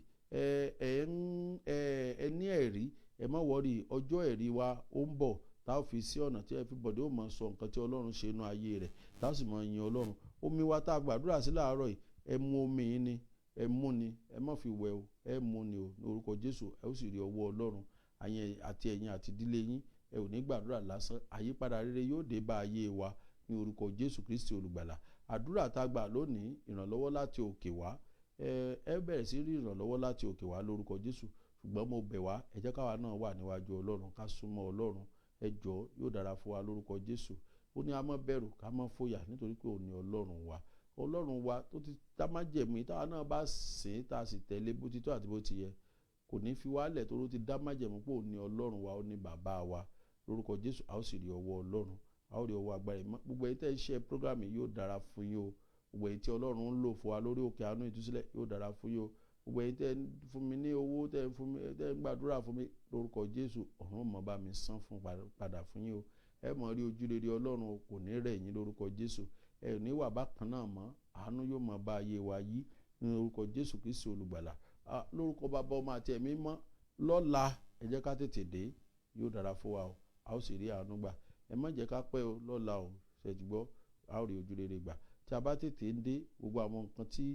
ẹ ní ẹ̀rí, ẹ má wọrí, ọjọ́ ẹ̀rí wa ó ń bọ̀ tá a fi sí ọ̀nà tí everybody ó máa sọ nǹkan tí Ọlọ́run ṣe inú ayé rẹ̀, tá a sì máa yin Ọlọ́run. Omi wa tá a gbàdúrà sí láàárọ̀ yìí, ẹ mu omi yìí ni, ẹ mú ni, ẹ má fi wẹ̀ o, ẹ mú ni o ní orúkọ Jésù, ẹ ó sì rí ọwọ́ Ọlọ́run. Àti ẹ̀yin àti ìdílé yín, ẹ ò ní gbàdúrà lásán, àyípadà rere yóò dé bá ayé wa ní orúkọ Jésù Kristi olùgbàlà. Àdúrà tá a gbà lónìí, ìrànlọ́wọ́ láti òkè wá, ẹ bẹ̀rẹ̀ sí rí ìrànlọ́wọ́ láti òkè wá lórúkọ Jésù. Ṣùgbọ́n mo bẹ̀ wá, ẹ jẹ́ káwa náà wà níwájú Ọlọ́run, ká súnmọ́ Ọlọ́run. Ẹ jọ̀ọ́, yóò dára fún wa lórúkọ Jésù. Ó ní a má bẹ̀rù, ká má fòyà, nítorí pé òun ni Ọlọ́run wa. Ọlọ́run wa tó ti dá májẹ̀mú, táwa náà bá sìn, tá a sì tẹ̀lé bó ti tọ́ àti bó ti yẹ, kò ní fi wálẹ̀, tó ló ti dá májẹ̀mú pé òun ni Ọlọ́run wa, ó ní bàbá wa. Lórúkọ Jésù, a ó sì rí ọwọ́ Ọlọ́run, a ó rí ọwọ́ agbára. Gbogbo ẹ̀yin tẹ́ ń ṣe program yìí yóò dára fún yín o. Gbogbo ẹ̀yin tí Ọlọ́run ń lò fún wa lórí òkè àánú ìtúsílẹ̀ yóò dára fún yín o. Gbogbo ẹ̀yin tẹ́ ń fún mi ní owó, tẹ́ ń gbàdúrà fún mi, lórúkọ Jésù, ọ̀run mọ̀ bá mi san fún padà fún yín o. Ẹ mọ̀ rí ojúrere Ọlọ́run, kò ní rẹ̀ yín lórúkọ Jésù. Ẹ ò ní wà bákan náà mọ́, àánú yóò máa bá ayé wa yí ní orúkọ Jésù Kristi olùgbàlà. Lórúkọ Bàbá, Ọmọ àti Ẹ̀mí Mọ́, lọ́la ẹ jẹ́ ká tètè dé, yóò dára fún wa o, a ó sì rí àánú gbà. Ẹ má jẹ́ ká pẹ́ o lọ́la o, ṣètìgbọ́, a ó rí ojúrere gbà. tí a bá tètè ń dé, gbogbo àwọn nǹkan tí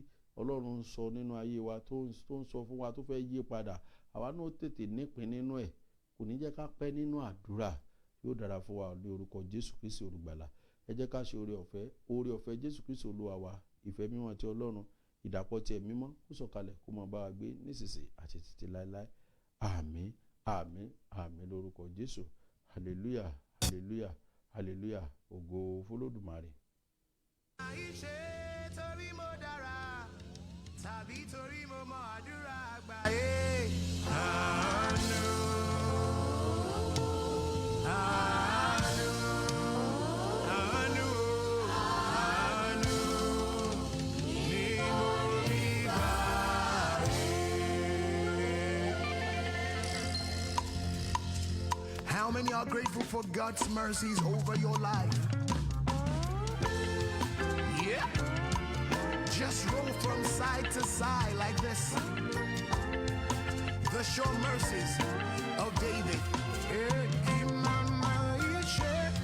Ọlọ́run ń sọ nínú ayé wa tó ń sọ fún wa tó fẹ́ yí padà, àwa náà tètè nípìn nínú ẹ̀. Kò ní jẹ́ ká pẹ́ nínú àdúrà. Yóò dára fún wa ní orúkọ Jésù Kristi olùgbàlà. Ẹ jẹ́ ká ṣe oore ọ̀fẹ́ Jésù Kristi Olúwa wa, ìfẹ́ mímọ́ ti Ọlọ́run, ìdàpọ̀ ti ẹ̀mí mímọ́ kó sọ̀kalẹ̀ kó máa bá wa gbé nísinsìnyí àti títí láéláé. Àmín, àmín, àmín lórúkọ Jésù. Hallelujah, hallelujah, hallelujah. Ògo f'Olódùmarè. Àìṣe torí mo dára tàbí torí mo mọ àdúrà àgbáyé. Àánú, àánú, àánú, àánú ni mo rí gbà. How many are grateful for God's mercies over your life? Yeah. Just roll from side to side like this. The sure mercies of David.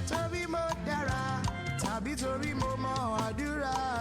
Tabi mo dara, tabi tori mo mo adura.